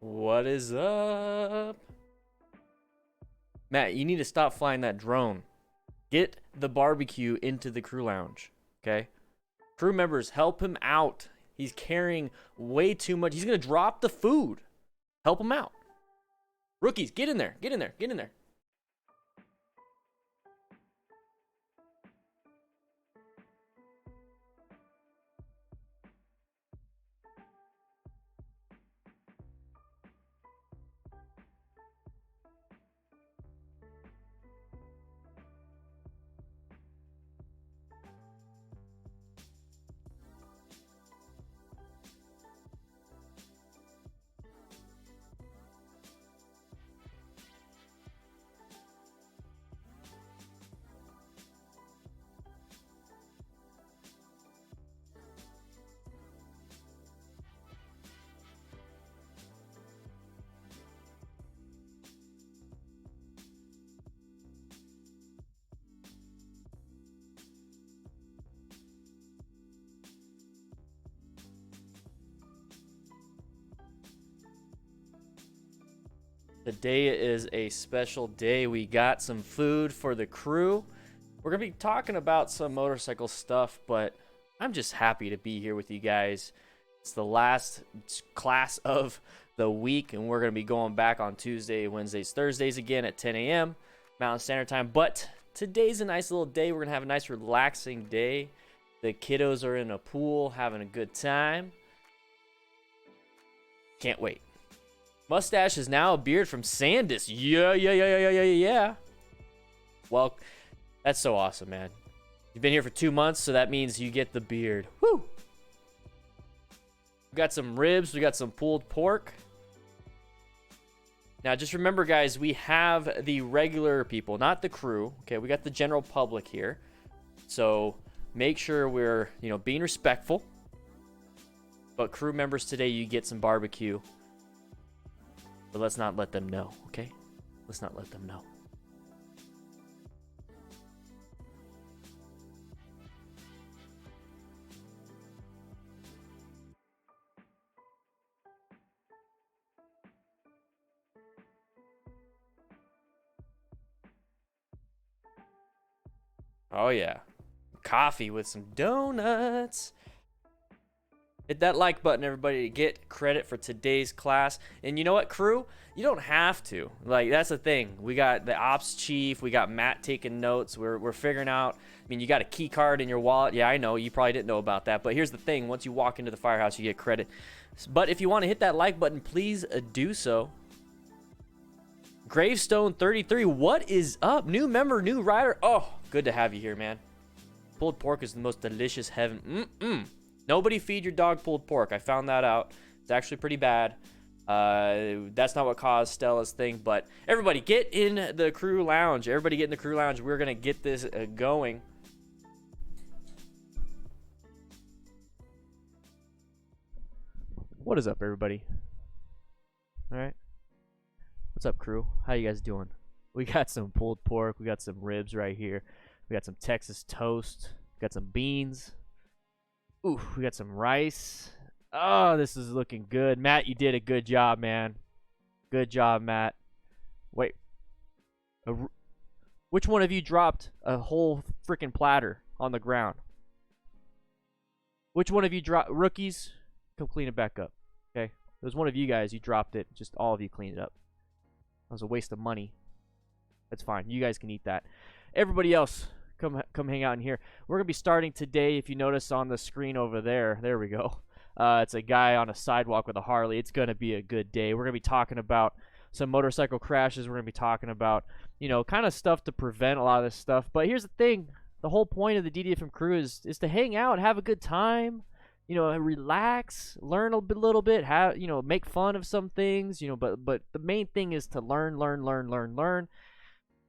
What is up? Matt, you need to stop flying that drone. Get the barbecue into the crew lounge, okay? Crew members, help him out. He's carrying way too much. He's going to drop the food. Help him out. Rookies, get in there. Get in there. Get in there. Today is a special day. We got some food for the crew. We're going to be talking about some motorcycle stuff, but I'm just happy to be here with you guys. It's the last class of the week, and we're going to be going back on Tuesday, Wednesdays, Thursdays again at 10 a.m. Mountain Standard Time. But today's a nice little day. We're going to have a nice relaxing day. The kiddos are in a pool having a good time. Can't wait. Mustache is now a beard from Sandus. Yeah. Well, that's so awesome, man. You've been here for 2 months, so that means you get the beard. Woo! We got some ribs. We got some pulled pork. Now, just remember, guys, we have the regular people, not the crew. Okay, we got the general public here. So make sure we're, being respectful. But crew members today, you get some barbecue. But let's not let them know, okay? Let's not let them know. Oh, yeah. Coffee with some donuts. Hit that like button, everybody, to get credit for today's class. And you know what, crew? You don't have to. Like, that's the thing. We got the ops chief. We got Matt taking notes. We're figuring out. I mean, you got a key card in your wallet. Yeah, I know. You probably didn't know about that. But here's the thing. Once you walk into the Firehouse, you get credit. But if you want to hit that like button, please do so. Gravestone 33, what is up? New member, new rider. Oh, good to have you here, man. Pulled pork is the most delicious heaven. Nobody feed your dog pulled pork. I found that out. It's actually pretty bad. That's not what caused Stella's thing. But everybody, get in the crew lounge. Everybody get in the crew lounge. We're going to get this going. What is up, everybody? All right. What's up, crew? How you guys doing? We got some pulled pork. We got some ribs right here. We got some Texas toast. We got some beans. Ooh, we got some rice. Oh, this is looking good. Matt, you did a good job, man. Good job, Matt. Wait. Which one of you dropped a whole freaking platter on the ground? Which one of you dropped? Rookies, come clean it back up. Okay? It was one of you guys. You dropped it. Just all of you cleaned it up. That was a waste of money. That's fine. You guys can eat that. Everybody else, come hang out in here. We're going to be starting today, if you notice on the screen over there. There we go. It's a guy on a sidewalk with a Harley. It's going to be a good day. We're going to be talking about some motorcycle crashes. We're going to be talking about, kind of stuff to prevent a lot of this stuff. But here's the thing. The whole point of the DDFM crew is to hang out, have a good time, relax, learn a little bit, make fun of some things, but the main thing is to learn.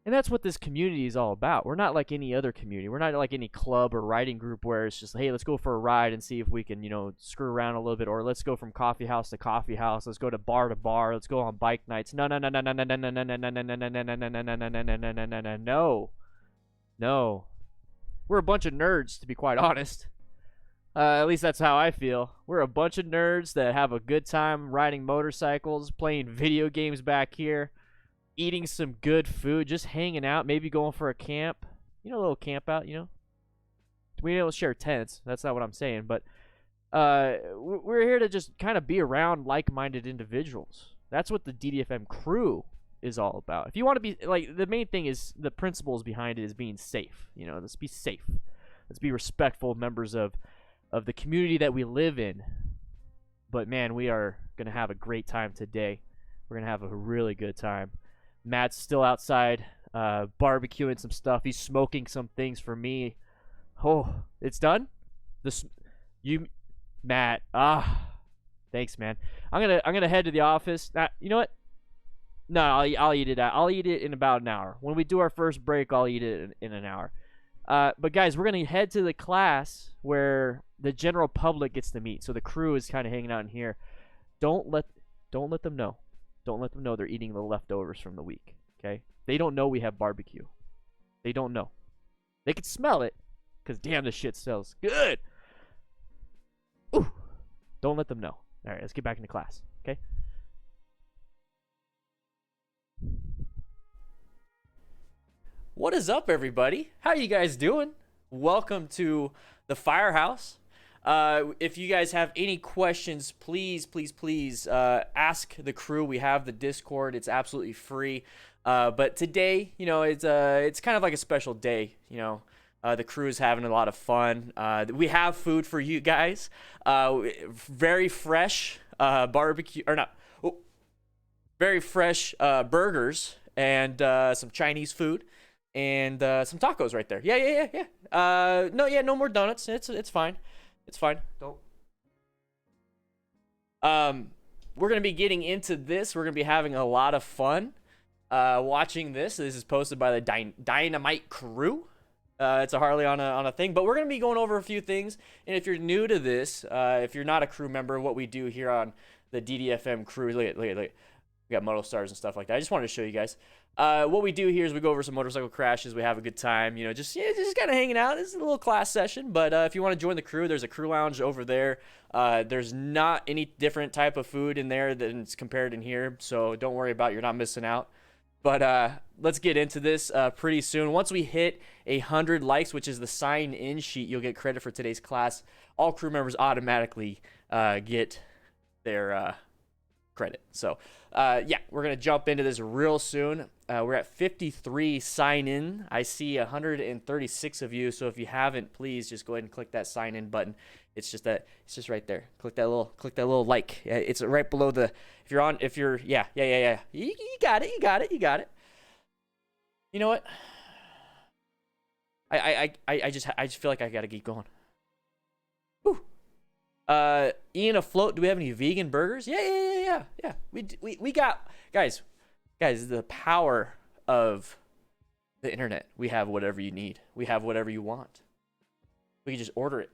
And that's what this community is all about. We're not like any other community. We're not like any club or riding group where it's just, hey, let's go for a ride and see if we can, screw around a little bit. Or let's go from coffee house to coffee house. Let's go to bar. Let's go on bike nights. No. We're a bunch of nerds, to be quite honest. At least that's how I feel. We're a bunch of nerds that have a good time riding motorcycles, playing video games back here, eating some good food, just hanging out, maybe going for a camp. A little camp out, We don't share tents. That's not what I'm saying, but we're here to just kind of be around like-minded individuals. That's what the DDFM crew is all about. If you want to be, like, the main thing is the principles behind it is being safe. Let's be safe. Let's be respectful members of the community that we live in. But man, we are going to have a great time today. We're going to have a really good time. Matt's still outside barbecuing some stuff. He's smoking some things for me. Oh, it's done? Matt. Thanks, man. I'm gonna head to the office. You know what? No, I'll eat it. I'll eat it in about an hour. When we do our first break, I'll eat it in an hour. But guys, we're gonna head to the class where the general public gets to meet. So the crew is kind of hanging out in here. Don't let them know. Don't let them know they're eating the leftovers from the week. Okay? They don't know we have barbecue. They don't know. They can smell it, cause damn, this shit smells good. Ooh. Don't let them know. All right, let's get back into class. Okay? What is up, everybody? How are you guys doing? Welcome to the Firehouse. If you guys have any questions, please ask the crew. We have the Discord. It's absolutely free. But today, it's kind of like a special day. The crew is having a lot of fun. We have food for you guys. Very fresh barbecue, or not? Oh, very fresh burgers and some Chinese food. And some tacos right there. Yeah. No more donuts. It's fine. It's fine. Don't. We're gonna be getting into this. We're gonna be having a lot of fun watching this. This is posted by the Dynamite crew. It's a Harley on a thing, but we're gonna be going over a few things. And if you're new to this, if you're not a crew member, what we do here on the DDFM crew, look. We got Moto Stars and stuff like that. I just wanted to show you guys. What we do here is we go over some motorcycle crashes. We have a good time, just kind of hanging out. This is a little class session, but if you want to join the crew, there's a crew lounge over there. There's not any different type of food in there than it's compared in here, so don't worry about it. You're not missing out. But let's get into this pretty soon. Once we hit 100 likes, which is the sign-in sheet, you'll get credit for today's class. All crew members automatically get their credit. So yeah, we're gonna jump into this real soon. We're at 53 sign in. I see 136 of you, so if you haven't, please just go ahead and click that sign in button. It's just right there. Click that little like. It's right below the, yeah. You got it. You know what? I just feel like I gotta keep going. Whew. Ian afloat, do we have any vegan burgers? Yeah. We got, guys, the power of the internet. We have whatever you need. We have whatever you want. We can just order it.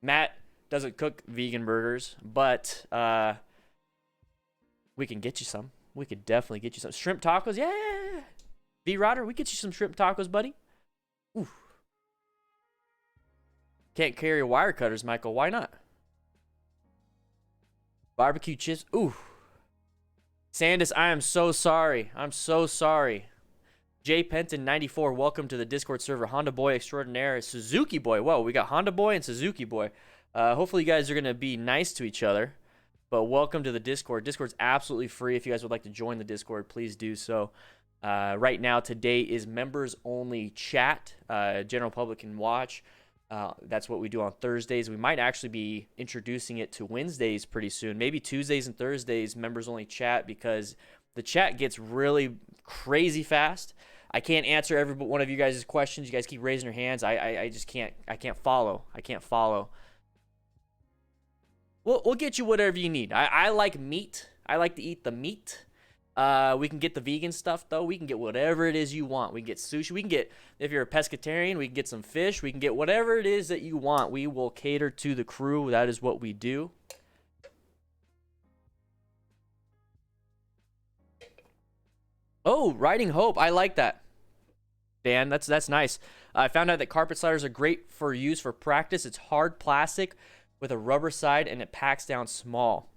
Matt doesn't cook vegan burgers, but we can get you some. We could definitely get you some shrimp tacos. Yeah. V-Rodder, we get you some shrimp tacos, buddy. Ooh. Can't carry wire cutters, Michael. Why not? Barbecue chips. Ooh. Sandus, I am so sorry. I'm so sorry. J Penton 94, welcome to the Discord server. Honda Boy Extraordinaire, Suzuki Boy. Whoa, we got Honda Boy and Suzuki Boy. Hopefully you guys are going to be nice to each other. But welcome to the Discord. Discord's absolutely free. If you guys would like to join the Discord, please do so. Right now, today is members only chat. General public can watch. That's what we do on Thursdays. We might actually be introducing it to Wednesdays pretty soon. Maybe Tuesdays and Thursdays, members only chat, because the chat gets really crazy fast. I can't answer every one of you guys' questions. You guys keep raising your hands. I just can't. I can't follow. We'll get you whatever you need. I like meat. I like to eat the meat. We can get the vegan stuff, though. We can get whatever it is you want. We can get sushi. We can get, if you're a pescatarian, we can get some fish. We can get whatever it is that you want. We will cater to the crew. That is what we do. Oh, Riding Hope. I like that. Dan, that's nice. I found out that carpet sliders are great for use for practice. It's hard plastic with a rubber side, and it packs down small.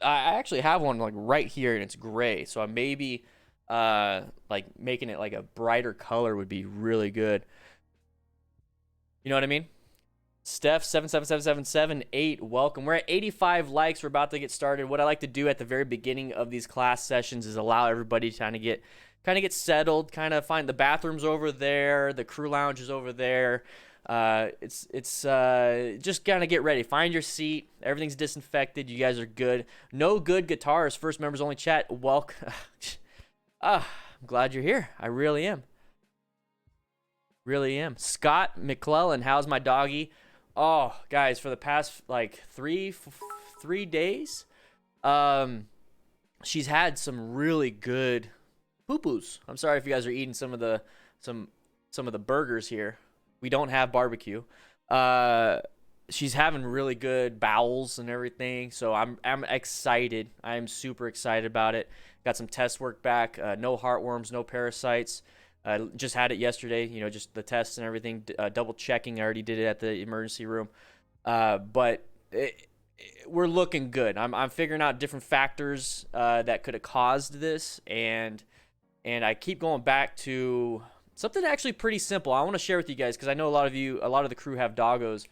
I actually have one like right here, and it's gray. So I maybe like making it like a brighter color would be really good. You know what I mean? Steph 777778, welcome. We're at 85 likes. We're about to get started. What I like to do at the very beginning of these class sessions is allow everybody to kind of get settled, kind of find the bathrooms over there, the crew lounge is over there. It's just kind of get ready. Find your seat. Everything's disinfected. You guys are good. No good guitars. First members only chat. Welcome. I'm glad you're here. I really am. Really am. Scott McClellan, how's my doggy? Oh, guys, for the past like three days, she's had some really good poo-poos. I'm sorry if you guys are eating some of the burgers here. We don't have barbecue. She's having really good bowels and everything, so I'm excited. I'm super excited about it. Got some test work back. No heartworms, no parasites. Just had it yesterday, just the tests and everything, double checking. I already did it at the emergency room. But we're looking good. I'm figuring out different factors that could have caused this, and I keep going back to something actually pretty simple. I want to share with you guys, because I know a lot of the crew have doggos,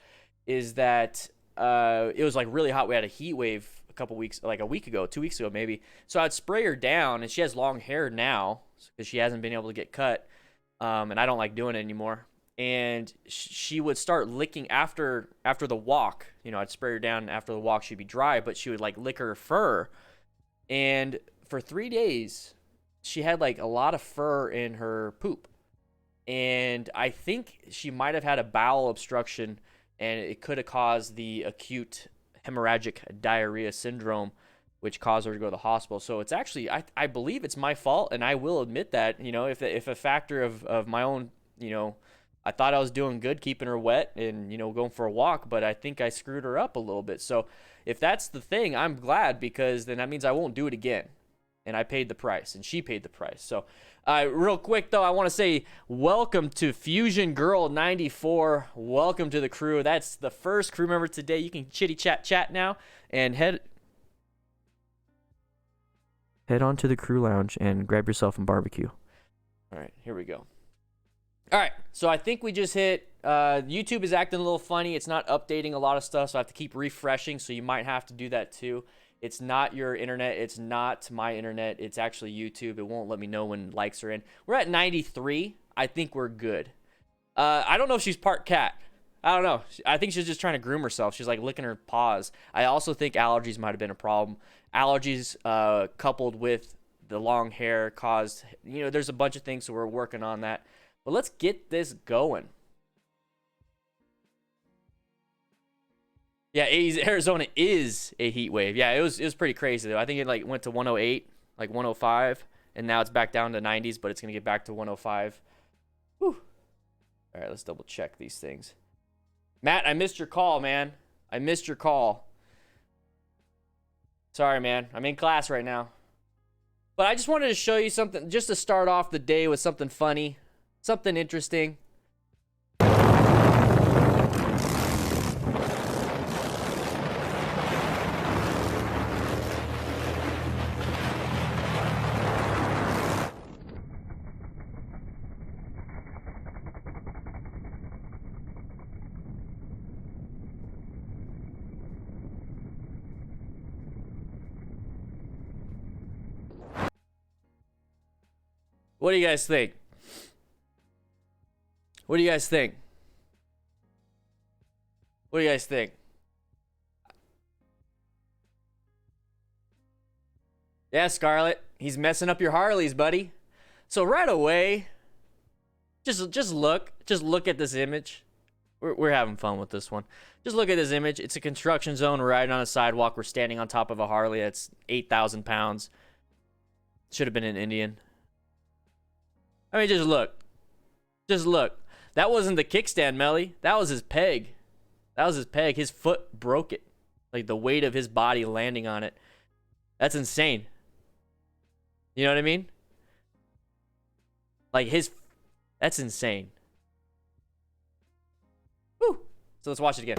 is that it was like really hot. We had a heat wave a week ago, 2 weeks ago maybe. So I'd spray her down, and she has long hair now because she hasn't been able to get cut, and I don't like doing it anymore. And she would start licking after the walk. I'd spray her down, and after the walk she'd be dry, but she would like lick her fur. And for 3 days she had like a lot of fur in her poop, and I think she might have had a bowel obstruction, and it could have caused the acute hemorrhagic diarrhea syndrome, which caused her to go to the hospital. So it's actually, I believe it's my fault, and I will admit that, if a factor of my own, I thought I was doing good keeping her wet and, going for a walk, but I think I screwed her up a little bit. So if that's the thing, I'm glad, because then that means I won't do it again. And I paid the price, and she paid the price. So real quick, though, I want to say welcome to Fusion Girl 94. Welcome to the crew. That's the first crew member today. You can chitty chat now, and head on to the crew lounge and grab yourself some barbecue. All right, here we go. All right, so I think we just hit, YouTube is acting a little funny. It's not updating a lot of stuff, so I have to keep refreshing, so you might have to do that too. It's not your internet. It's not my internet. It's actually YouTube. It won't let me know when likes are in. We're at 93. I think we're good. I don't know if she's part cat. I don't know. I think she's just trying to groom herself. She's like licking her paws. I also think allergies might have been a problem. Allergies coupled with the long hair caused, there's a bunch of things, so we're working on that. But let's get this going. Yeah, Arizona is a heat wave. Yeah, it was pretty crazy though. I think it like went to 108, like 105, and now it's back down to 90s, but it's gonna get back to 105. Whew. All right, let's double check these things. Matt, I missed your call, man. I missed your call. Sorry, man. I'm in class right now. But I just wanted to show you something, just to start off the day with something funny, something interesting. What do you guys think? What do you guys think? What do you guys think? Yeah, Scarlett, he's messing up your Harleys, buddy. So right away, just look at this image. We're having fun with this one. Just look at this image. It's a construction zone. We're riding on a sidewalk. We're standing on top of a Harley that's 8,000 pounds. Should have been an Indian. I mean, just look. Just look. That wasn't the kickstand, Melly. That was his peg. That was his peg. His foot broke it. Like the weight of his body landing on it. That's insane. You know what I mean? Like that's insane. So let's watch it again.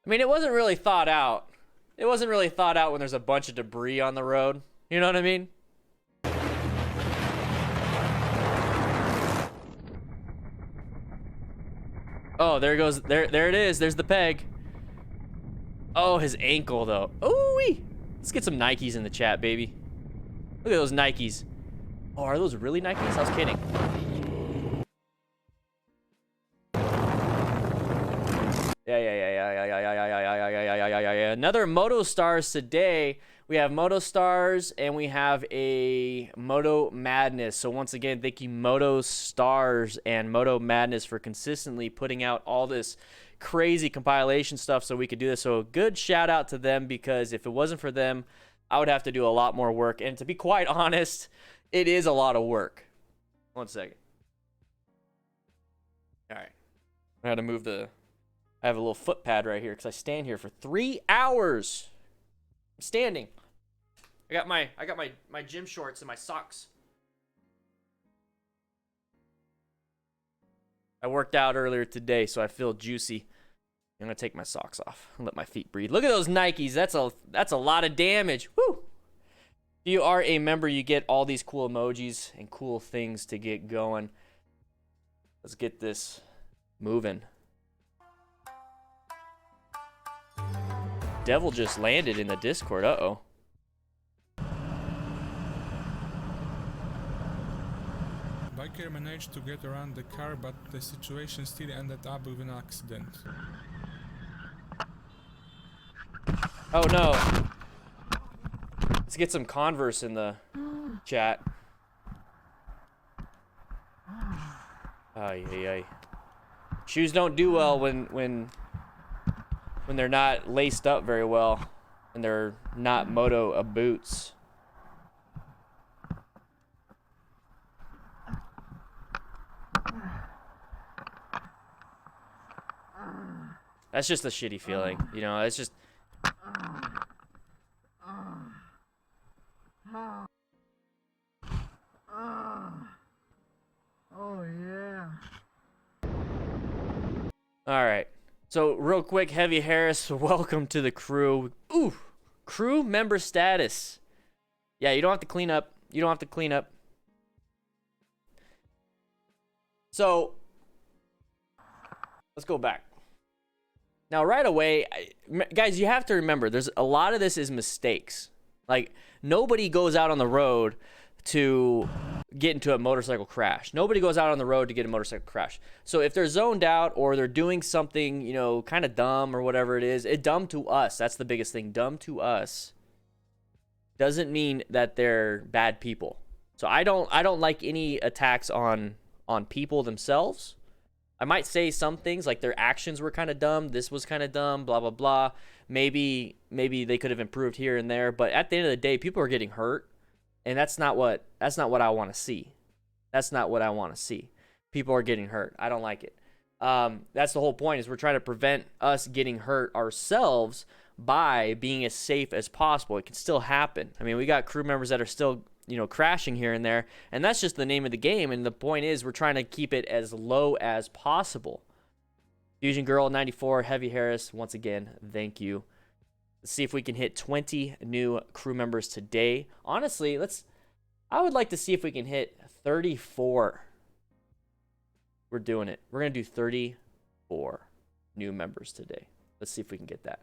I mean, it wasn't really thought out. It wasn't really thought out when there's a bunch of debris on the road. You know what I mean? Oh, there goes, there it is. There's the peg. Oh, his ankle though. Ooh-wee. Let's get some Nikes in the chat, baby. Look at those Nikes. Oh, are those really Nikes? I was kidding. Yeah. Another Moto Stars today. We have Moto Stars and we have a Moto Madness. So once again, thank you Moto Stars and Moto Madness for consistently putting out all this crazy compilation stuff so we could do this. So a good shout out to them, because if it wasn't for them, I would have to do a lot more work. And to be quite honest, it is a lot of work. 1 second. All right. I had to move the... I have a little foot pad right here because I stand here for 3 hours. I'm standing. I got my gym shorts and my socks. I worked out earlier today, so I feel juicy. I'm gonna take my socks off and let my feet breathe. Look at those Nikes. That's a lot of damage. Woo! If you are a member, you get all these cool emojis and cool things to get going. Let's get this moving. Devil just landed in the Discord. Uh-oh. Biker managed to get around the car, but the situation still ended up with an accident. Oh no. Let's get some Converse in the chat. Ay. Shoes don't do well when they're not laced up very well and they're not moto boots. That's just a shitty feeling, you know. It's just oh yeah. all right. So real quick, Heavy Harris, welcome to the crew. Ooh, crew member status. Yeah, you don't have to clean up. You don't have to clean up. So let's go back. Now, right away, guys, you have to remember, there's a lot of this is mistakes. Like, nobody goes out on the road to get into a motorcycle crash. Nobody goes out on the road to get a motorcycle crash. So if they're zoned out or they're doing something, you know, kind of dumb or whatever it is, dumb to us. That's the biggest thing. Dumb to us doesn't mean that they're bad people. So I don't like any attacks on people themselves. I might say some things like their actions were kind of dumb. This was kind of dumb, blah, blah, blah. Maybe they could have improved here and there. But at the end of the day, people are getting hurt. And that's not what I want to see. That's not what I want to see. People are getting hurt. I don't like it. That's the whole point, is we're trying to prevent us getting hurt ourselves by being as safe as possible. It can still happen. I mean, we got crew members that are still, you know, crashing here and there, and that's just the name of the game. And the point is, we're trying to keep it as low as possible. Fusion Girl 94, Heavy Harris, once again, thank you. Let's see if we can hit 20 new crew members today. Honestly, I would like to see if we can hit 34. We're doing it. We're going to do 34 new members today. Let's see if we can get that.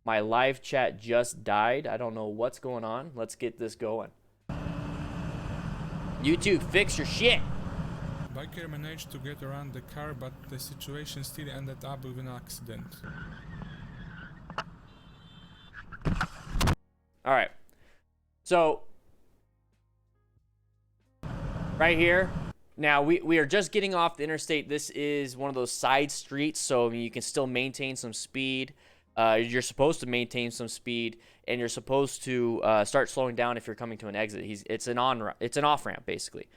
My live chat just died. I don't know what's going on. Let's get this going. YouTube, fix your shit. Biker managed to get around the car, but the situation still ended up with an accident. All right. So right here. Now, we are just getting off the interstate. This is one of those side streets, so you can still maintain some speed. You're supposed to maintain some speed, and you're supposed to start slowing down if you're coming to an exit. It's an off-ramp, basically.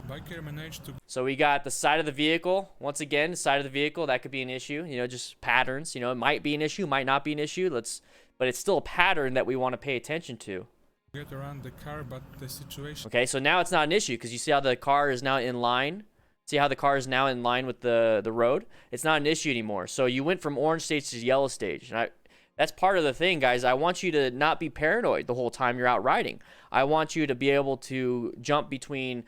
Biker managed to... So we got the side of the vehicle. Once again, the side of the vehicle, that could be an issue. You know, just patterns. You know, it might be an issue, might not be an issue. But it's still a pattern that we want to pay attention to. get around the car, but the situation. Okay, so now it's not an issue because you see how the car is now in line. See how the car is now in line with the road? It's not an issue anymore. So you went from orange stage to yellow stage. And that's part of the thing, guys. I want you to not be paranoid the whole time you're out riding. I want you to be able to jump between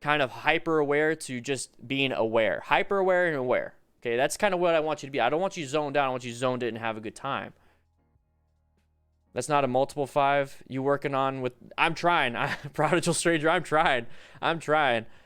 kind of hyper aware to just being aware. Hyper aware and aware. Okay, that's kind of what I want you to be. I don't want you zoned out. I want you zoned in and have a good time. That's not a multiple 5 you working on with. I'm trying. Prodigal stranger, I'm trying.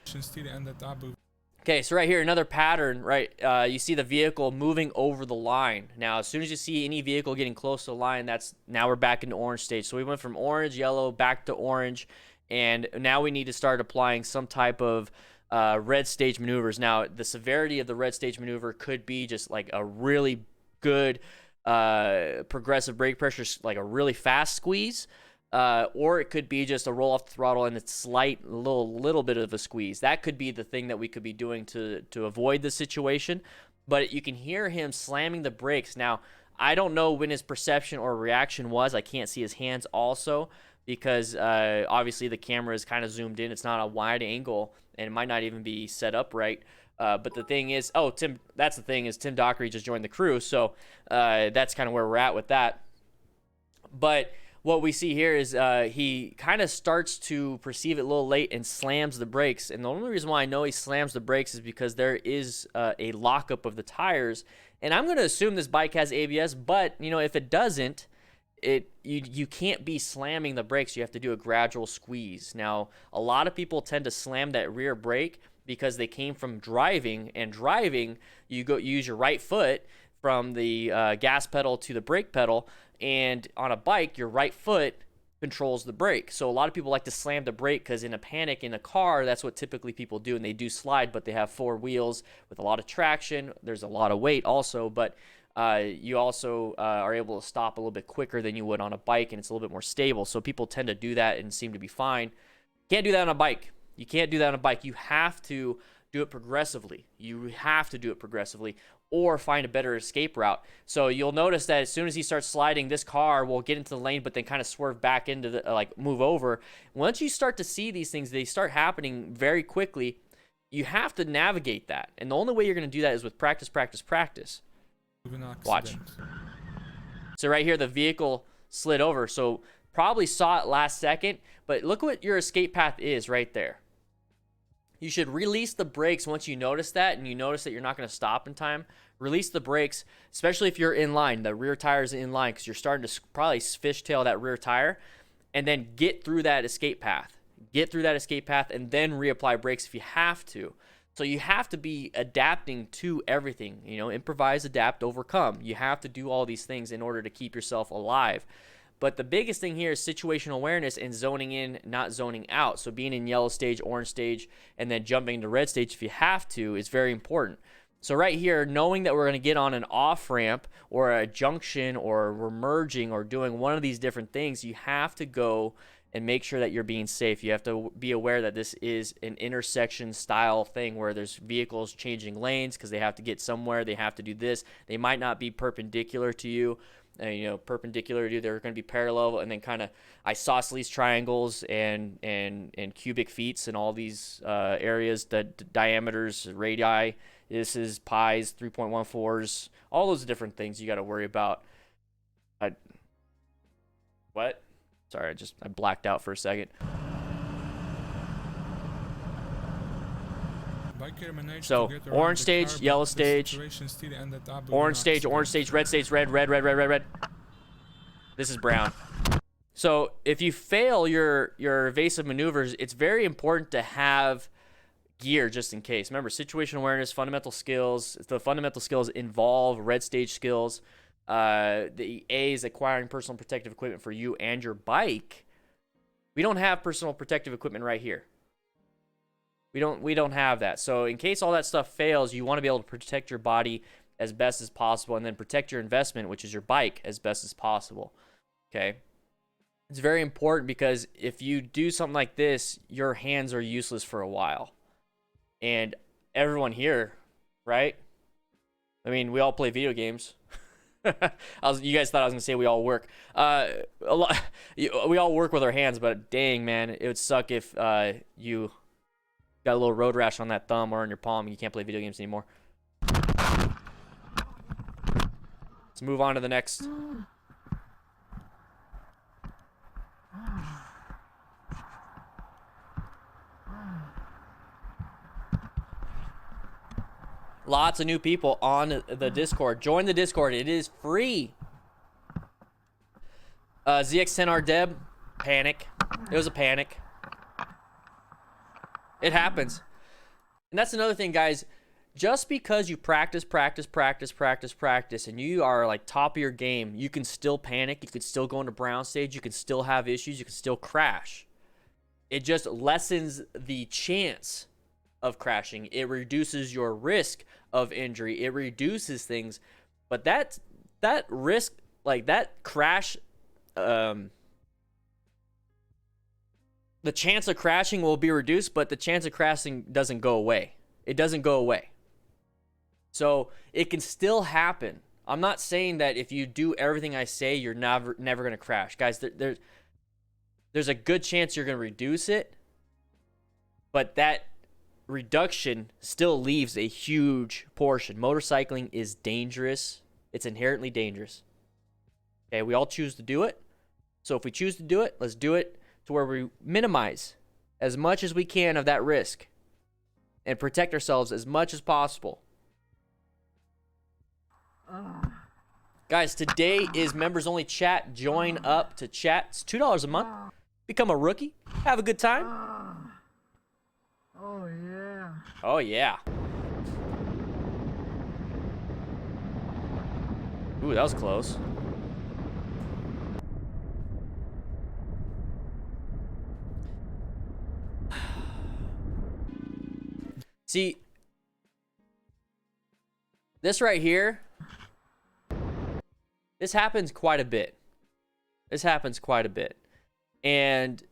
Still ended up with. Okay, so right here, another pattern, right? You see the vehicle moving over the line. Now, as soon as you see any vehicle getting close to the line, now we're back into orange stage. So we went from orange, yellow, back to orange, and now we need to start applying some type of red stage maneuvers. Now, the severity of the red stage maneuver could be just like a really good progressive brake pressure, like a really fast squeeze. Or it could be just a roll off the throttle and it's slight little bit of a squeeze. That could be the thing that we could be doing to avoid the situation. But you can hear him slamming the brakes. Now, I don't know when his perception or reaction was. I can't see his hands also because obviously the camera is kind of zoomed in. It's not a wide angle and it might not even be set up right. But the thing is, that's the thing is Tim Dockery just joined the crew. So that's kind of where we're at with that. But what we see here is he kind of starts to perceive it a little late and slams the brakes. And the only reason why I know he slams the brakes is because there is a lockup of the tires. And I'm going to assume this bike has ABS, but if it doesn't, you can't be slamming the brakes. You have to do a gradual squeeze. Now, a lot of people tend to slam that rear brake because they came from driving, and driving, you use your right foot from the gas pedal to the brake pedal. And on a bike, your right foot controls the brake. So a lot of people like to slam the brake because in a panic in a car, that's what typically people do. And they do slide, but they have 4 wheels with a lot of traction. There's a lot of weight also, but you also are able to stop a little bit quicker than you would on a bike, and it's a little bit more stable. So people tend to do that and seem to be fine. Can't do that on a bike. You can't do that on a bike. You have to do it progressively. Or find a better escape route. So you'll notice that as soon as he starts sliding, this car will get into the lane, but then kind of swerve back into the, move over. Once you start to see these things, they start happening very quickly. You have to navigate that. And the only way you're going to do that is with practice. Watch. So right here, the vehicle slid over. So probably saw it last second, but look what your escape path is right there. You should release the brakes once you notice that, and you notice that you're not going to stop in time. Release the brakes, especially if you're in line. The rear tire is in line because you're starting to probably fishtail that rear tire, and then get through that escape path. And then reapply brakes if you have to. So you have to be adapting to everything. Improvise, adapt, overcome. You have to do all these things in order to keep yourself alive. But the biggest thing here is situational awareness and zoning in, not zoning out. So being in yellow stage, orange stage, and then jumping to red stage if you have to is very important. So right here, knowing that we're going to get on an off-ramp or a junction or we're merging or doing one of these different things, you have to go and make sure that you're being safe. You have to be aware that this is an intersection style thing where there's vehicles changing lanes because they have to get somewhere. They have to do this. They might not be perpendicular to you. Perpendicular to you, they're going to be parallel, and then kind of isosceles triangles and cubic feet and all these areas, the diameters, radii, this is pies, 3.14s, all those different things you got to worry about. What? Sorry, I blacked out for a second. So orange stage, yellow stage, orange stage, red stage, red. This is brown. So if you fail your evasive maneuvers, it's very important to have gear just in case. Remember, situational awareness, fundamental skills. The fundamental skills involve red stage skills. The A is acquiring personal protective equipment for you and your bike. We don't have personal protective equipment right here. We don't have that. So in case all that stuff fails, you want to be able to protect your body as best as possible and then protect your investment, which is your bike, as best as possible. Okay? It's very important because if you do something like this, your hands are useless for a while. And everyone here, right? I mean, we all play video games. You guys thought I was gonna say we all work. We all work with our hands, but dang, man, it would suck if you got a little road rash on that thumb or on your palm and you can't play video games anymore. Let's move on to the next. Lots of new people on the Discord. Join the Discord. It is free. ZX10R Deb, panic. It was a panic. It happens. And that's another thing, guys. Just because you practice, and you are like top of your game, you can still panic. You can still go into brown stage. You can still have issues. You can still crash. It just lessens the chance of crashing. It reduces your risk of injury. It reduces things. But that risk, like that crash, the chance of crashing will be reduced, but the chance of crashing doesn't go away. It doesn't go away. So it can still happen. I'm not saying that if you do everything I say, you're never going to crash. Guys, there's a good chance you're going to reduce it, but that reduction still leaves a huge portion. Motorcycling is dangerous. It's inherently dangerous. Okay, we all choose to do it. So if we choose to do it, let's do it to where we minimize as much as we can of that risk and protect ourselves as much as possible. Guys, today is members only chat. Join up to chat. It's $2 a month. Become a rookie. Have a good time. Oh yeah. Oh yeah. Ooh, that was close. See, this right here, this happens quite a bit. This happens quite a bit. And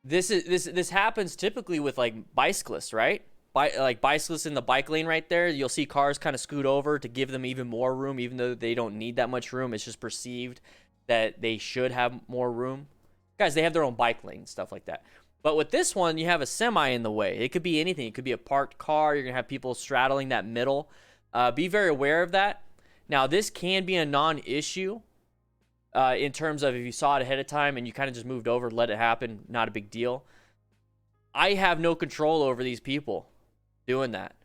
this happens typically with like bicyclists, right? Like bicyclists in the bike lane right there, you'll see cars kind of scoot over to give them even more room, even though they don't need that much room. It's just perceived that they should have more room. Guys, they have their own bike lane and stuff like that. But with this one, you have a semi in the way. It could be anything. It could be a parked car. You're going to have people straddling that middle. Be very aware of that. Now, this can be a non-issue in terms of if you saw it ahead of time and you kind of just moved over, let it happen, not a big deal. I have no control over these people doing that.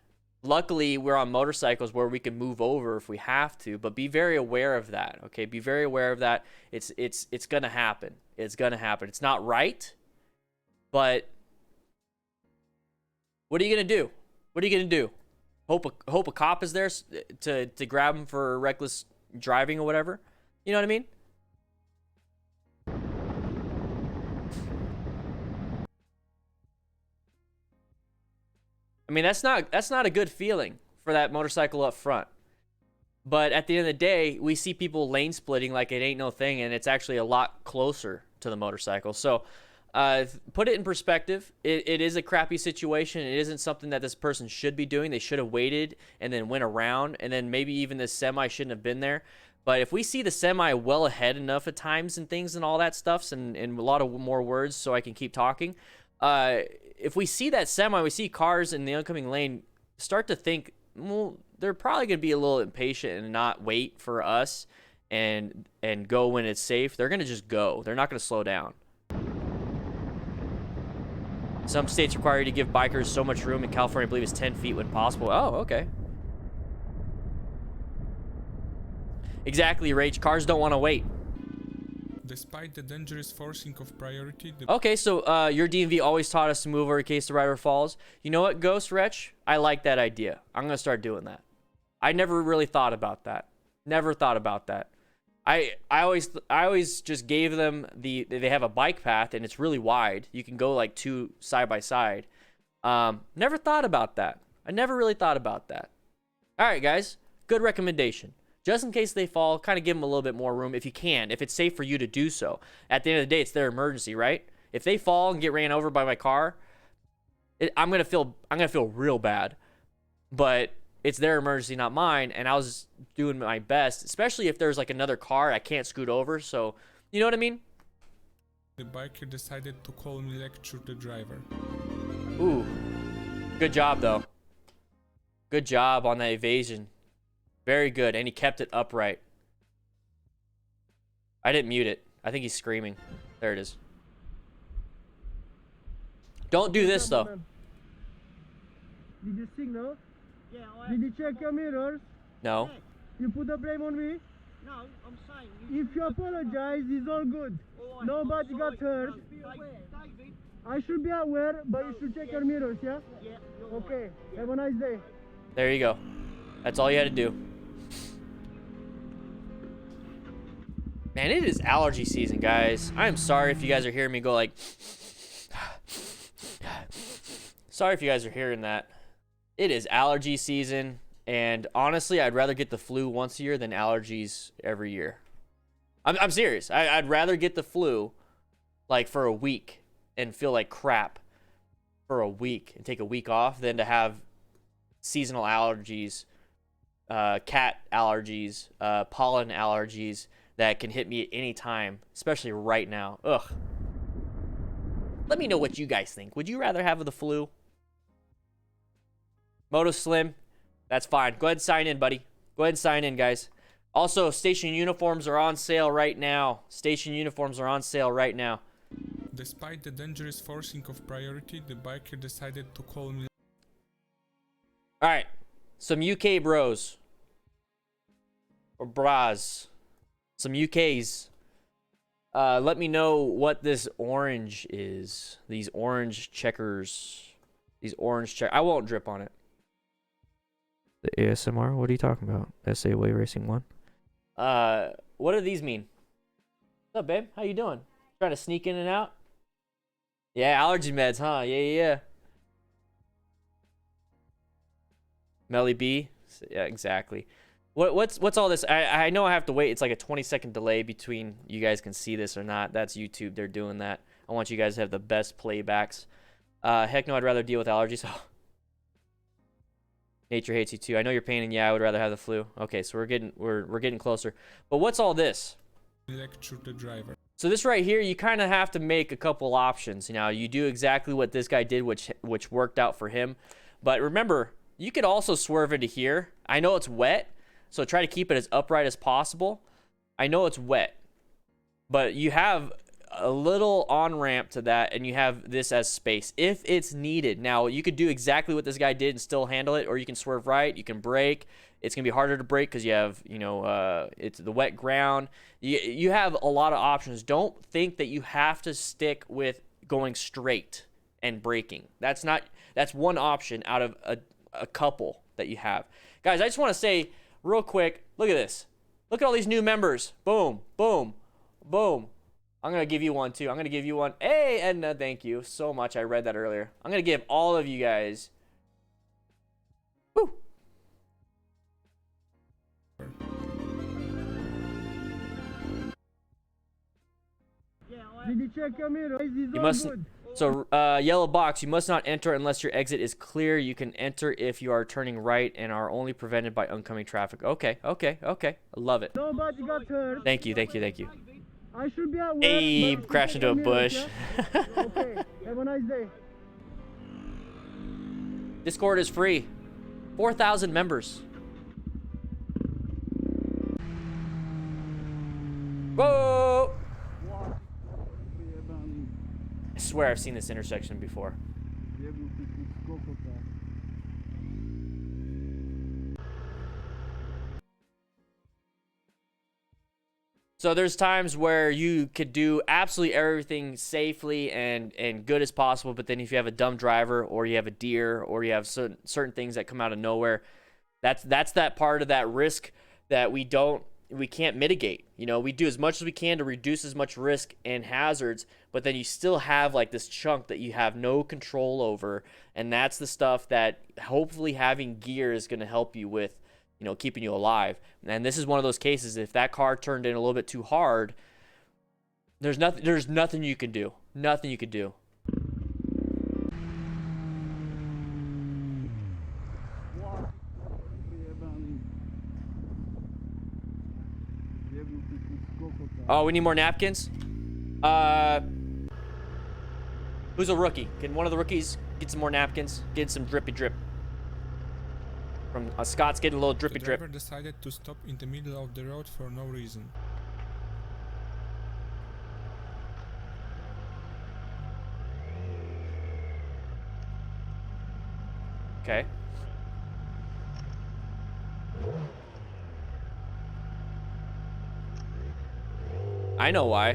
Luckily, we're on motorcycles where we can move over if we have to, but be very aware of that, okay? Be very aware of that. It's going to happen. It's going to happen. It's not right, but what are you going to do? What are you going to do? Hope a cop is there to grab him for reckless driving or whatever? You know what I mean? I mean, that's not a good feeling for that motorcycle up front. But at the end of the day, we see people lane splitting like it ain't no thing, and it's actually a lot closer to the motorcycle. So put it in perspective. It is a crappy situation. It isn't something that this person should be doing. They should have waited and then went around, and then maybe even this semi shouldn't have been there. But if we see the semi well ahead enough at times and things and all that stuff, and a lot of more words so I can keep talking, if we see that semi, we see cars in the oncoming lane, start to think, well, they're probably going to be a little impatient and not wait for us and go when it's safe. They're going to just go. They're not going to slow down. Some states require you to give bikers so much room. In California, I believe it's 10 feet when possible. Oh, okay. Exactly, Rach. Cars don't want to wait. Despite the dangerous forcing of priority... Okay, so your DMV always taught us to move over in case the rider falls. You know what, Ghost Wretch? I like that idea. I'm going to start doing that. I never really thought about that. Never thought about that. I always just gave them they have a bike path and it's really wide. You can go like two side by side. Never thought about that. I never really thought about that. All right, guys. Good recommendation. Just in case they fall, kind of give them a little bit more room if you can, if it's safe for you to do so. At the end of the day, it's their emergency, right? If they fall and get ran over by my car, I'm gonna feel real bad. But it's their emergency, not mine, and I was doing my best, especially if there's like another car I can't scoot over. So, you know what I mean? The biker decided to calmly lecture the driver. Ooh, good job though. Good job on that evasion. Very good, and he kept it upright. I didn't mute it. I think he's screaming. There it is. Don't do this though. Did you signal? Yeah, Did you check your mirrors? No. You put the blame on me? no, I'm saying. If you apologize, it's all good. All right, Nobody I'm got sorry. hurt. No, David. I should be aware, but you should check your mirrors, yeah? Yeah, you're Okay, right. have a nice day. There you go. That's all you had to do. Man, it is allergy season, guys. I'm sorry if you guys are hearing me go like... Sorry if you guys are hearing that. It is allergy season, and honestly, I'd rather get the flu once a year than allergies every year. I'm serious. I'd rather get the flu like for a week and feel like crap for a week and take a week off than to have seasonal allergies, cat allergies, pollen allergies that can hit me at any time, especially right now. Ugh. Let me know what you guys think. Would you rather have the flu? Moto Slim, that's fine. Go ahead and sign in, buddy. Go ahead and sign in, guys. Also, station uniforms are on sale right now. Station uniforms are on sale right now. Despite the dangerous forcing of priority, the biker decided to calmly. All right, some UK bros or bras, some UKs. Let me know what this orange is. These orange checkers. These orange check. I won't drip on it. The ASMR? What are you talking about? SA Way Racing 1? What do these mean? What's up, babe? How you doing? Trying to sneak in and out? Yeah, allergy meds, huh? Yeah. Melly B? Yeah, exactly. What's all this? I know I have to wait. It's like a 20-second delay between you guys can see this or not. That's YouTube. They're doing that. I want you guys to have the best playbacks. Heck no, I'd rather deal with allergies. Nature hates you too. I know you're pain, and yeah, I would rather have the flu. Okay, so we're getting closer. But what's all this? Lecture the driver. So this right here, you kind of have to make a couple options. You know, you do exactly what this guy did, which worked out for him. But remember, you could also swerve into here. I know it's wet, so try to keep it as upright as possible. I know it's wet, but you have a little on-ramp to that, and you have this as space if it's needed. Now, you could do exactly what this guy did and still handle it, or you can swerve right, you can brake. It's going to be harder to brake because you have, you know, it's the wet ground. You have a lot of options. Don't think that you have to stick with going straight and braking. That's one option out of a couple that you have. Guys, I just want to say real quick, look at this. Look at all these new members. Boom, boom, boom. I'm going to give you one, too. I'm going to give you one. Hey, Edna, thank you so much. I read that earlier. I'm going to give all of you guys. Woo. Did you check your mirrors? It's You all must. good. So, yellow box, you must not enter unless your exit is clear. You can enter if you are turning right and are only prevented by oncoming traffic. Okay. I love it. Nobody got hurt. Thank you. I should be aware. Hey, but you crash check into your a mirrors, bush. yeah? Okay, have a nice day. Discord is free. 4,000 members. Whoa! I swear I've seen this intersection before. So there's times where you could do absolutely everything safely and good as possible, but then if you have a dumb driver or you have a deer or you have certain things that come out of nowhere, that's that part of that risk that we can't mitigate. You know, we do as much as we can to reduce as much risk and hazards, but then you still have like this chunk that you have no control over, and that's the stuff that hopefully having gear is going to help you with, you know, keeping you alive. And this is one of those cases, if that car turned in a little bit too hard, there's nothing you can do. Nothing you could do. Oh, we need more napkins? Who's a rookie? Can one of the rookies get some more napkins? Get some drippy drip. From Scott's getting a little drippy The drip. driver decided to stop in the middle of the road for no reason. Okay. I know why.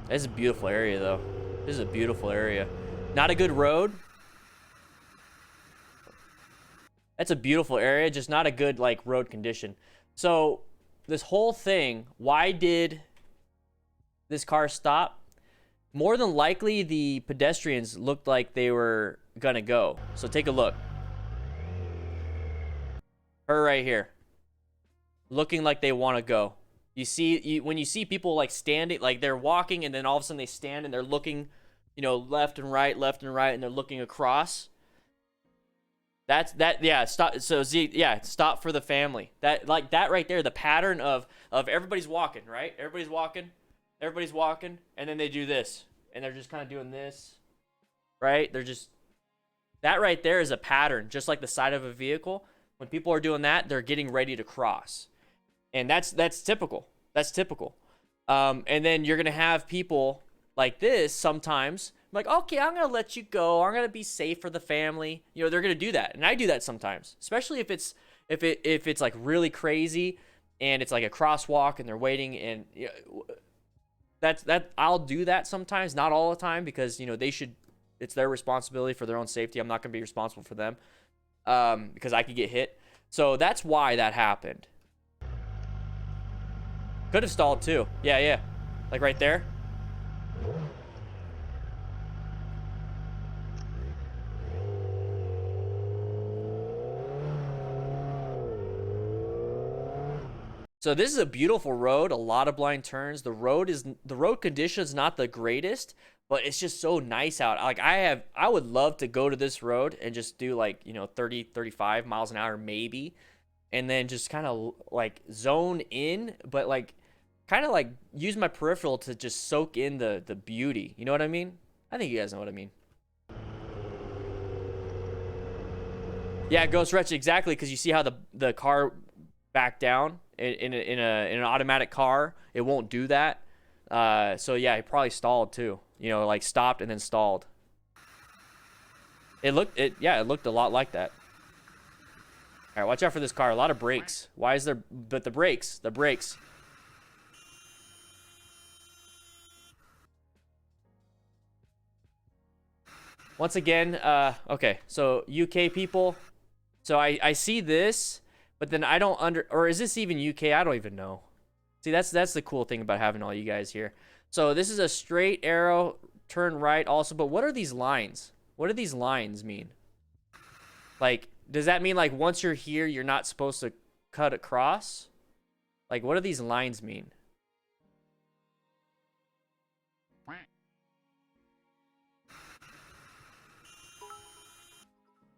This is a beautiful area, though. This is a beautiful area. Not a good road. That's a beautiful area, just not a good, like, road condition. So, this whole thing, why did this car stop? More than likely, the pedestrians looked like they were gonna go. So, take a look. Her right here. Looking like they want to go. You see, when you see people like standing, like they're walking and then all of a sudden they stand and they're looking, you know, left and right, and they're looking across. Yeah, stop. So Z, yeah, stop for the family. That right there, the pattern of everybody's walking, right? Everybody's walking, and then they do this. And they're just kind of doing this, right? They're just, that right there is a pattern, just like the side of a vehicle. When people are doing that, they're getting ready to cross. And that's typical. That's typical. And then you're going to have people like this sometimes. Like, okay, I'm going to let you go. I'm going to be safe for the family. You know, they're going to do that. And I do that sometimes, especially if it's like really crazy and it's like a crosswalk and they're waiting, and you know, I'll do that sometimes, not all the time, because, you know, it's their responsibility for their own safety. I'm not going to be responsible for them because I could get hit. So that's why that happened. Could have stalled too. Yeah. Like right there. So this is a beautiful road, a lot of blind turns. The road condition is not the greatest, but it's just so nice out. Like I would love to go to this road and just do like, you know, 30, 35 miles an hour maybe, and then just kind of like zone in, but like kind of like use my peripheral to just soak in the beauty. You know what I mean? I think you guys know what I mean. Yeah, Ghost Wretch, exactly, because you see how the car backed down in an automatic car. It won't do that. So yeah, he probably stalled too. You know, like stopped and then stalled. It looked a lot like that. All right, watch out for this car. A lot of brakes. Why is there? But the brakes. Once again, okay, so UK people. So I see this, but then I don't or is this even UK? I don't even know. See, that's the cool thing about having all you guys here. So this is a straight arrow, turn right also, but what are these lines? What do these lines mean? Like, does that mean like once you're here, you're not supposed to cut across? Like, what do these lines mean?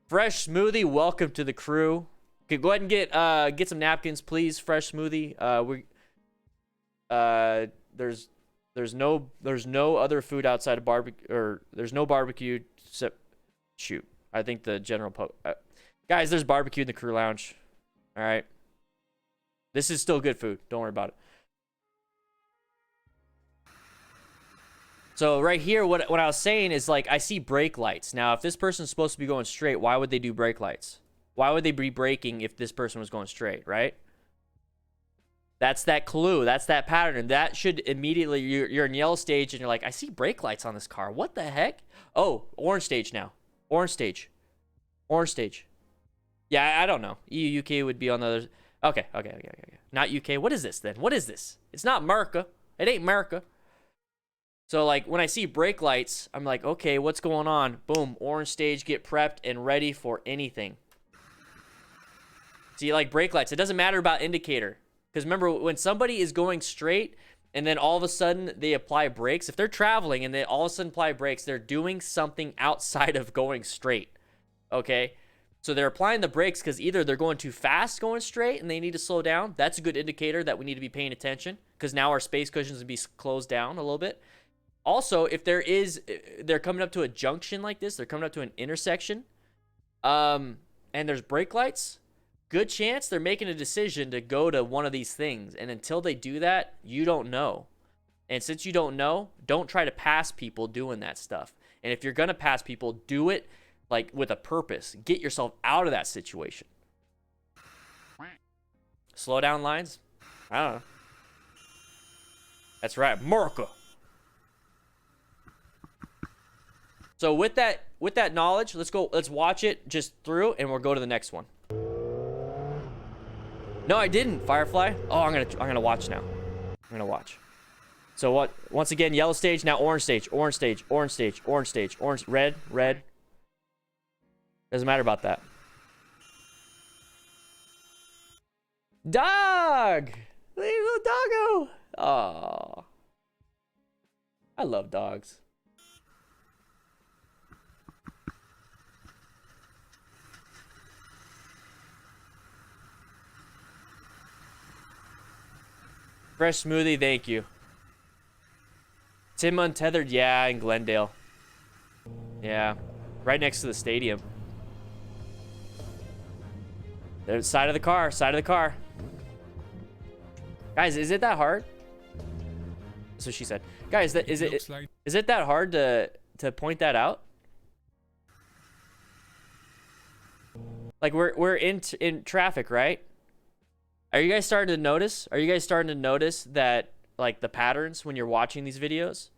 Fresh Smoothie, welcome to the crew. Okay, go ahead and get some napkins, please. Fresh Smoothie. There's no other food outside of barbecue, or there's no barbecue except, shoot, I think the general guys, there's barbecue in the crew lounge. All right, this is still good food. Don't worry about it. So right here, what I was saying is, like, I see brake lights. Now, if this person's supposed to be going straight, why would they do brake lights? Why would they be braking if this person was going straight, right? That's that clue. That's that pattern. And that should immediately, you're in yellow stage and you're like, I see brake lights on this car. What the heck? Oh, orange stage now. Orange stage. Yeah, I don't know. EU, UK would be on the other. Okay. Not UK. What is this then? What is this? It's not America. It ain't America. So, like, when I see brake lights, I'm like, okay, what's going on? Boom, orange stage, get prepped and ready for anything. See, like, brake lights, it doesn't matter about indicator. Because remember, when somebody is going straight and then all of a sudden they apply brakes, if they're traveling and they all of a sudden apply brakes, they're doing something outside of going straight, okay? So they're applying the brakes because either they're going too fast going straight and they need to slow down. That's a good indicator that we need to be paying attention, because now our space cushions will be closed down a little bit. Also, if they're coming up to a junction like this, they're coming up to an intersection, and there's brake lights, good chance they're making a decision to go to one of these things. And until they do that, you don't know. And since you don't know, don't try to pass people doing that stuff. And if you're going to pass people, do it like with a purpose. Get yourself out of that situation. Slow down lines? I don't know. That's right, America. So with that knowledge, let's watch it just through, and we'll go to the next one. No, I didn't, Firefly. Oh, I'm gonna watch now. I'm gonna watch. So what? Once again, yellow stage, now orange stage, orange stage, orange stage, orange stage, orange, red, red. Doesn't matter about that. Dog! Little doggo! Aww. I love dogs. Fresh smoothie, thank you. Tim Untethered, yeah, in Glendale. Yeah, right next to the stadium. There's side of the car, side of the car. Guys, is it that hard? That's what she said. Guys, is it that hard to point that out? Like we're in traffic, right? Are you guys starting to notice? Are you guys starting to notice that, like, the patterns when you're watching these videos?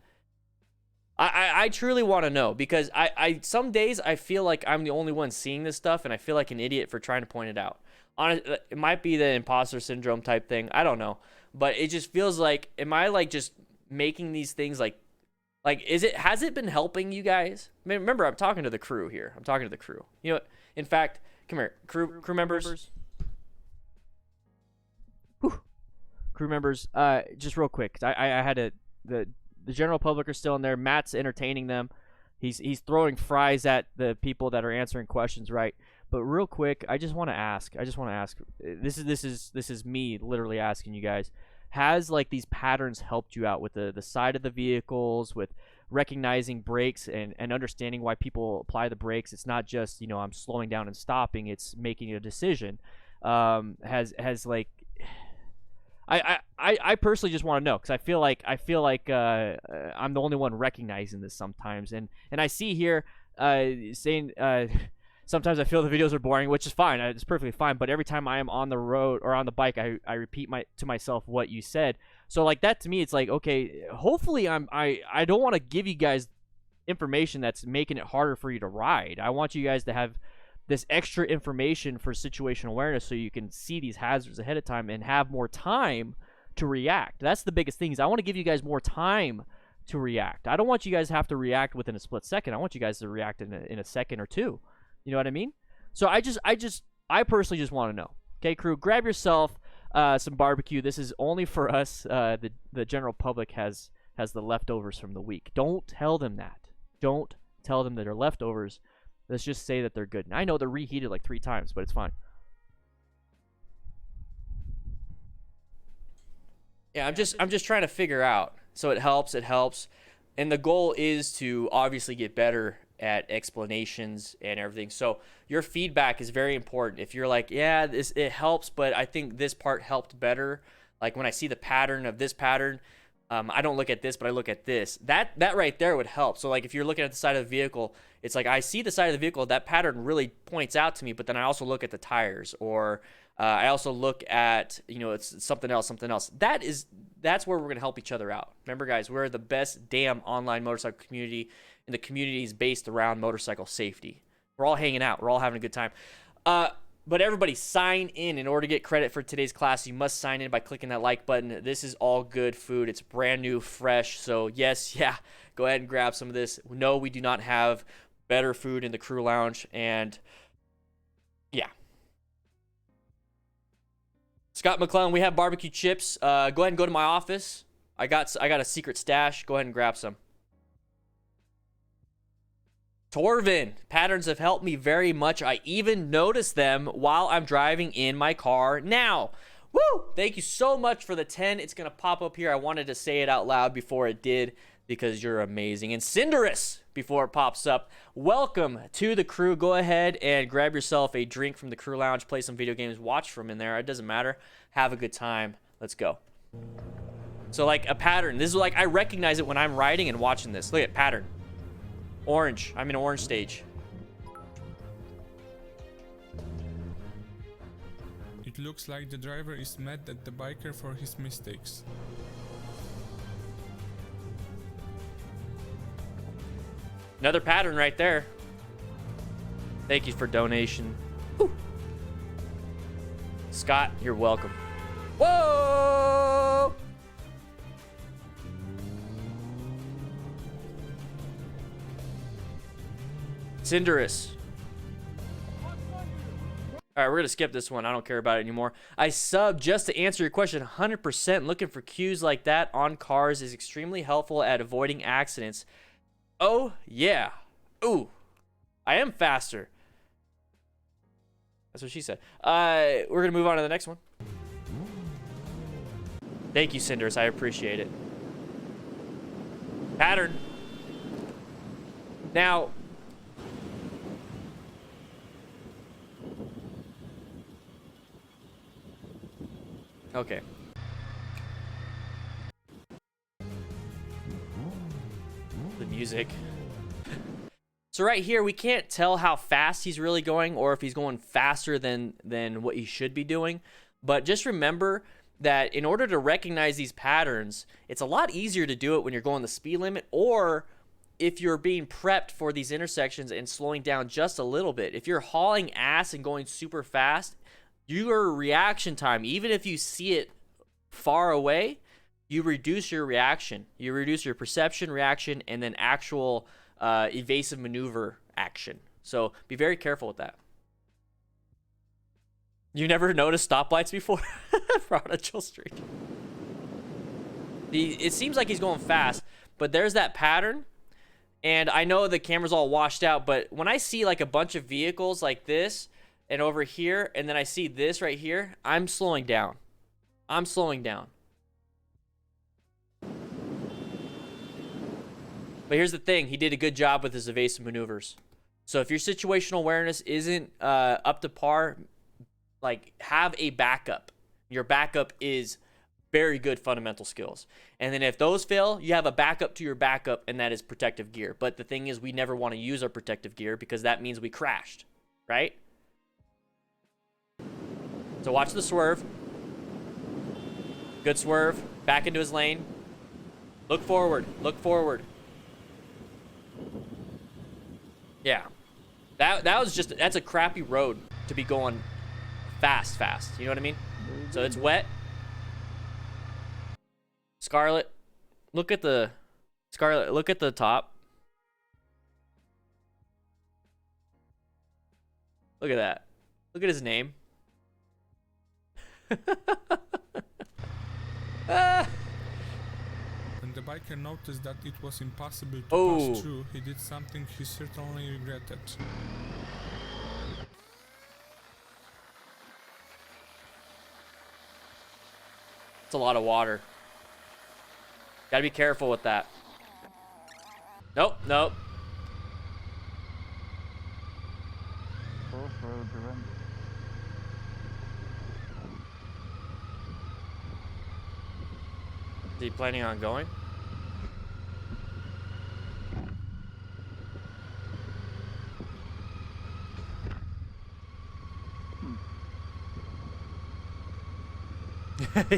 I truly want to know, because I some days I feel like I'm the only one seeing this stuff, and I feel like an idiot for trying to point it out. It might be the imposter syndrome type thing. I don't know, but it just feels like, am I like just making these things like has it been helping you guys? Remember, I'm talking to the crew here. I'm talking to the crew. You know, in fact, come here, crew members. Whew. Crew members, just real quick, 'cause I had the general public are still in there. Matt's entertaining them. He's throwing fries at the people that are answering questions, right? But real quick, I just want to ask. This is me literally asking you guys. Has like these patterns helped you out with the side of the vehicles, with recognizing brakes and understanding why people apply the brakes? It's not just, you know, I'm slowing down and stopping. It's making a decision. Has like, I personally just want to know, because I feel like I'm the only one recognizing this sometimes, and I see here saying sometimes I feel the videos are boring, which is fine. It's perfectly fine. But every time I am on the road or on the bike, I repeat to myself what you said. So like that to me, it's like, okay, hopefully I don't want to give you guys information that's making it harder for you to ride. I want you guys to have this extra information for situational awareness, so you can see these hazards ahead of time and have more time to react. That's the biggest thing, is I want to give you guys more time to react. I don't want you guys to have to react within a split second. I want you guys to react in a second or two. You know what I mean? So I personally just want to know. Okay, crew, grab yourself some barbecue. This is only for us. The general public has the leftovers from the week. Don't tell them that. Don't tell them that they're leftovers. Let's just say that they're good. And I know they're reheated like 3 times, but it's fine. Yeah, I'm just trying to figure out. So it helps. And the goal is to obviously get better at explanations and everything. So your feedback is very important. If you're like, yeah, it helps, but I think this part helped better. Like when I see the pattern of this pattern, I don't look at this, but I look at this. That right there would help. So like if you're looking at the side of the vehicle, it's like I see the side of the vehicle, that pattern really points out to me, but then I also look at the tires, or I also look at, you know, it's something else. That's where we're going to help each other out. Remember, guys, we're the best damn online motorcycle community, and the community is based around motorcycle safety. We're all hanging out. We're all having a good time. But everybody, sign in order to get credit for today's class. You must sign in by clicking that like button. This is all good food. It's brand new, fresh. So yes, yeah, go ahead and grab some of this. No, we do not have better food in the crew lounge. And yeah. Scott McClellan, we have barbecue chips. Go ahead and go to my office. I got a secret stash. Go ahead and grab some. Torvin, patterns have helped me very much. I even notice them while I'm driving in my car now. Woo! Thank you so much for the 10. It's going to pop up here. I wanted to say it out loud before it did because you're amazing. And Cinderus, before it pops up, welcome to the crew. Go ahead and grab yourself a drink from the crew lounge, play some video games, watch from in there. It doesn't matter. Have a good time. Let's go. So like a pattern. This is like, I recognize it when I'm riding and watching this. Look at pattern. Orange. I'm in orange stage. It looks like the driver is mad at the biker for his mistakes. Another pattern right there. Thank you for donation. Woo. Scott, you're welcome. Whoa! Cinderus. All right, we're gonna skip this one. I don't care about it anymore. I sub just to answer your question. 100% looking for cues like that on cars is extremely helpful at avoiding accidents. Oh yeah. Ooh, I am faster. That's what she said. We're gonna move on to the next one. Thank you, Cinderus. I appreciate it. Pattern. Now. Okay. The music. So right here, we can't tell how fast he's really going or if he's going faster than what he should be doing. But just remember that in order to recognize these patterns, it's a lot easier to do it when you're going the speed limit or if you're being prepped for these intersections and slowing down just a little bit. If you're hauling ass and going super fast, your reaction time, even if you see it far away, you reduce your reaction. You reduce your perception, reaction, and then actual evasive maneuver action. So be very careful with that. You never noticed stoplights before? Prodigal Street. It seems like he's going fast, but there's that pattern. And I know the camera's all washed out, but when I see like a bunch of vehicles like this, and over here, and then I see this right here, I'm slowing down. I'm slowing down. But here's the thing. He did a good job with his evasive maneuvers. So if your situational awareness isn't up to par, like, have a backup. Your backup is very good fundamental skills. And then if those fail, you have a backup to your backup, and that is protective gear. But the thing is, we never want to use our protective gear because that means we crashed, right? So watch the swerve. Good swerve. Back into his lane. Look forward. Look forward. Yeah. That was just, that's a crappy road to be going fast. You know what I mean? So it's wet. Scarlet, look at the top. Look at that. Look at his name. When the biker noticed that it was impossible to pass through, he did something he certainly regretted. It's a lot of water. Gotta be careful with that. Nope. Is he planning on going?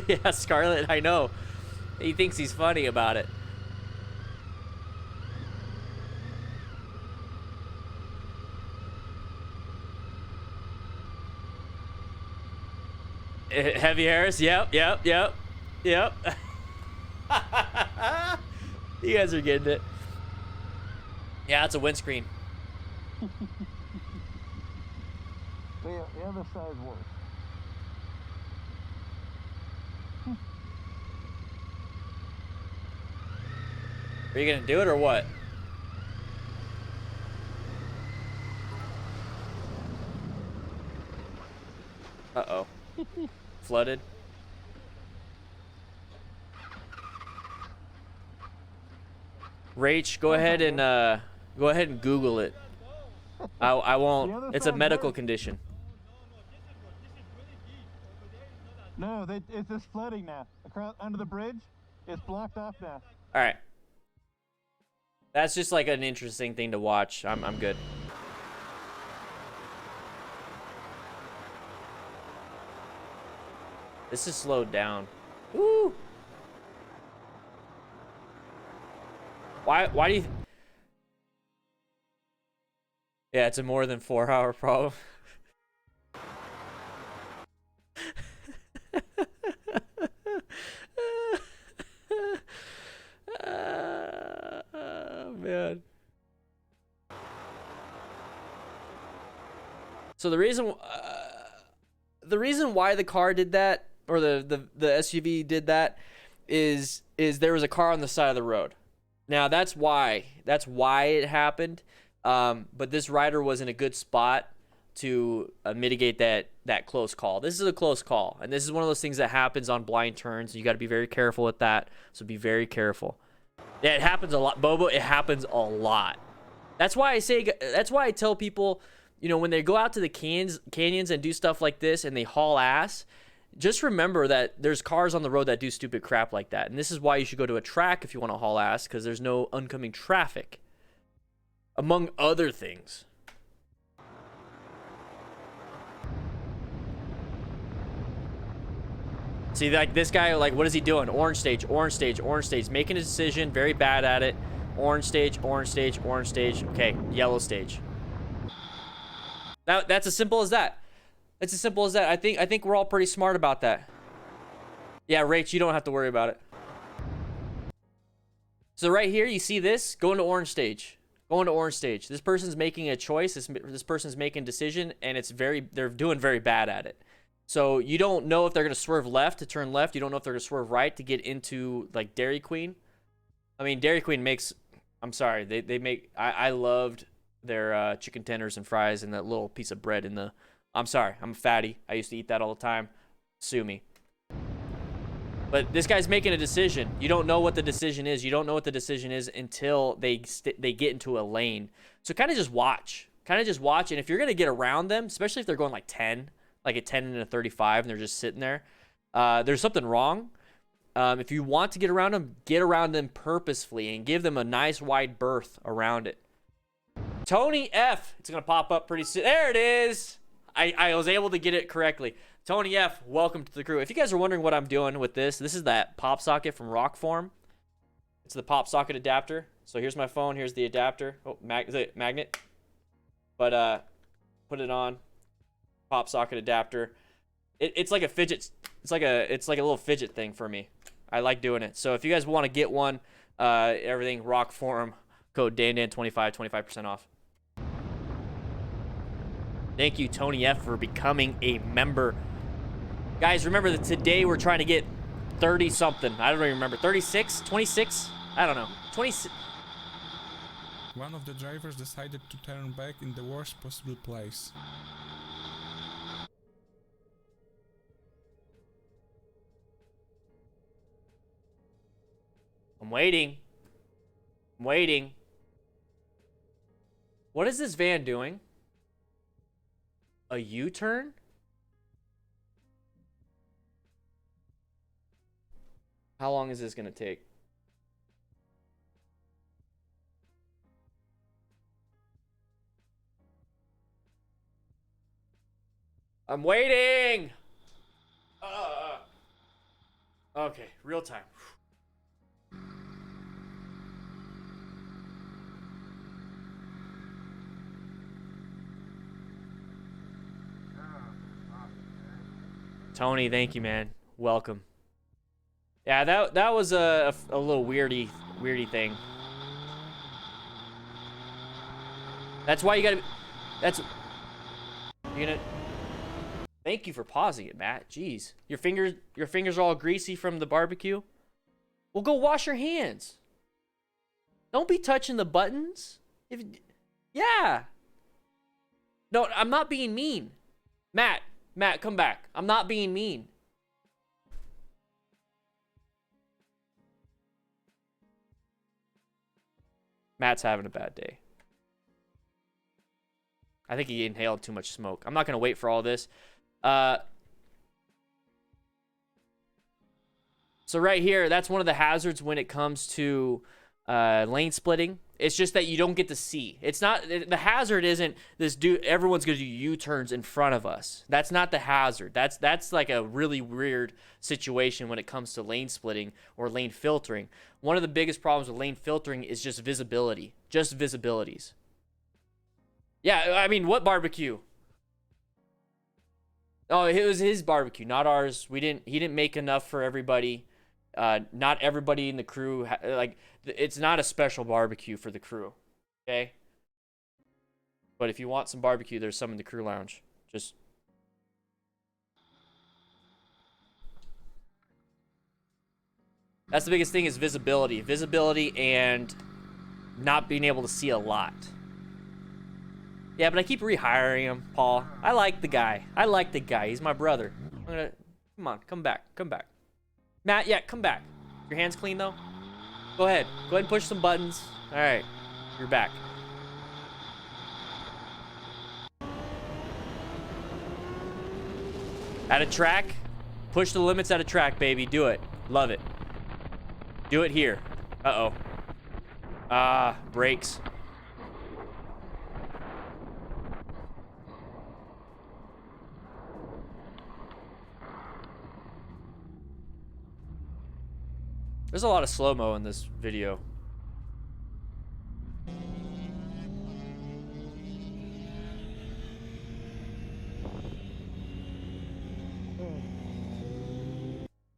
Yeah, Scarlet, I know. He thinks he's funny about it. Heavy Harris, yep. You guys are getting it. Yeah, it's a windscreen. The other side works. Are you gonna do it or what? Uh-oh. Flooded. Rach, go ahead and Google it. I won't. It's a medical condition. No, it's just flooding now. Across under the bridge, it's blocked off now. All right. That's just like an interesting thing to watch. I'm good. This is slowed down. Woo! Why do you... Yeah, it's a more than 4-hour problem. Oh, man. So the reason why the car did that, or the SUV did that, is there was a car on the side of the road. Now that's why it happened. But this rider was in a good spot to mitigate that close call. This is a close call, and this is one of those things that happens on blind turns. You got to be very careful with that. So be very careful. Yeah, it happens a lot, Bobo. It happens a lot. That's why I tell people, you know, when they go out to the canyons and do stuff like this and they haul ass, just remember that there's cars on the road that do stupid crap like that. And this is why you should go to a track if you want to haul ass, because there's no oncoming traffic, among other things. See, like this guy, like, what is he doing? Orange stage, orange stage, orange stage. Making a decision, very bad at it. Orange stage, orange stage, orange stage. Okay, yellow stage. That's as simple as that. It's as simple as that. I think we're all pretty smart about that. Yeah, Rach, you don't have to worry about it. So right here, you see this? Going to orange stage. Going to orange stage. This person's making a choice. This person's making a decision, and they're doing very bad at it. So you don't know if they're going to swerve left to turn left. You don't know if they're going to swerve right to get into, like, Dairy Queen. I mean, Dairy Queen makes... I'm sorry. They make... I loved their chicken tenders and fries and that little piece of bread in the... I'm sorry. I'm a fatty. I used to eat that all the time. Sue me. But this guy's making a decision. You don't know what the decision is. You don't know what the decision is until they get into a lane. So kind of just watch. Kind of just watch. And if you're going to get around them, especially if they're going like 10... like a 10 and a 35 and they're just sitting there, there's something wrong. If you want to get around them purposefully and give them a nice wide berth around it. Tony F, it's gonna pop up pretty soon. There it is. I was able to get it correctly. Tony F, welcome to the crew. If you guys are wondering what I'm doing with this is that pop socket from Rockform. It's the pop socket adapter. So here's my phone, here's the adapter. Oh, is it magnet? But put it on. Pop socket adapter. It's like a fidget. It's like a little fidget thing for me. I like doing it. So if you guys want to get one, everything Rock Forum, code DanDan25, 25% off. Thank you, Tony F, for becoming a member. Guys, remember that today we're trying to get 30 something. I don't even remember. 36, 26. I don't know. 26. One of the drivers decided to turn back in the worst possible place. I'm waiting. I'm waiting. What is this van doing? A U-turn? How long is this gonna take? I'm waiting! Okay, real time. Tony, thank you, man. Welcome. Yeah, that was a little weirdy thing. That's why you gotta. You're gonna. Thank you for pausing it, Matt. Jeez, your fingers are all greasy from the barbecue. Well, go wash your hands. Don't be touching the buttons. Yeah. No, I'm not being mean. Matt, Matt, come back. I'm not being mean. Matt's having a bad day. I think he inhaled too much smoke. I'm not going to wait for all this. So right here, that's one of the hazards when it comes to lane splitting. It's just that you don't get to see. It's not, the hazard isn't this dude, everyone's going to do U-turns in front of us. That's not the hazard. That's like a really weird situation when it comes to lane splitting or lane filtering. One of the biggest problems with lane filtering is just visibility. Just visibilities. Yeah, I mean, what barbecue? Oh, it was his barbecue, not ours. He didn't make enough for everybody. Not everybody in the crew, it's not a special barbecue for the crew, okay? But if you want some barbecue, there's some in the crew lounge. Just that's the biggest thing is visibility. Visibility and not being able to see a lot. Yeah, but I keep rehiring him, Paul. I like the guy. He's my brother. Come on, come back. Matt, yeah, come back. Your hands clean, though? Go ahead and push some buttons. All right, you're back. At a track, push the limits at a track, baby. Do it. Love it. Do it here. Uh-oh. Brakes. There's a lot of slow-mo in this video.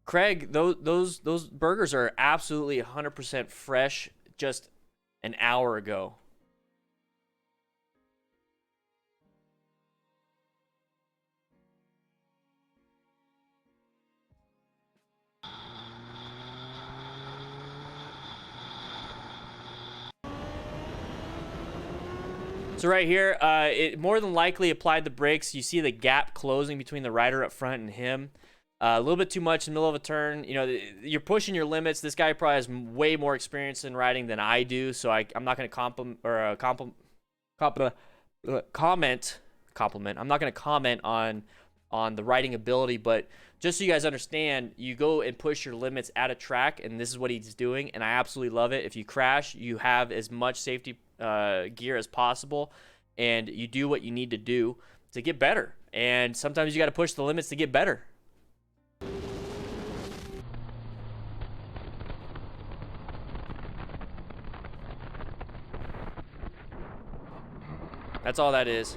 Craig, those burgers are absolutely 100% fresh just an hour ago. So right here, it more than likely applied the brakes. You see the gap closing between the rider up front and him. A little bit too much in the middle of a turn. You know, you're pushing your limits. This guy probably has way more experience in riding than I do, so I'm not going to comment. I'm not going to comment on the riding ability, but just so you guys understand, you go and push your limits at a track, and this is what he's doing, and I absolutely love it. If you crash, you have as much safety gear as possible, and you do what you need to do to get better. And sometimes you got to push the limits to get better. That's all that is.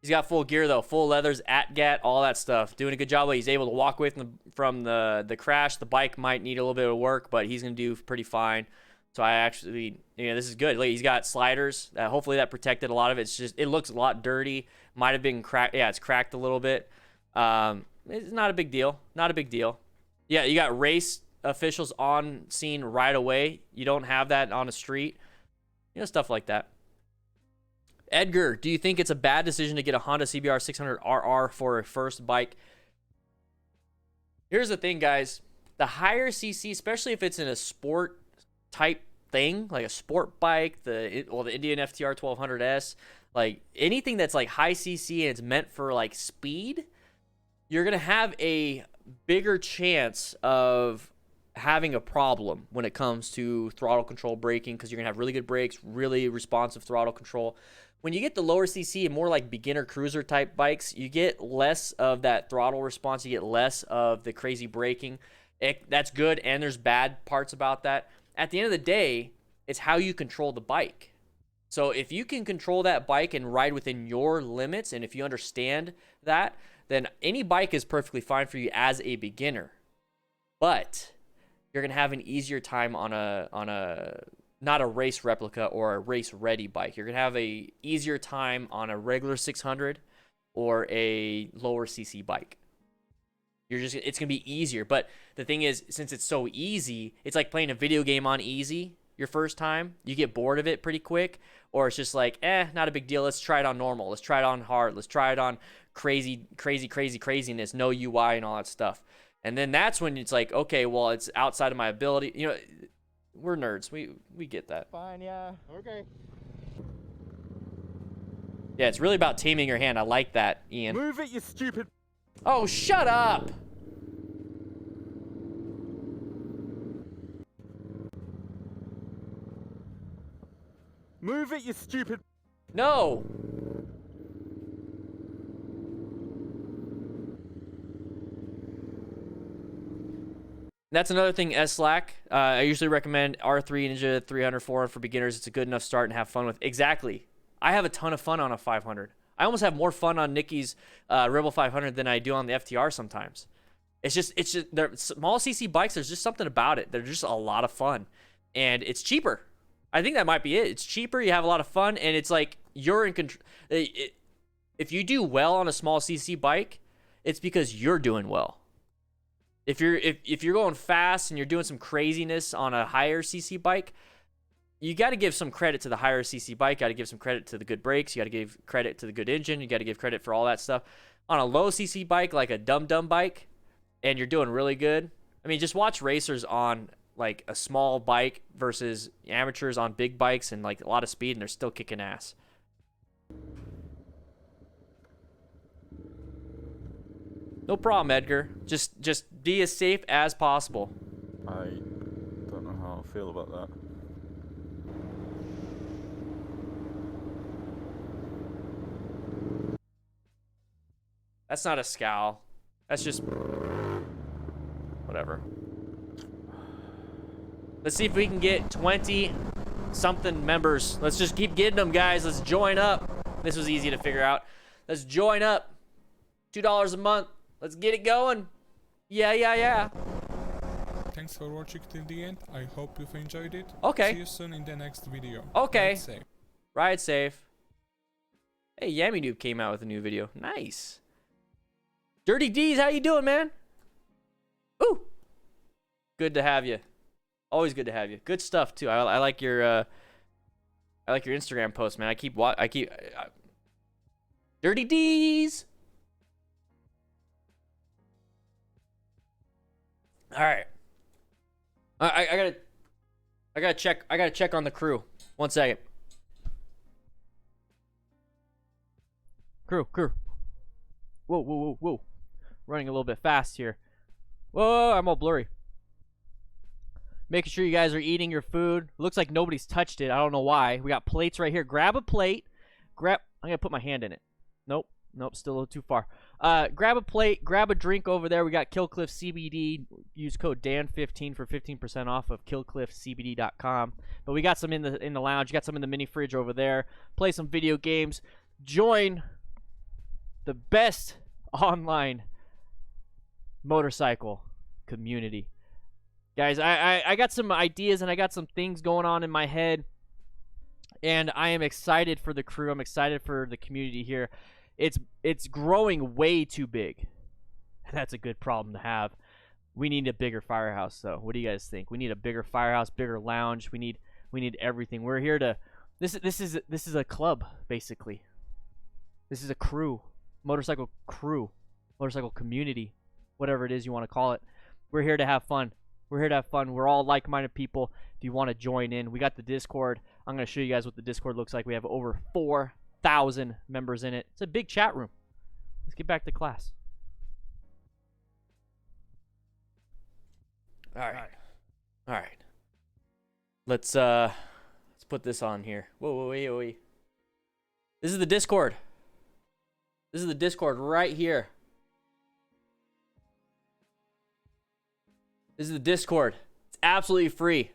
He's got full gear though, full leathers, ATGAT, all that stuff. Doing a good job. He's able to walk away from the crash. The bike might need a little bit of work, but he's gonna do pretty fine. So I actually, this is good. Like, he's got sliders. Hopefully that protected a lot of it. It's just, it looks a lot dirty. Might have been cracked. Yeah, it's cracked a little bit. It's not a big deal. Not a big deal. Yeah, you got race officials on scene right away. You don't have that on a street. Stuff like that. Edgar, do you think it's a bad decision to get a Honda CBR 600RR for a first bike? Here's the thing, guys. The higher CC, especially if it's in a sport type thing, like a sport bike, the Indian FTR 1200S, like anything that's like high CC and it's meant for like speed, you're going to have a bigger chance of having a problem when it comes to throttle control braking, because you're going to have really good brakes, really responsive throttle control. When you get the lower CC and more like beginner cruiser type bikes, you get less of that throttle response. You get less of the crazy braking. That's good, and there's bad parts about that. At the end of the day, it's how you control the bike. So if you can control that bike and ride within your limits, and if you understand that, then any bike is perfectly fine for you as a beginner. But you're going to have an easier time on a not a race replica or a race ready bike. You're going to have a easier time on a regular 600 or a lower CC bike. It's going to be easier. But the thing is, since it's so easy, it's like playing a video game on easy your first time. You get bored of it pretty quick, or it's just like, not a big deal. Let's try it on normal. Let's try it on hard. Let's try it on craziness, no UI and all that stuff. And then that's when it's like, okay, well, it's outside of my ability. You know, we're nerds. We get that. Fine, yeah. Okay. Yeah, it's really about taming your hand. I like that, Ian. Move it, you stupid. Oh, shut up. Move it, you stupid. No. That's another thing, S-Slack. I usually recommend R3 Ninja 300 400 for beginners. It's a good enough start and have fun with. Exactly. I have a ton of fun on a 500. I almost have more fun on Nikki's Rebel 500 than I do on the FTR sometimes. It's just they're small CC bikes. There's just something about it. They're just a lot of fun, and it's cheaper. I think that might be it. It's cheaper. You have a lot of fun, and it's like you're in control. If you do well on a small CC bike, it's because you're doing well. If you're going fast and you're doing some craziness on a higher CC bike, you got to give some credit to the higher CC bike. Got to give some credit to the good brakes. You got to give credit to the good engine. You got to give credit for all that stuff. On a low CC bike, like a dumb bike, and you're doing really good. I mean, just watch racers on like a small bike versus amateurs on big bikes and like a lot of speed, and they're still kicking ass. No problem, Edgar. Just be as safe as possible. I don't know how I feel about that. That's not a scowl. That's just whatever. Let's see if we can get 20-something members. Let's just keep getting them, guys. Let's join up. This was easy to figure out. Let's join up. $2 a month. Let's get it going. Yeah. Thanks for watching till the end. I hope you've enjoyed it. Okay. See you soon in the next video. Okay. Ride safe. Ride safe. Hey, Yammy Noob came out with a new video. Nice. Dirty D's, how you doing, man? Ooh. Good to have you. Always good to have you. Good stuff too. I like your Instagram post, man. Dirty D's. All right. I gotta check on the crew. 1 second. Crew. Whoa. Running a little bit fast here. Whoa, I'm all blurry. Making sure you guys are eating your food. Looks like nobody's touched it. I don't know why. We got plates right here. Grab a plate. I'm gonna put my hand in it. Nope, still a little too far. Grab a plate, grab a drink over there. We got Killcliff CBD. Use code Dan15 for 15% off of killcliffcbd.com. But we got some in the lounge. You got some in the mini fridge over there. Play some video games. Join the best online motorcycle community. Guys, I got some ideas and I got some things going on in my head, and I am excited for the crew. I'm excited for the community here. It's growing way too big. That's a good problem to have. We need a bigger Firehouse, though. What do you guys think? We need a bigger Firehouse, bigger lounge. We need everything. We're here to. This is a club, basically. This is a crew, motorcycle community, whatever it is you want to call it. We're here to have fun. We're all like-minded people. If you want to join in, we got the Discord. I'm going to show you guys what the Discord looks like. We have over 4,000 members in it. It's a big chat room. Let's get back to class. All right. Let's put this on here. Whoa. This is the Discord. This is the Discord right here. This is the Discord. It's absolutely free.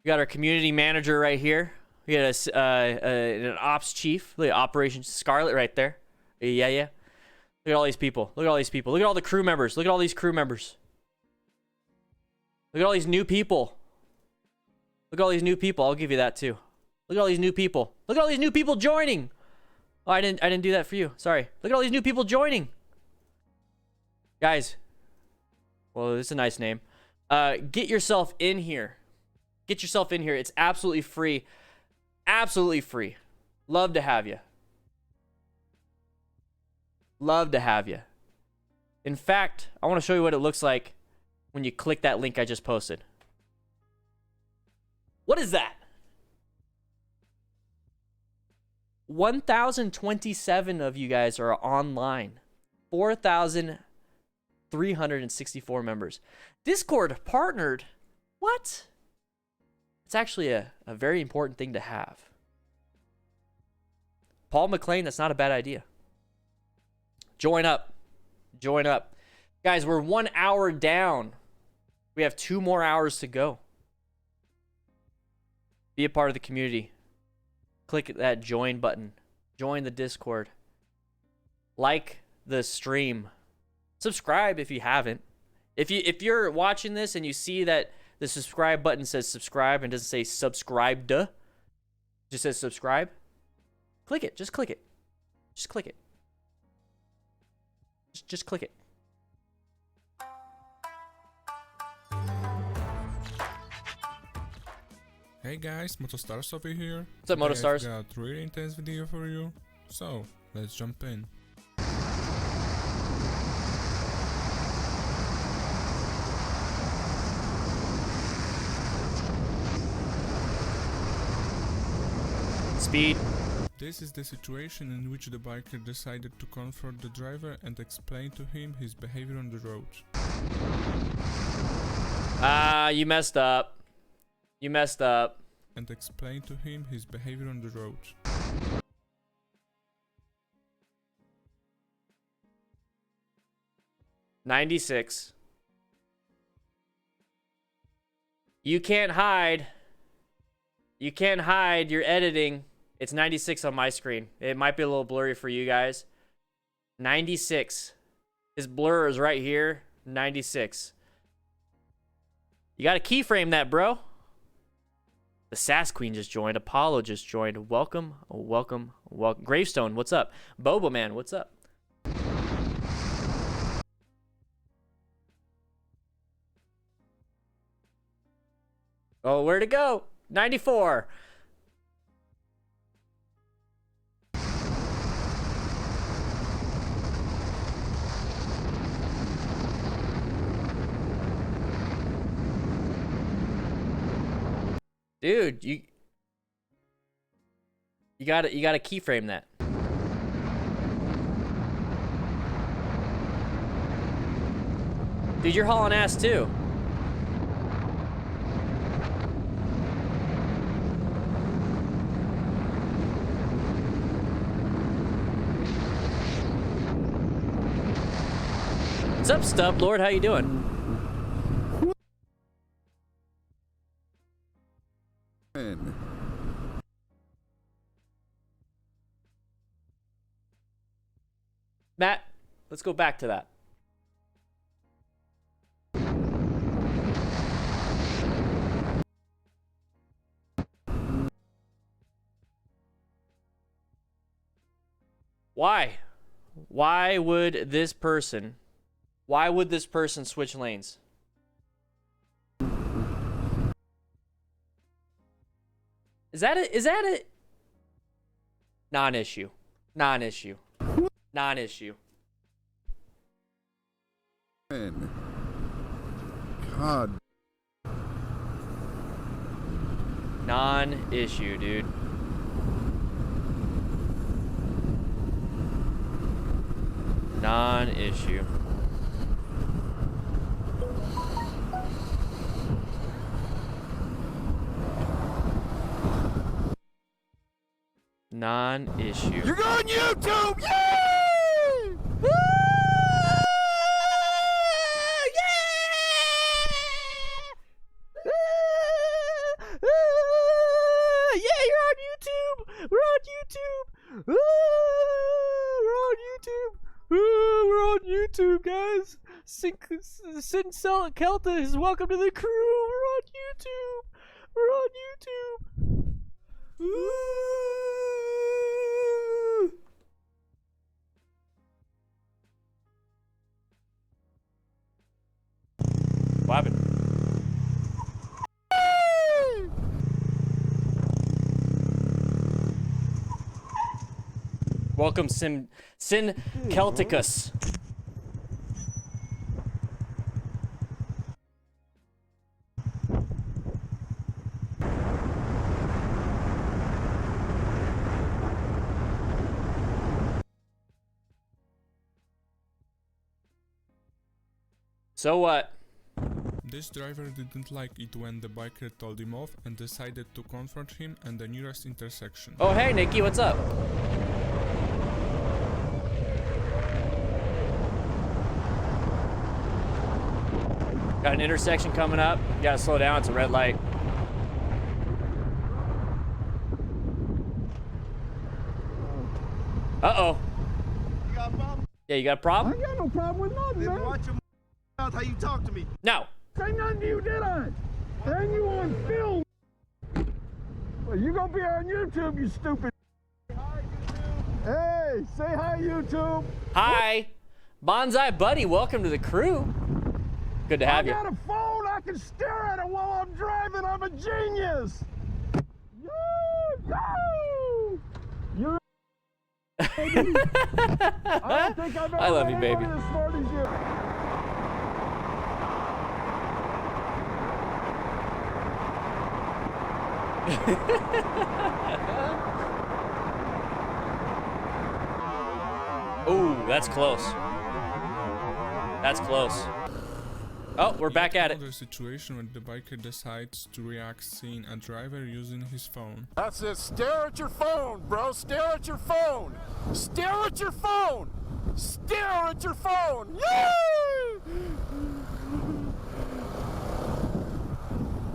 We got our community manager right here. We got an ops chief. Look at Operations Scarlet right there. Yeah. Look at all these people. Look at all the crew members. Look at all these crew members. Look at all these new people. I'll give you that too. Look at all these new people. Look at all these new people joining. Oh, I didn't do that for you. Sorry. Look at all these new people joining. Guys. Well, this is a nice name. Get yourself in here. It's absolutely free. Absolutely free. Love to have you. Love to have you. In fact, I want to show you what it looks like when you click that link I just posted. What is that? 1,027 of you guys are online. 4,364 members. Discord partnered. What? It's actually a very important thing to have. Paul McLean, that's not a bad idea. Join up. Join up. Guys, we're 1 hour down. We have 2 more hours to go. Be a part of the community. Click that join button. Join the Discord. Like the stream. Subscribe if you haven't. If you're watching this and you see that the subscribe button says subscribe and doesn't say subscribed, just says subscribe, click it. Just click it. Just click it. Just click it. Hey guys, MotoStars over here. What's up, MotoStars? I've got a really intense video for you. So, let's jump in. Speed. This is the situation in which the biker decided to confront the driver and explain to him his behavior on the road. Ah, you messed up. You messed up. And explain to him his behavior on the road. $96. You can't hide. You can't hide your editing. It's 96 on my screen. It might be a little blurry for you guys. 96. His blur is right here. 96. You got to keyframe that, bro. The Sass Queen just joined. Apollo just joined. Welcome, welcome, welcome. Gravestone, what's up? Boba Man, what's up? Oh, where'd it go? 94. Dude, you gotta keyframe that. Dude, you're hauling ass too. What's up, Stub Lord? How you doing? Matt, let's go back to that. Why? Why would this person switch lanes? Is that a non-issue? Non-issue. Non-issue. God. Non-issue, dude. Non-issue. Non-issue. You're on YouTube! Yay! Woo! Yeah, you're on YouTube. We're on YouTube. We're on YouTube. We're on YouTube, guys. Sin Kelta is welcome to the crew. We're on YouTube. We're on YouTube. Ooh. What happened? Welcome, Sin Celticus. So what? This driver didn't like it when the biker told him off and decided to confront him at the nearest intersection. Oh, hey, Nikki, what's up? Got an intersection coming up. You gotta slow down, it's a red light. Uh-oh. You got a problem? Yeah, you got a problem? I got no problem with nothing, Then man. watch your mouth how you talk to me. No. Say nothing to you, did I? And you on film. Well, you gonna be on YouTube, you stupid. Hey, say hi, YouTube. Hi. Bonsai Buddy, welcome to the crew. Good to have I you. got a phone. I can stare at it while I'm driving. I'm a genius. You. You're baby. I don't think I've ever I love met you, baby. anybody as smart as you. Ooh, that's close. That's close. Oh, we're back at it. Another situation where the biker decides to react seeing a driver using his phone. That's it. Stare at your phone, bro. Stare at your phone. Stare at your phone. Stare at your phone. Yay!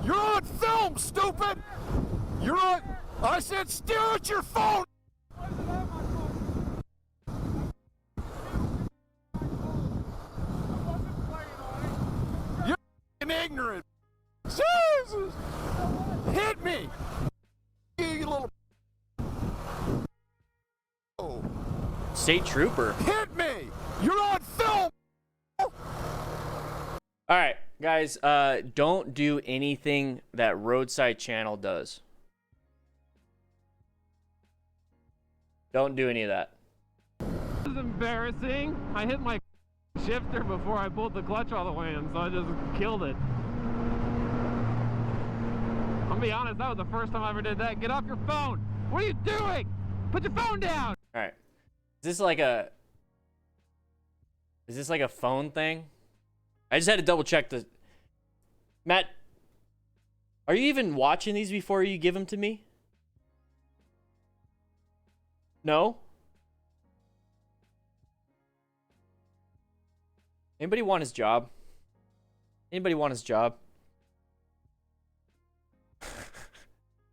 You're on film, stupid. You're on. I said stare at your phone. You're ignorant. Jesus! Hit me! You little. Oh. State Trooper. Hit me! You're on film! All right, guys, don't do anything that Roadside Channel does. Don't do any of that. This is embarrassing. I hit my shifter before I pulled the clutch all the way in, so I just killed it. I'm gonna be honest, that was the first time I ever did that. Get off your phone! What are you doing? Put your phone down! All right. Is this like a phone thing? I just had to double check the... Matt, are you even watching these before you give them to me? No? Anybody want his job? Anybody want his job?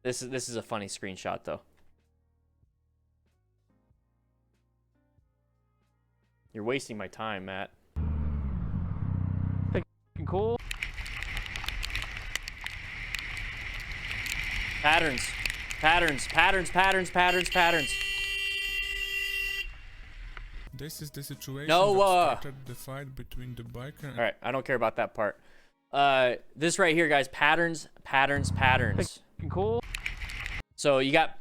This is a funny screenshot though. You're wasting my time, Matt. Cool. Patterns. Patterns. Patterns. Patterns. Patterns. Patterns. This is the situation No, that started the fight between the biker and... All right, I don't care about that part. This right here, guys. Patterns. Patterns. Patterns. Cool. So you got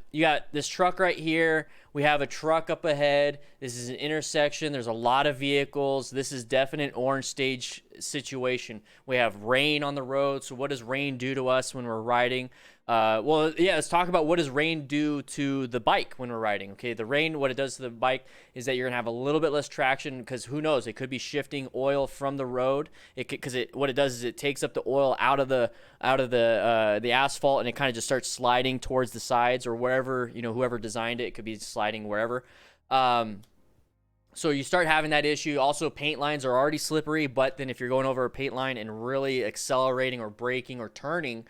this truck right here. We have a truck up ahead. This is an intersection. There's a lot of vehicles. This is definite orange stage situation. We have rain on the road. So what does rain do to us when we're riding? Well, yeah, let's talk about what does rain do to the bike when we're riding. Okay, the rain, what it does to the bike is that you're gonna have a little bit less traction because who knows? It could be shifting oil from the road. What it does is it takes up the oil out of the asphalt and it kind of just starts sliding towards the sides or wherever, you know, whoever designed it. It could be sliding wherever. So you start having that issue. Also, paint lines are already slippery, but then if you're going over a paint line and really accelerating or braking or turning,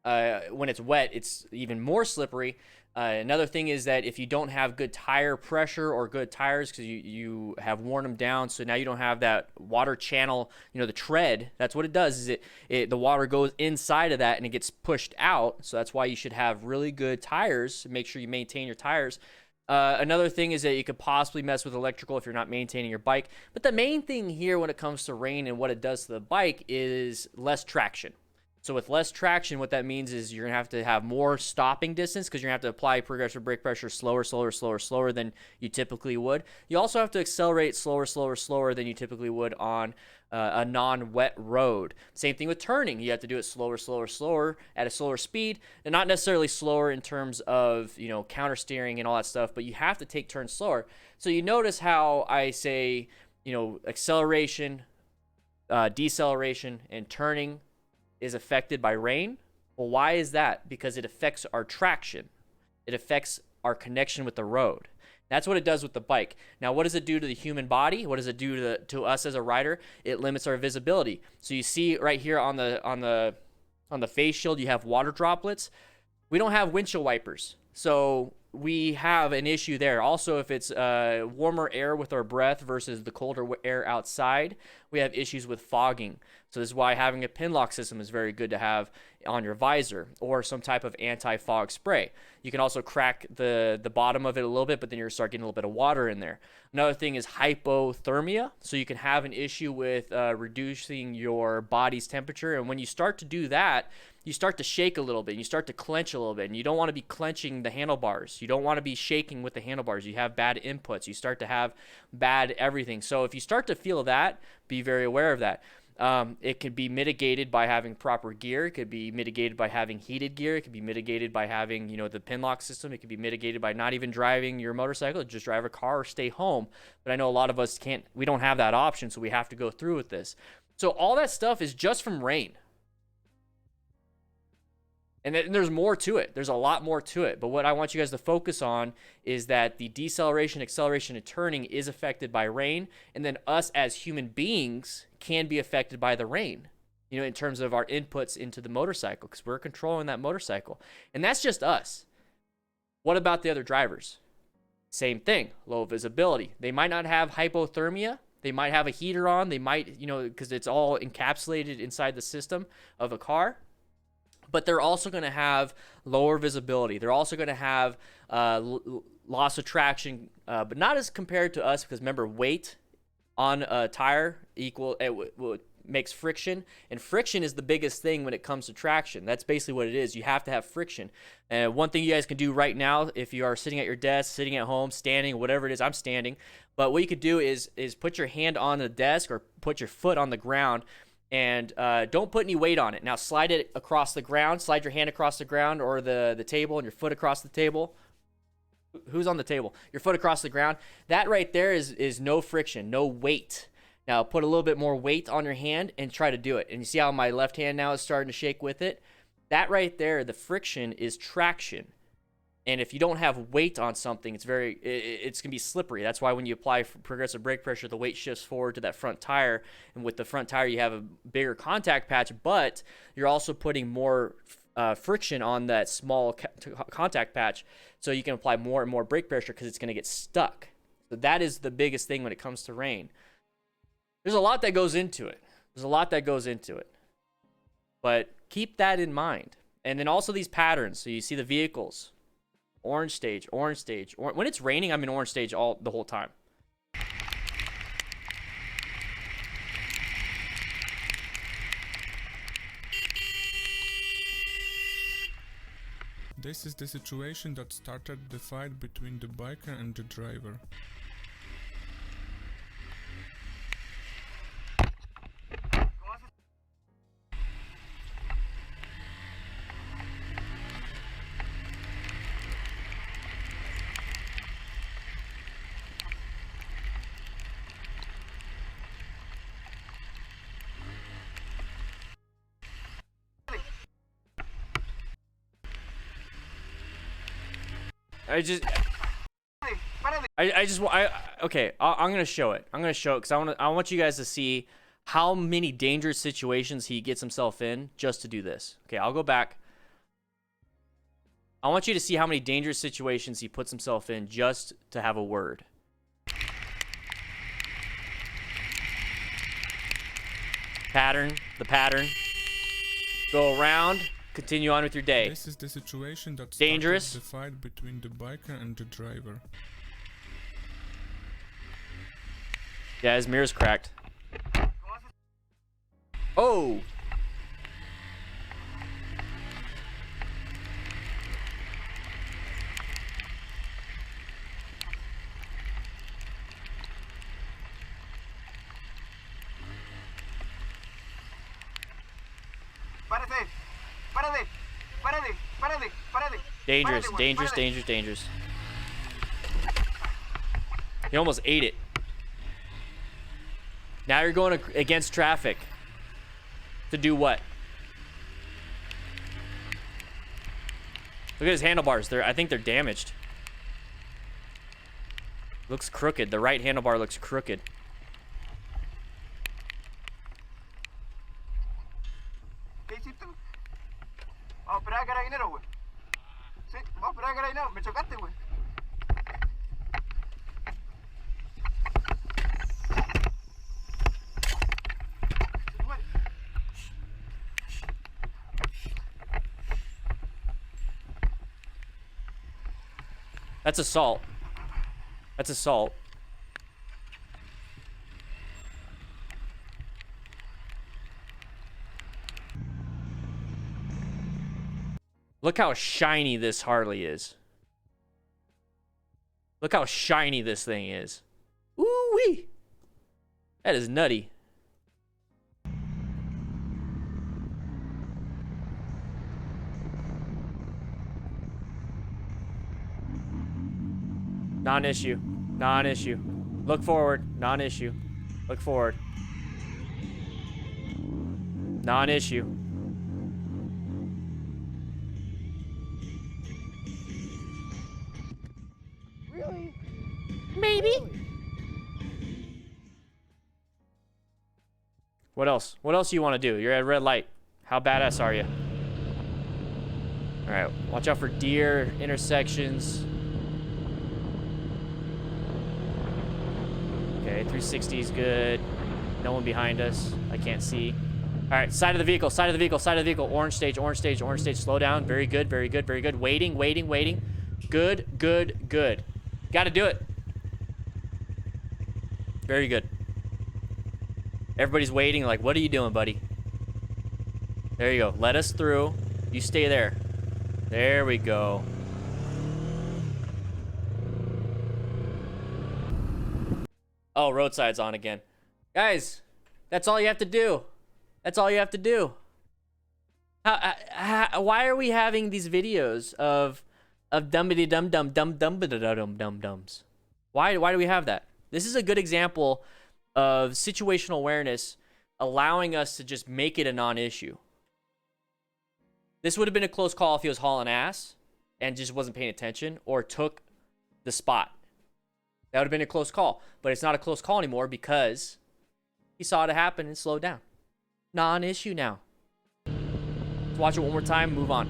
when it's wet, it's even more slippery. Another thing is that if you don't have good tire pressure or good tires because you have worn them down, so now you don't have that water channel, you know, the tread, that's what it does is the water goes inside of that and it gets pushed out. So that's why you should have really good tires. Make sure you maintain your tires. Another thing is that you could possibly mess with electrical if you're not maintaining your bike. But the main thing here when it comes to rain and what it does to the bike is less traction. So with less traction, what that means is you're going to have more stopping distance because you're going to have to apply progressive brake pressure slower than you typically would. You also have to accelerate slower than you typically would on a non-wet road. Same thing with turning. You have to do it slower at a slower speed, and not necessarily slower in terms of, you know, counter steering and all that stuff, but you have to take turns slower. So you notice how I say, you know, acceleration, deceleration, and turning is affected by rain. Well, why is that? Because it affects our traction. It affects our connection with the road. That's what it does with the bike. Now, what does it do to the human body? What does it do to us as a rider? It limits our visibility. So you see right here on the face shield, you have water droplets. We don't have windshield wipers, so we have an issue there. Also, if it's warmer air with our breath versus the colder air outside, we have issues with fogging. So this is why having a pin lock system is very good to have on your visor, or some type of anti-fog spray. You can also crack the bottom of it a little bit, but then you're start getting a little bit of water in there. Another thing is hypothermia. So you can have an issue with reducing your body's temperature, and when you start to do that, you start to shake a little bit, and you start to clench a little bit, and you don't want to be clenching the handlebars. You don't want to be shaking with the handlebars. You have bad inputs. You start to have bad everything. So if you start to feel that, be very aware of that. It can be mitigated by having proper gear. It could be mitigated by having heated gear. It could be mitigated by having, you know, the pin lock system. It could be mitigated by not even driving your motorcycle, just drive a car or stay home. But I know a lot of us we don't have that option, so we have to go through with this. So all that stuff is just from rain. And then there's more to it. There's a lot more to it. But what I want you guys to focus on is that the deceleration, acceleration, and turning is affected by rain. And then us as human beings can be affected by the rain, you know, in terms of our inputs into the motorcycle, because we're controlling that motorcycle. And that's just us. What about the other drivers? Same thing, low visibility. They might not have hypothermia. They might have a heater on. They might, you know, because it's all encapsulated inside the system of a car. But they're also going to have lower visibility. They're also going to have loss of traction, but not as compared to us, because remember, weight on a tire makes friction, and friction is the biggest thing when it comes to traction. That's basically what it is. You have to have friction. And one thing you guys can do right now, if you are sitting at your desk, sitting at home, standing, whatever it is, I'm standing, but what you could do is put your hand on the desk or put your foot on the ground, and don't put any weight on it. Now slide it across the ground. Slide your hand across the ground, or the table, and your foot across the table. Who's on the table? Your foot across the ground. That right there is no friction, no weight. Now put a little bit more weight on your hand and try to do it. And you see how my left hand now is starting to shake with it? That right there, the friction is traction. And if you don't have weight on something, it's going to be slippery. That's why when you apply progressive brake pressure, the weight shifts forward to that front tire. And with the front tire, you have a bigger contact patch, but you're also putting more friction on that small contact patch. So you can apply more and more brake pressure because it's going to get stuck. So that is the biggest thing when it comes to rain. There's a lot that goes into it. But keep that in mind. And then also these patterns. So you see the vehicles. Orange stage. When it's raining, I'm in orange stage the whole time. This is the situation that started the fight between the biker and the driver. Okay, I'm gonna show it because I want you guys to see how many dangerous situations he gets himself in just to do this. Okay, I'll go back. I want you to see how many dangerous situations he puts himself in just to have a word. The pattern. Go around. Continue on with your day. This is the situation that dangerous. Started the fight between the biker and the driver. Yeah, his mirror's cracked. Oh! Dangerous, dangerous, dangerous, dangerous. He almost ate it. Now you're going against traffic. To do what? Look at his handlebars. I think they're damaged. Looks crooked. The right handlebar looks crooked. That's assault. That's assault. Look how shiny this Harley is. Look how shiny this thing is. Ooh-wee. That is nutty. Non-issue. Non-issue. Look forward. Non-issue. Look forward. Non-issue. Really? Maybe. What else? What else do you want to do? You're at red light. How badass are you? All right. Watch out for deer intersections. Okay, 360 is good. No one behind us. I can't see. All right, side of the vehicle, side of the vehicle, side of the vehicle. Orange stage, orange stage, orange stage. Slow down. Very good, very good, very good. Waiting, waiting, waiting. Good, good, good. Got to do it. Very good. Everybody's waiting like, what are you doing, buddy? There you go. Let us through. You stay there. There we go. Oh, roadside's on again. Guys, that's all you have to do. That's all you have to do. Why are we having these videos of dumbity dum dum dum dum dum dum dums? Why do we have that? This is a good example of situational awareness allowing us to just make it a non-issue. This would have been a close call if he was hauling ass and just wasn't paying attention or took the spot. That would have been a close call, but it's not a close call anymore because he saw it happen and slowed down. Non-issue now. Let's watch it one more time, move on.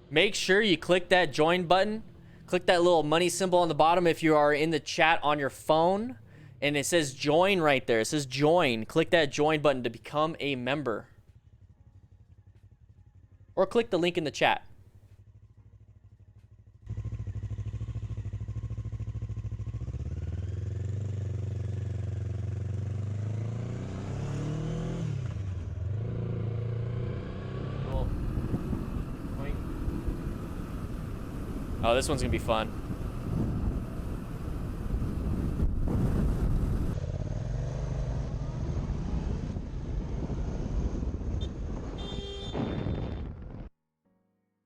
Make sure you click that join button. Click that little money symbol on the bottom if you are in the chat on your phone. And it says join right there. It says join. Click that join button to become a member. Or click the link in the chat. Oh, this one's gonna be fun.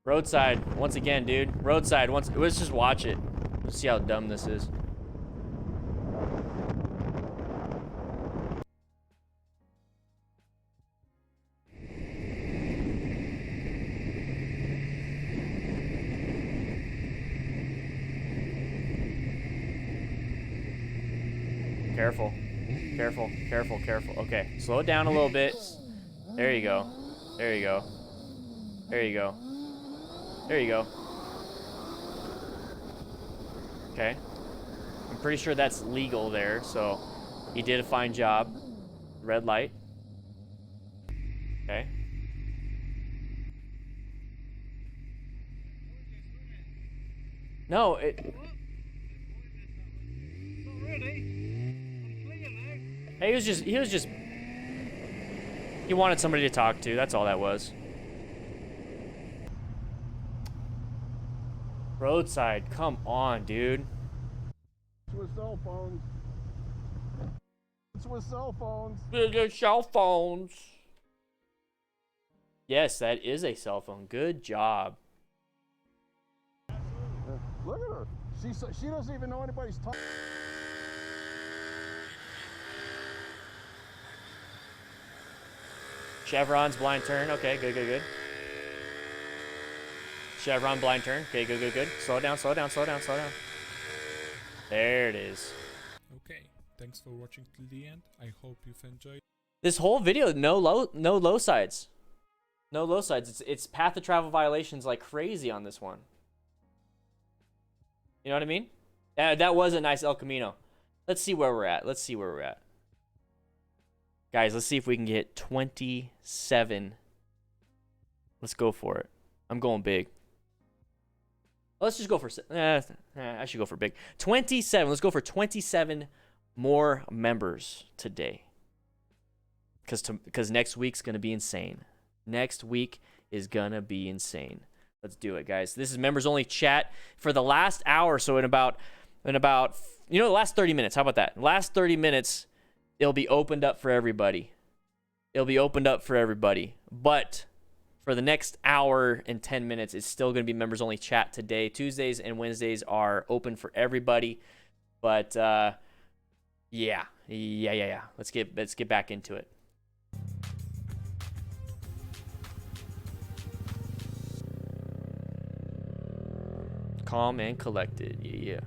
Roadside, once again, dude. Roadside, let's just watch it. Let's see how dumb this is. Careful. Careful, careful, careful. Okay, slow it down a little bit. There you go. There you go. There you go. There you go. Okay. I'm pretty sure that's legal there, so he did a fine job. Red light. Okay. No, it... Hey, he was just, he wanted somebody to talk to. That's all that was. Roadside, come on, dude. It's with cell phones. It's with cell phones. Cell phones. Yes, that is a cell phone. Good job. Look at her. She doesn't even know anybody's talking. Chevron's blind turn. Okay, good, good, good. Chevron blind turn. Okay, good, good, good. Slow down, slow down, slow down, slow down. There it is. Okay, thanks for watching till the end. I hope you've enjoyed. This whole video, no low sides. No low sides. It's path of travel violations like crazy on this one. You know what I mean? That was a nice El Camino. Let's see where we're at. Let's see where we're at. Guys, let's see if we can get 27. Let's go for it. I'm going big. Let's just go for... I should go for big. 27. Let's go for 27 more members today. Because next week's going to be insane. Next week is going to be insane. Let's do it, guys. This is members only chat for the last hour. So in about, you know, the last 30 minutes. How about that? Last 30 minutes, it'll be opened up for everybody. It'll be opened up for everybody. But for the next hour and 10 minutes, it's still going to be members only chat today. Tuesdays and Wednesdays are open for everybody. But yeah. Let's get back into it. Calm and collected. Yeah.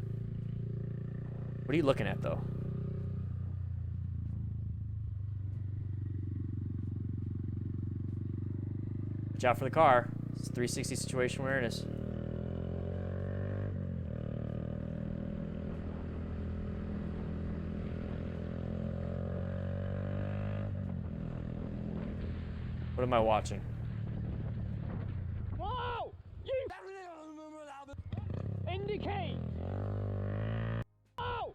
What are you looking at, though? Watch out for the car. It's 360 situation awareness. What am I watching? Whoa! You indicate. Oh!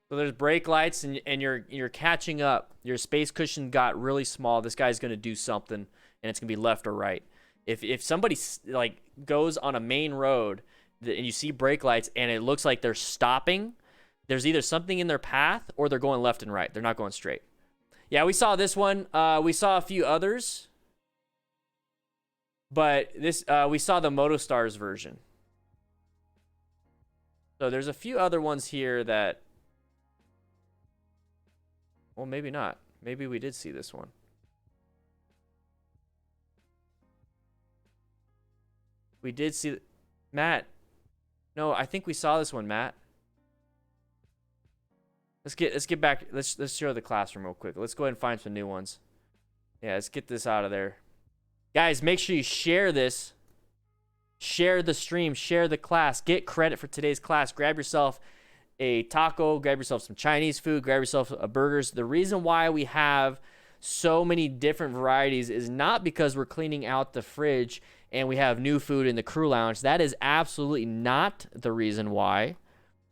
So there's brake lights, and you're catching up. Your space cushion got really small. This guy's gonna do something, and it's gonna be left or right. If somebody like goes on a main road and you see brake lights and it looks like they're stopping, there's either something in their path or they're going left and right. They're not going straight. Yeah, we saw this one. We saw a few others, but this we saw the MotoStars version. So there's a few other ones here that. Well, maybe not. Maybe we did see this one. We did see Matt. No, I think we saw this one, Matt. Let's get back. Let's show the classroom real quick. Let's go ahead and find some new ones. Yeah, let's get this out of there. Guys, make sure you share this. Share the stream, share the class. Get credit for today's class. Grab yourself a taco, grab yourself some Chinese food, grab yourself a burgers. The reason why we have so many different varieties is not because we're cleaning out the fridge and we have new food in the crew lounge. That is absolutely not the reason why.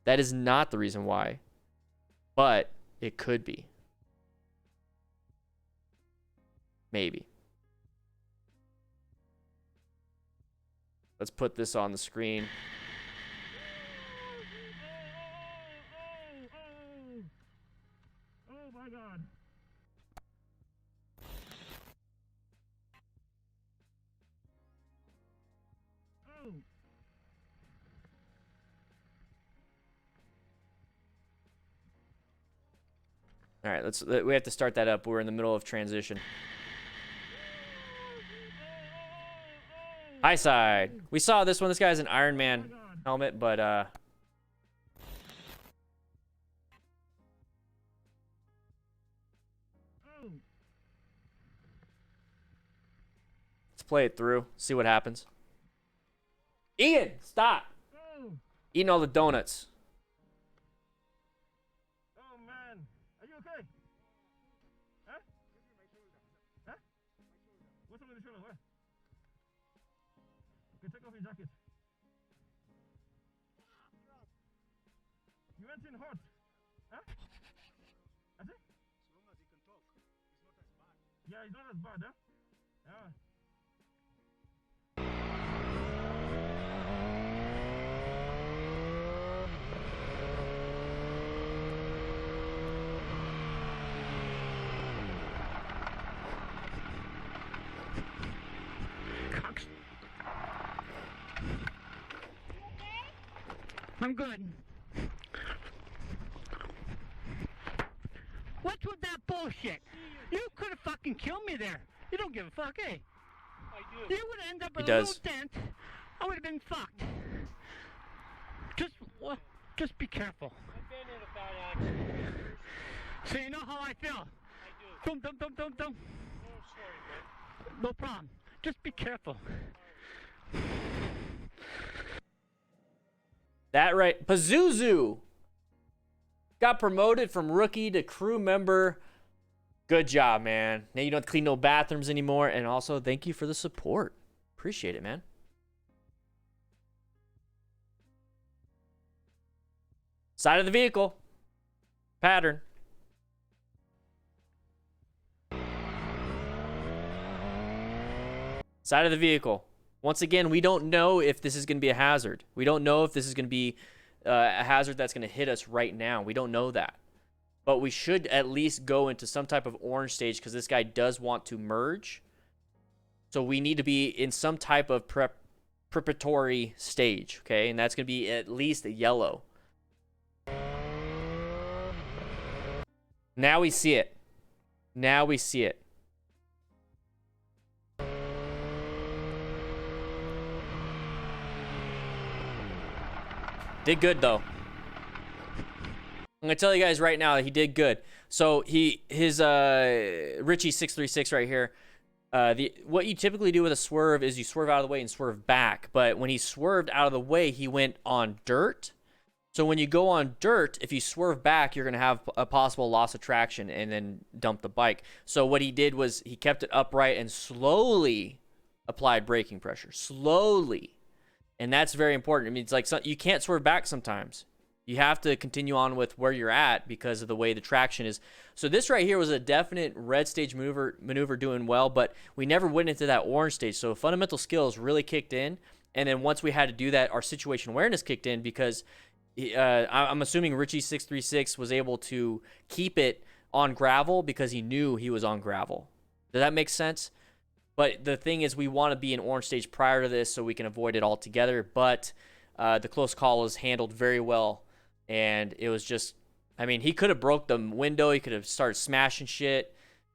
That is not the reason why. But it could be. Maybe. Let's put this on the screen. Oh my God. Oh. All right, we have to start that up. We're in the middle of transition. High side. We saw this one. This guy's an Iron Man helmet, but let's play it through. See what happens. Ian, stop. Eating all the donuts. Oh man, are you okay? Huh? Huh? What's wrong with the shoulder? Where? Okay, take off your jacket. You went in hot. Huh? I think? As long as he can talk, it's not as bad. Yeah, it's not as bad, huh? Yeah. I'm good. What's with that bullshit? You could have fucking killed me there. You don't give a fuck, eh? I do. You would end up with a little dent. I would have been fucked. Just be careful. I've been in a bad accident. So you know how I feel? I do. Don't. Oh, sorry, man. No problem. Just be careful. That right. Pazuzu got promoted from rookie to crew member. Good job, man. Now you don't have to clean no bathrooms anymore. And also, thank you for the support. Appreciate it, man. Side of the vehicle. Pattern. Side of the vehicle. Once again, we don't know if this is going to be a hazard. We don't know if this is going to be a hazard that's going to hit us right now. We don't know that. But we should at least go into some type of orange stage because this guy does want to merge. So we need to be in some type of preparatory stage, okay? And that's going to be at least a yellow. Now we see it. Now we see it. Did good though. I'm gonna tell you guys right now that he did good. So his Richie 636 right here. What you typically do with a swerve is you swerve out of the way and swerve back. But when he swerved out of the way, he went on dirt. So when you go on dirt, if you swerve back, you're gonna have a possible loss of traction and then dump the bike. So what he did was he kept it upright and slowly applied braking pressure. Slowly. And that's very important. I mean, it's like you can't swerve back sometimes. You have to continue on with where you're at because of the way the traction is. So this right here was a definite red stage maneuver doing well, but we never went into that orange stage. So fundamental skills really kicked in. And then once we had to do that, our situation awareness kicked in because I'm assuming Richie 636 was able to keep it on gravel because he knew he was on gravel. Does that make sense? But the thing is, we want to be in orange stage prior to this so we can avoid it altogether. But the close call was handled very well. And it was just, I mean, he could have broke the window. He could have started smashing shit.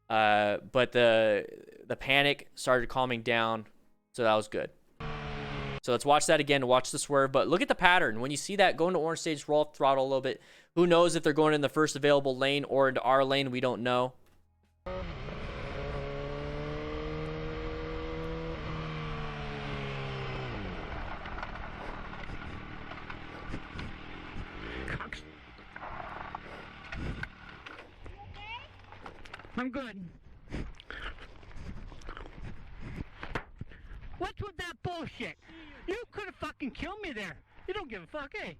But the panic started calming down. So that was good. So let's watch that again to watch the swerve. But look at the pattern. When you see that going to orange stage, roll up throttle a little bit. Who knows if they're going in the first available lane or into our lane? We don't know. I'm good. What's with that bullshit? You could have fucking killed me there. You don't give a fuck, eh? I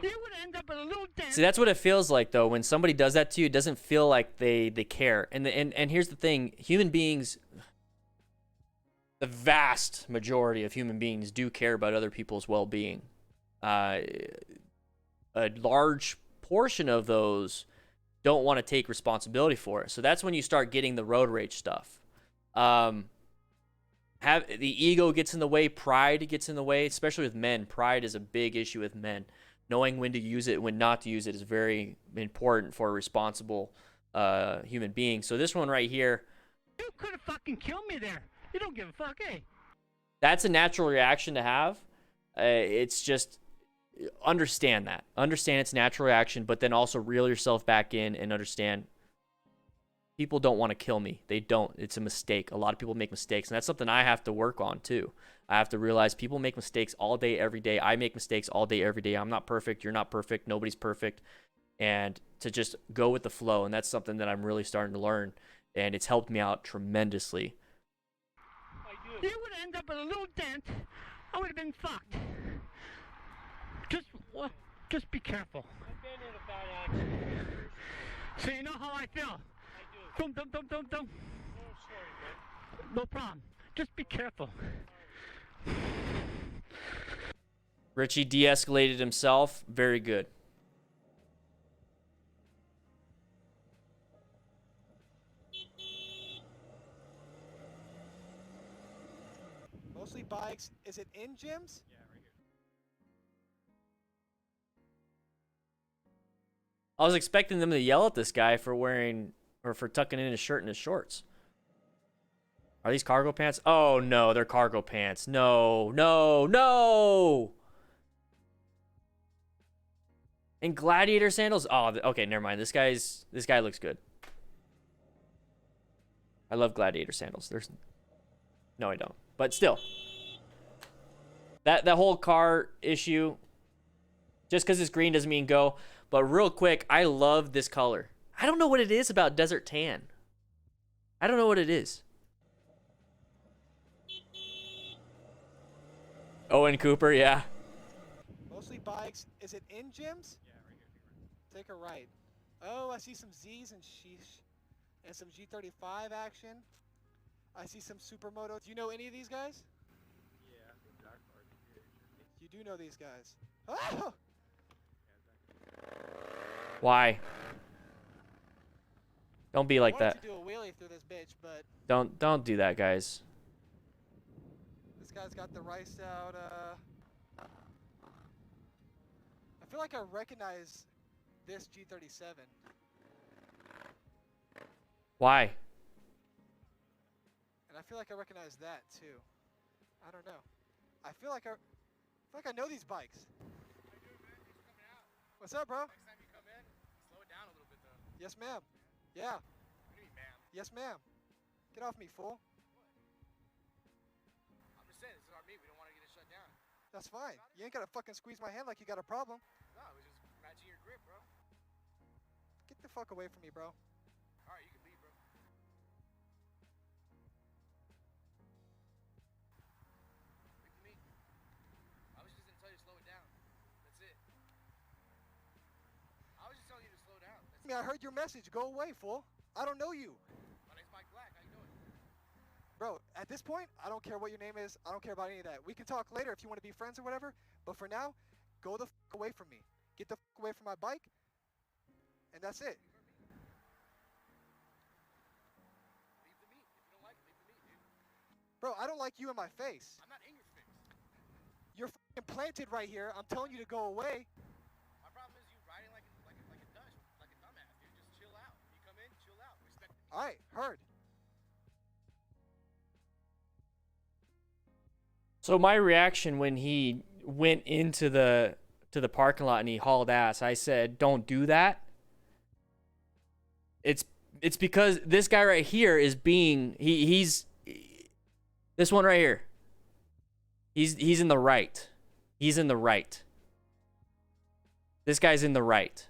do. You would end up with a little dent. See, that's what it feels like, though. When somebody does that to you, it doesn't feel like they care. And here's the thing. Human beings, the vast majority of human beings do care about other people's well-being. A large portion of those don't want to take responsibility for it. So that's when you start getting the road rage stuff. The ego gets in the way, pride gets in the way, especially with men. Pride is a big issue with men. Knowing when to use it, when not to use it is very important for a responsible human being. So this one right here. You could have fucking killed me there. You don't give a fuck, eh? That's a natural reaction to have. It's just understand that. Understand it's a natural reaction, but then also reel yourself back in and understand people don't want to kill me. They don't. It's a mistake. A lot of people make mistakes, and that's something I have to work on too. I have to realize people make mistakes all day, every day. I make mistakes all day, every day. I'm not perfect. You're not perfect. Nobody's perfect. And to just go with the flow, and that's something that I'm really starting to learn, and it's helped me out tremendously. You would end up with a little dent. I would have been fucked. Just be careful. I've been in a bad accident. So you know how I feel? I do. Don't. No problem. Just be careful. Richie de-escalated himself. Very good. Mostly bikes. Is it in gyms? I was expecting them to yell at this guy for wearing or for tucking in his shirt and his shorts. Are these cargo pants? Oh no, they're cargo pants. No, no, no. And gladiator sandals? Oh, okay, never mind. This guy looks good. I love gladiator sandals. No, I don't. But still. That whole car issue, just because it's green doesn't mean go. But real quick, I love this color. I don't know what it is about desert tan. I don't know what it is. Owen Cooper, yeah. Mostly bikes. Is it in gyms? Yeah, right here. Take a right. Oh, I see some Z's and sheesh. And some G35 action. I see some supermoto. Do you know any of these guys? Yeah, you do know these guys. Oh! Why? Don't be like I that. wanted to do a wheelie through this bitch, but Don't do that, guys. this guy's got the rice out. I feel like I recognize this G37. Why? And I feel like I recognize that too. I don't know. I feel like I know these bikes. What's up, bro? Next time you come in, slow it down a little bit though. Yes, ma'am. Yeah. What do you mean, ma'am? Yes, ma'am. Get off me, fool. I'm just saying, this is our meet. We don't want to get it shut down. That's fine. You ain't gotta fucking squeeze my hand like you got a problem. No, it was just matching your grip, bro. Get the fuck away from me, bro. All right, you can leave, bro. Leave the meet. I was just gonna tell you to slow it down. That's it. I was just telling you to slow down. That's I mean, I heard your message. Go away, fool. I don't know you. My name's Mike Black. How you doing? Bro, at this point, I don't care what your name is. I don't care about any of that. We can talk later if you want to be friends or whatever. But for now, go the fuck away from me. Get the fuck away from my bike. And that's it. Leave the meet. If you don't like it, leave the meet, dude. Bro, I don't like you in my face. I'm not in your face. You're fucking planted right here. I'm telling you to go away. My problem is you riding like a dumbass, dude. Just chill out. You come in, chill out. Respect the meet. All right, heard. So my reaction when he went into the parking lot and he hauled ass, I said, "Don't do that." It's because this guy right here is being he's this one right here. He's in the right. He's in the right. This guy's in the right.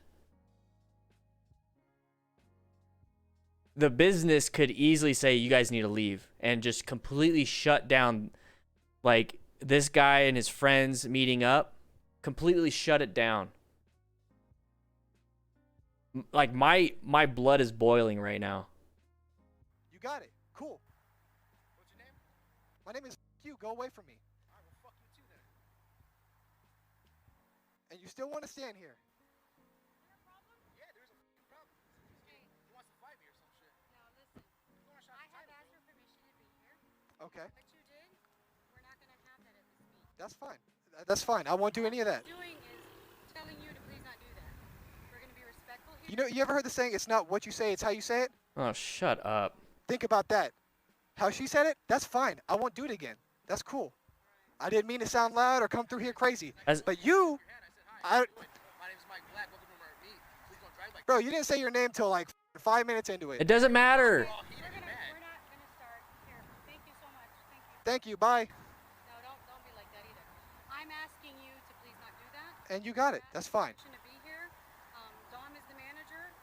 The business could easily say, "You guys need to leave," and just completely shut down. Like, this guy and his friends meeting up, completely shut it down. Like, my blood is boiling right now. You got it. Cool. What's your name? My name is you. Go away from me. All right, well, fuck you too then. And you still want to stand here. Yeah, there's a fucking problem. He wants to fight me or some shit. Now listen, I have asked for permission to be here. Okay. What you did, we're not going to have that at this meeting. That's fine. That's fine. I won't do any of that. What we're doing is telling you to please not do that. We're going to be respectful here. You know, you ever heard the saying, it's not what you say, it's how you say it? Oh, shut up. Think about that. How she said it, that's fine. I won't do it again. That's cool. I didn't mean to sound loud or come through here crazy. But you, My name's Mike Black. Welcome to our meet. Please don't drive like bro, you didn't say your name till like 5 minutes into it. It doesn't matter. We're not going to start here. Thank you so much. Thank you. Bye. No, don't be like that either. I'm asking you to please not do that. And you got it. That's fine. To be here. Dom is the manager.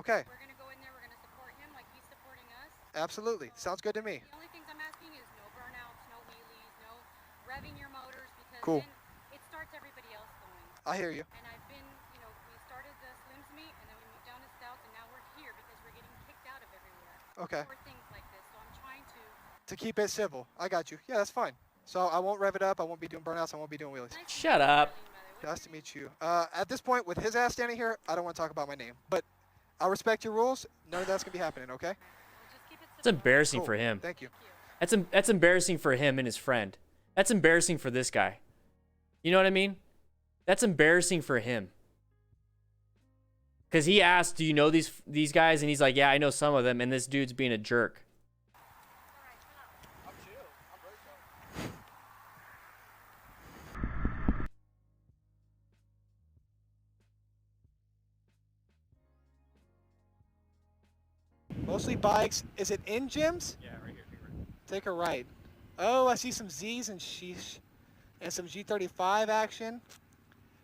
Okay. We're going to go in there. We're going to support him like he's supporting us. Absolutely. Sounds good to me. The only things I'm asking is no burnouts, no wheelies, no revving your motors because Cool. then it starts everybody else going. I hear you. And I've been, we started the Slims meet and then we moved down to Stouts and now we're here because we're getting kicked out of everywhere. Okay. For things like this. So I'm trying to To keep it civil. I got you. Yeah, that's fine. So I won't rev it up. I won't be doing burnouts. I won't be doing wheelies. Shut up. Nice to meet you. At this point, with his ass standing here, I don't want to talk about my name. But I'll respect your rules. None of that's going to be happening, okay? It's embarrassing Cool. for him. Thank you. That's embarrassing for him and his friend. That's embarrassing for this guy. You know what I mean? That's embarrassing for him. Because he asked, do you know these guys? And he's like, yeah, I know some of them. And this dude's being a jerk. Mostly bikes. Is it in gyms? Yeah, right here. Take a right. Oh, I see some Z's and sheesh. And some G35 action.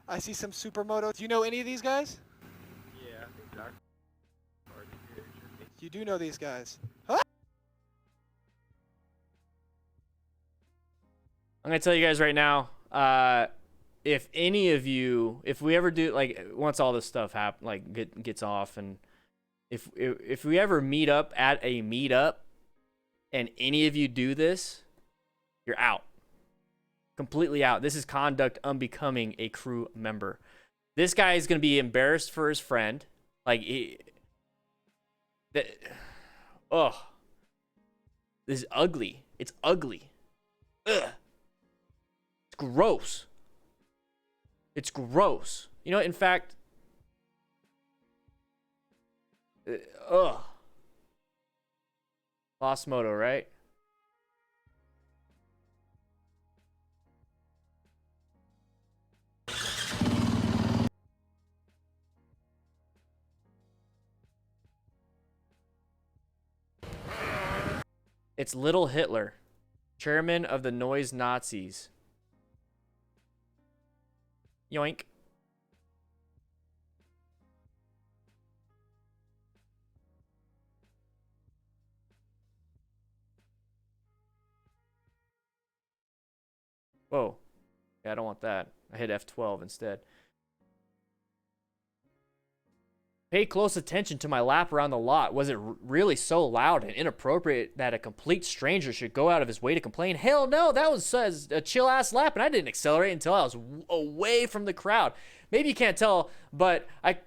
I see some supermoto. Do you know any of these guys? Yeah, I think Doc. You do know these guys. Huh? I'm going to tell you guys right now, if any of you, if we ever do, like, once all this stuff gets off, and if we ever meet up at a meetup and any of you do this, you're out. Completely out. This is conduct unbecoming a crew member. This guy is going to be embarrassed for his friend. Like, this is ugly. It's ugly. Ugh. It's gross. It's gross. You know, in fact, Lost Moto, right? It's Little Hitler, chairman of the Noise Nazis. Yoink. Whoa. Yeah, I don't want that. I hit F12 instead. Pay close attention to my lap around the lot. Was it really so loud and inappropriate that a complete stranger should go out of his way to complain? Hell no, that was a chill-ass lap, and I didn't accelerate until I was away from the crowd. Maybe you can't tell, but I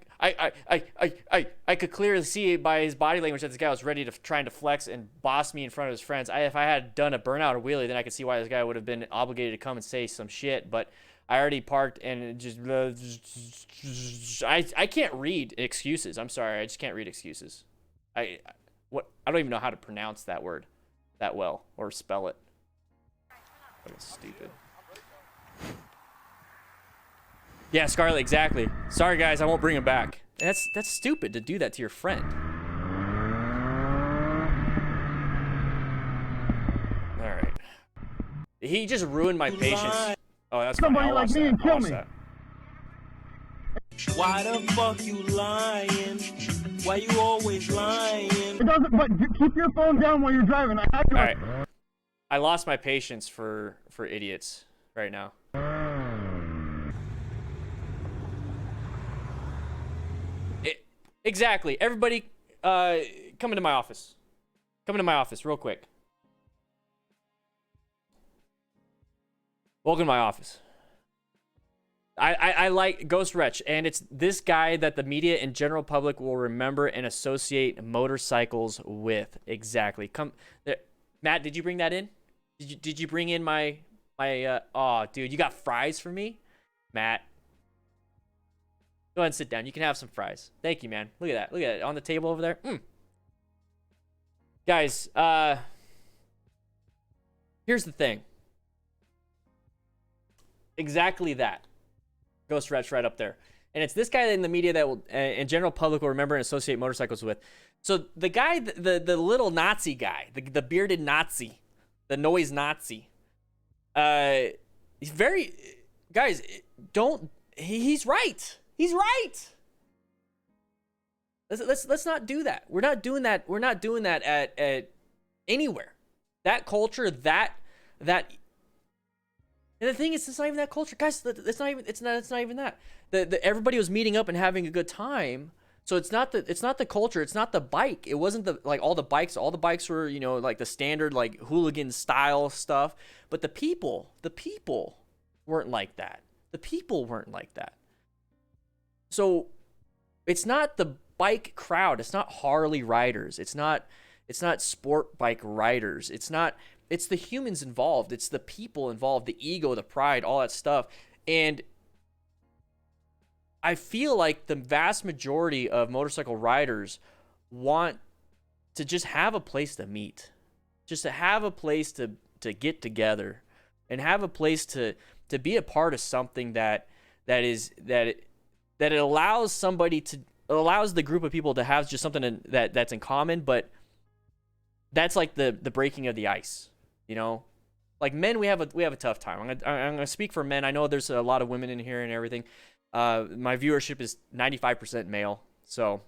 could clearly see by his body language that this guy was ready to trying to flex and boss me in front of his friends. If I had done a burnout or wheelie, then I could see why this guy would have been obligated to come and say some shit, but I already parked and I can't read excuses. I'm sorry, I just can't read excuses. I don't even know how to pronounce that word that well or spell it. Fucking stupid. Yeah, Scarlett, exactly. Sorry guys, I won't bring him back. That's stupid to do that to your friend. All right. He just ruined my patience. Oh, that's somebody like me and kill me. Why the fuck you lying? Why you always lying? It doesn't, but keep your phone down while you're driving. I have to. All right. I lost my patience for idiots right now. Exactly. Everybody, come into my office. Come into my office real quick. Welcome to my office. I like Ghost Wretch, and it's this guy that the media and general public will remember and associate motorcycles with. Exactly. Come, Matt. Did you bring that in? Did you bring in my? Oh, dude, you got fries for me, Matt. Go ahead and sit down. You can have some fries. Thank you, man. Look at that. Look at it on the table over there. Guys, here's the thing. Exactly that. Ghost Wretch right up there. And it's this guy in the media that will, and general public will remember and associate motorcycles with. So the guy, the little Nazi guy, the bearded Nazi, the noise Nazi, he's very, guys, he's right. He's right. Let's not do that. We're not doing that. We're not doing that at anywhere. That culture, that. And the thing is, it's not even that culture, guys. It's not even that. Everybody was meeting up and having a good time. So it's not the culture, it's not the bike. It wasn't all the bikes were, like the standard like hooligan style stuff, but the people weren't like that. The people weren't like that. So it's not the bike crowd, it's not Harley riders, it's not sport bike riders. It's the humans involved, it's the people involved, the ego, the pride, all that stuff. And I feel like the vast majority of motorcycle riders want to just have a place to meet, just to have a place to get together, and have a place to be a part of something that it allows the group of people to have just something that's in common. But that's like the breaking of the ice, Like men, we have a tough time. I'm gonna speak for men. I know there's a lot of women in here and everything. My viewership is 95% male, so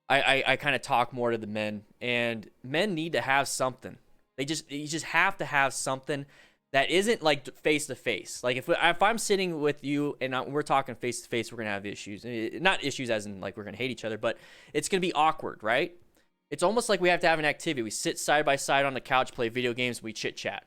I kind of talk more to the men, and men need to have something. You just have to have something that isn't like face to face. Like if I'm sitting with you and we're talking face to face, we're gonna have issues. Not issues as in like we're gonna hate each other, but it's gonna be awkward, right? It's almost like we have to have an activity. We sit side by side on the couch, play video games, we chit chat,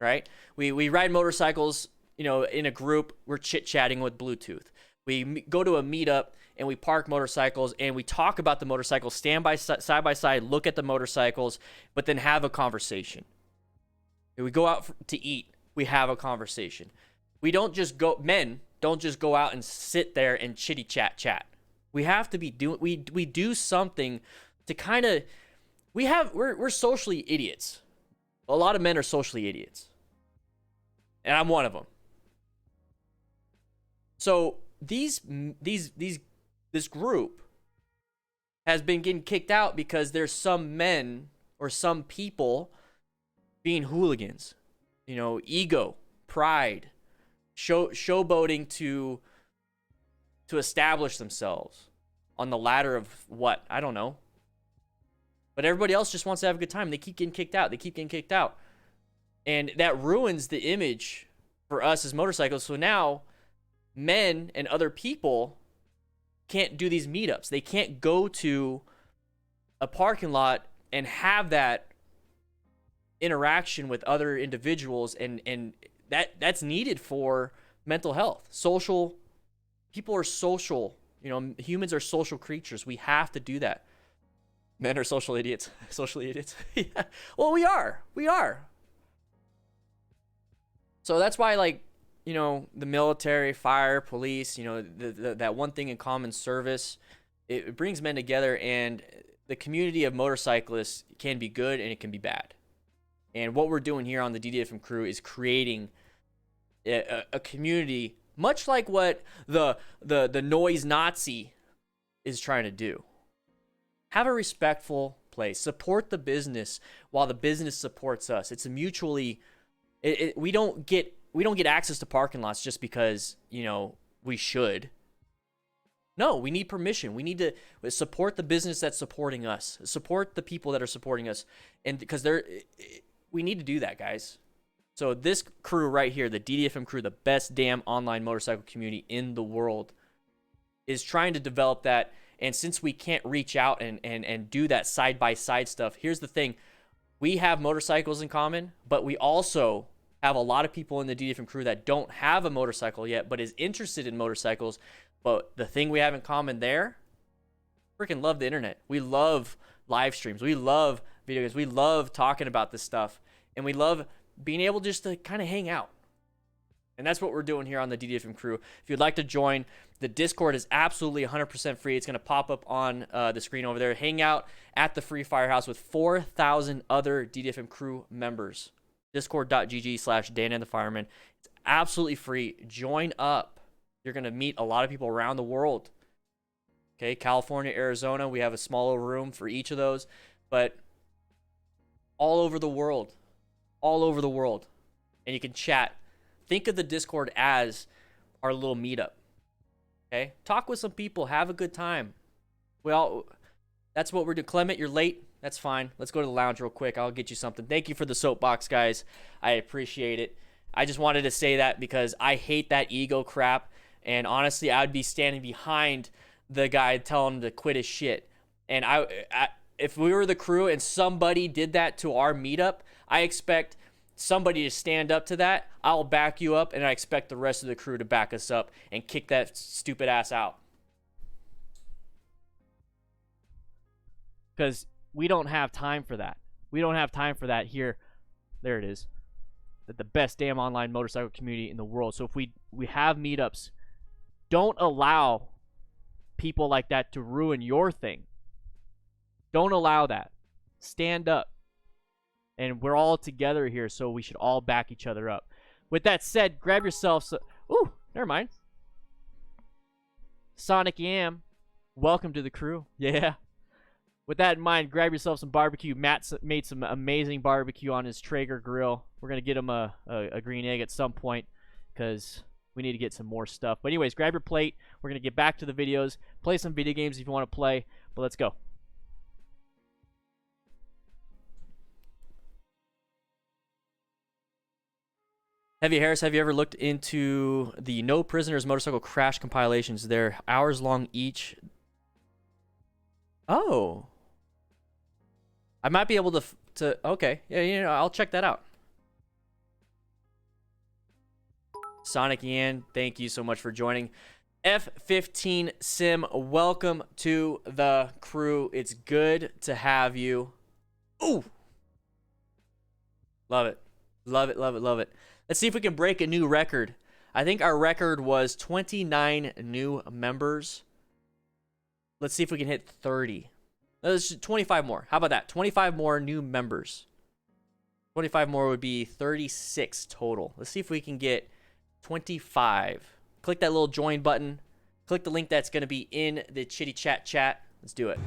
right? We ride motorcycles. In a group, we're chit-chatting with Bluetooth. We go to a meetup and we park motorcycles and we talk about the motorcycles, stand side by side, look at the motorcycles, but then have a conversation. We go out to eat, we have a conversation. Men don't just go out and sit there and chitty chat. We have to be doing, we do something to kind of, we're socially idiots. A lot of men are socially idiots. And I'm one of them. So this group has been getting kicked out because there's some men or some people being hooligans, ego, pride, showboating to establish themselves on the ladder of what? I don't know. But everybody else just wants to have a good time. They keep getting kicked out. And that ruins the image for us as motorcyclists. So now men and other people can't do these meetups. They can't go to a parking lot and have that interaction with other individuals, and that's needed for mental health. People are social. Humans are social creatures. We have to do that. Men are social idiots. Socially idiots. Yeah. Well, we are. So that's why, the military, fire, police, that one thing in common, service, it brings men together, and the community of motorcyclists can be good and it can be bad. And what we're doing here on the DDFM crew is creating a community, much like what the noise Nazi is trying to do. Have a respectful place. Support the business while the business supports us. It's a mutually. We don't get access to parking lots just because we should. No, we need permission. We need to support the business that's supporting us. Support the people that are supporting us, and because we need to do that, guys. So this crew right here, the DDFM crew, the best damn online motorcycle community in the world, is trying to develop that. And since we can't reach out and do that side-by-side stuff, here's the thing. We have motorcycles in common, but we also have a lot of people in the DDFM crew that don't have a motorcycle yet, but is interested in motorcycles. But the thing we have in common there, freaking love the internet. We love live streams. We love video games. We love talking about this stuff. And we love being able just to kind of hang out. And that's what we're doing here on the DDFM crew. If you'd like to join, the Discord is absolutely 100% free. It's going to pop up on the screen over there. Hang out at the free Firehouse with 4,000 other DDFM crew members. Discord.gg/DanDanTheFireman. It's absolutely free. Join up. You're going to meet a lot of people around the world. Okay, California, Arizona, we have a small room for each of those. But all over the world. All over the world. And you can chat. Think of the Discord as our little meetup. Okay? Talk with some people. Have a good time. Well, that's what we're doing. Clement, you're late. That's fine. Let's go to the lounge real quick. I'll get you something. Thank you for the soapbox, guys. I appreciate it. I just wanted to say that because I hate that ego crap. And honestly, I would be standing behind the guy telling him to quit his shit. And if we were the crew and somebody did that to our meetup, I expect somebody to stand up to that. I'll back you up, and I expect the rest of the crew to back us up and kick that stupid ass out. Because we don't have time for that. We don't have time for that here. There it is. The best damn online motorcycle community in the world. So if we have meetups, don't allow people like that to ruin your thing. Don't allow that. Stand up. And we're all together here, so we should all back each other up. With that said, grab yourself ooh, never mind. Sonic Yam, welcome to the crew. Yeah. With that in mind, grab yourself some barbecue. Matt made some amazing barbecue on his Traeger grill. We're going to get him a green egg at some point because we need to get some more stuff. But anyways, grab your plate. We're going to get back to the videos. Play some video games if you want to play. But let's go. Heavy Harris, have you ever looked into the No Prisoners motorcycle crash compilations? They're hours long each. Oh. I might be able to okay. Yeah, you know, I'll check that out. Sonic Yan, thank you so much for joining. F15 Sim, welcome to the crew. It's good to have you. Ooh. Love it. Love it, love it, love it. Let's see if we can break a new record. I think our record was 29 new members. Let's see if we can hit 30. Let's 25 more. How about that? 25 more new members. 25 more would be 36 total. Let's see if we can get 25. Click that little join button. Click the link that's going to be in the Chitty Chat. Let's do it.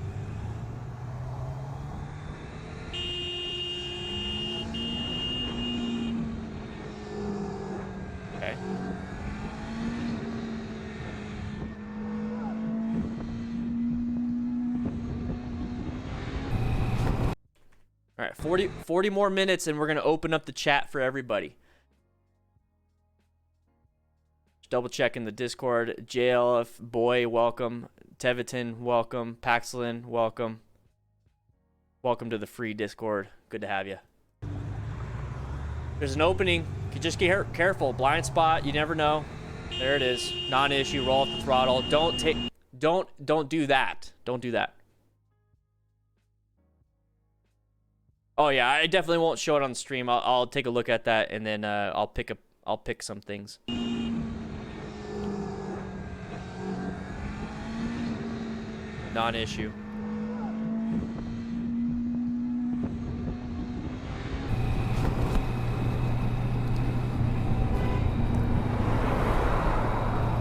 Okay. All right, 40 more minutes, and we're going to open up the chat for everybody. Just double checking the Discord. JLF, Boy, welcome. Teviton, welcome. Paxlin, welcome. Welcome to the free Discord. Good to have you. There's an opening. You just get careful. Blind spot. You never know. There it is. Non-issue. Roll off the throttle. Don't do that. Don't do that. Oh yeah, I definitely won't show it on the stream. I'll take a look at that, and then I'll pick some things. Non-issue.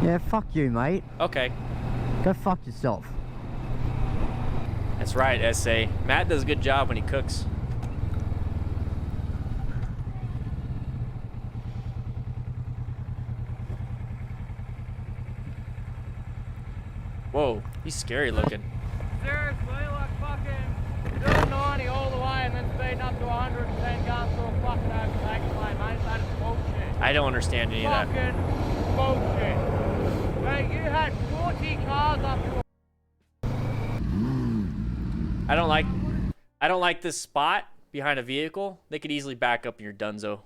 Yeah, fuck you, mate. Okay. Go fuck yourself. That's right, S.A. Matt does a good job when he cooks. Whoa, he's scary looking. Seriously, like fucking doing 90 all the way and then speeding up to 110 going through a fucking overtaking lane, mate. That is bullshit. I don't understand any of that. Fucking bullshit. Mate, you had 40 cars up your... I don't like this spot behind a vehicle. They could easily back up and you're donezo.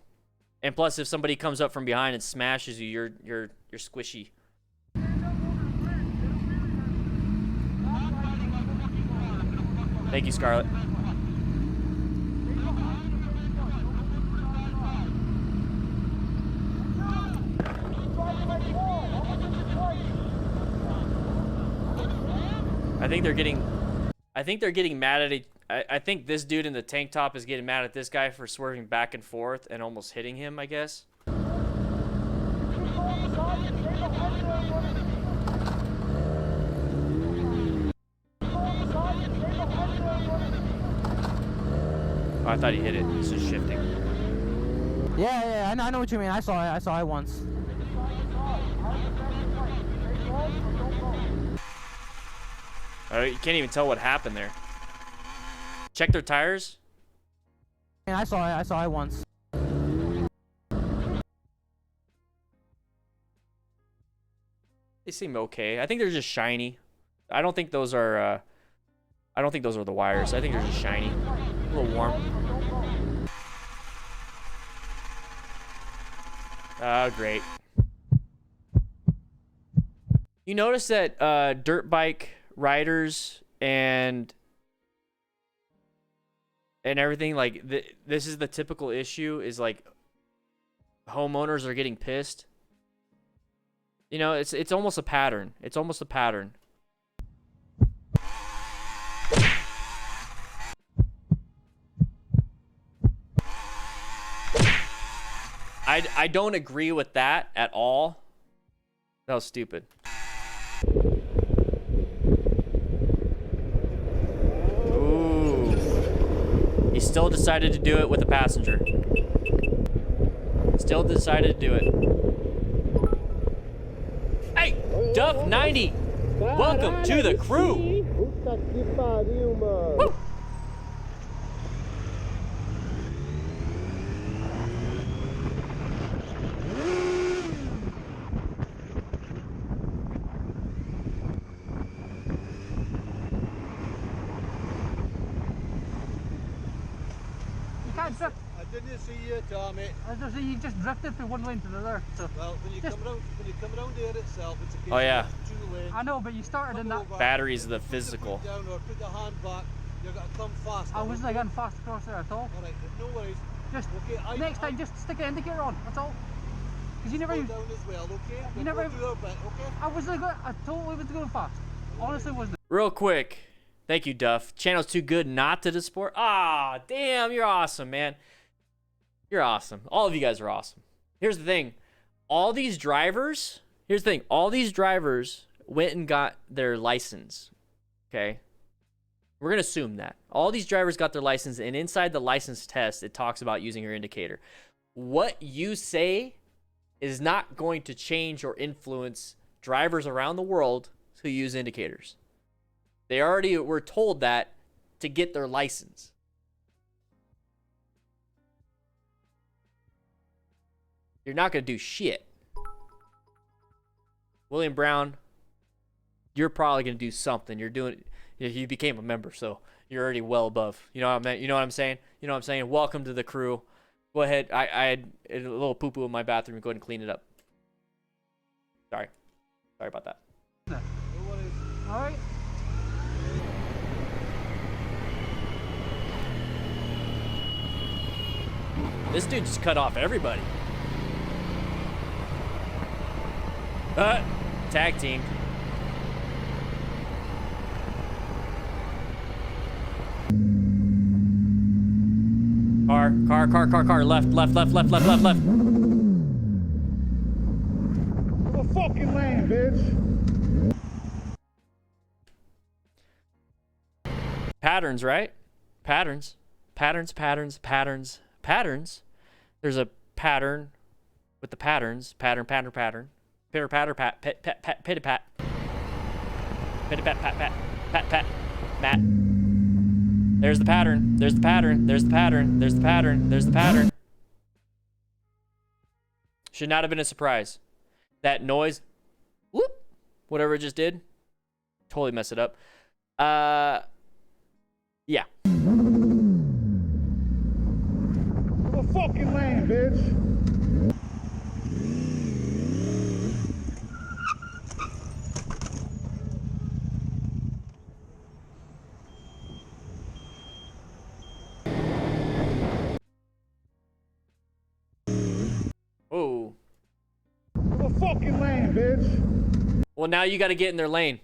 And plus, if somebody comes up from behind and smashes you, you're squishy. Thank you, Scarlett. I think they're getting mad at it. I think this dude in the tank top is getting mad at this guy for swerving back and forth and almost hitting him, I guess. Oh, I thought he hit it. This is shifting. Yeah, I know what you mean. I saw it once. Oh, you can't even tell what happened there. Check their tires. I saw it once. They seem okay. I think they're just shiny. I don't think those are the wires. I think they're just shiny. A little warm. Oh, great. You notice that dirt bike riders and everything, like, this is the typical issue, is like homeowners are getting pissed. You know, it's almost a pattern. It's almost a pattern. I don't agree with that at all. That was stupid. Ooh. He still decided to do it with a passenger. Still decided to do it. Hey, Duff 90. Welcome to the crew. Woo. I didn't see you, Tommy. You just drifted from one lane to the other. So. Well, when you come around here itself, it's a case Oh yeah. of 2 lanes. I know, but you started in that. Batteries are the physical. Put the foot down or put the hand back. You got to come fast. I wasn't getting fast across there at all. Alright, no worries. Just okay, next time, just stick an indicator on. That's all. Because you never. Slow down as well, okay? You never. Do a bit, okay? I wasn't going. I totally was going fast. Honestly, wasn't. Real quick, thank you, Duff. Channel's too good not to support. Ah, damn, you're awesome, man. You're awesome. All of you guys are awesome. Here's the thing. All these drivers, here's the thing. All these drivers went and got their license. Okay? We're going to assume that. All these drivers got their license, and inside the license test, it talks about using your indicator. What you say is not going to change or influence drivers around the world who use indicators. They already were told that to get their license. You're not going to do shit. William Brown, you're probably going to do something. You're doing, you became a member, so you're already well above. You know what I'm saying? You know what I'm saying? Welcome to the crew. Go ahead. I had a little poo-poo in my bathroom. Go ahead and clean it up. Sorry about that. All right. This dude just cut off everybody. Tag team. Car. Left. The fucking land, bitch. Patterns, right? Patterns. There's a pattern with the patterns. Pattern. Pitter patter pat pitty pat. Pitty pat pat. Matt. There's the pattern. There's the pattern. Should not have been a surprise. That noise, whoop, whatever it just did, totally messed it up. Yeah. The fucking land, bitch. Oh. The fucking land, bitch. Well, now you got to get in their lane.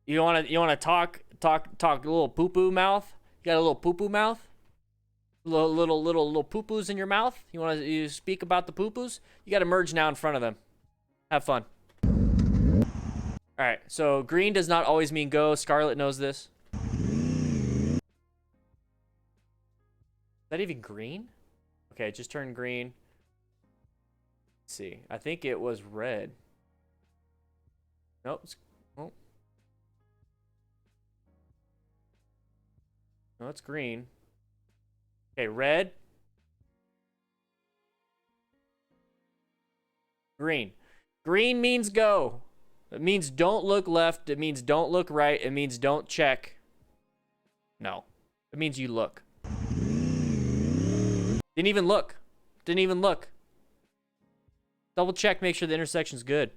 You want to talk a little poo-poo mouth? You got a little poo-poo mouth? Little poo-poos in your mouth? You speak about the poo-poos? You got to merge now in front of them. Have fun. All right, so green does not always mean go. Scarlett knows this. Is that even green? Okay, it just turned green. Let's see. I think it was red. Nope. Oh. No, it's green. Okay, red. Green. Green means go. It means don't look left. It means don't look right. It means don't check. No. It means you look. Didn't even look. Didn't even look. Double check, make sure the intersection's good.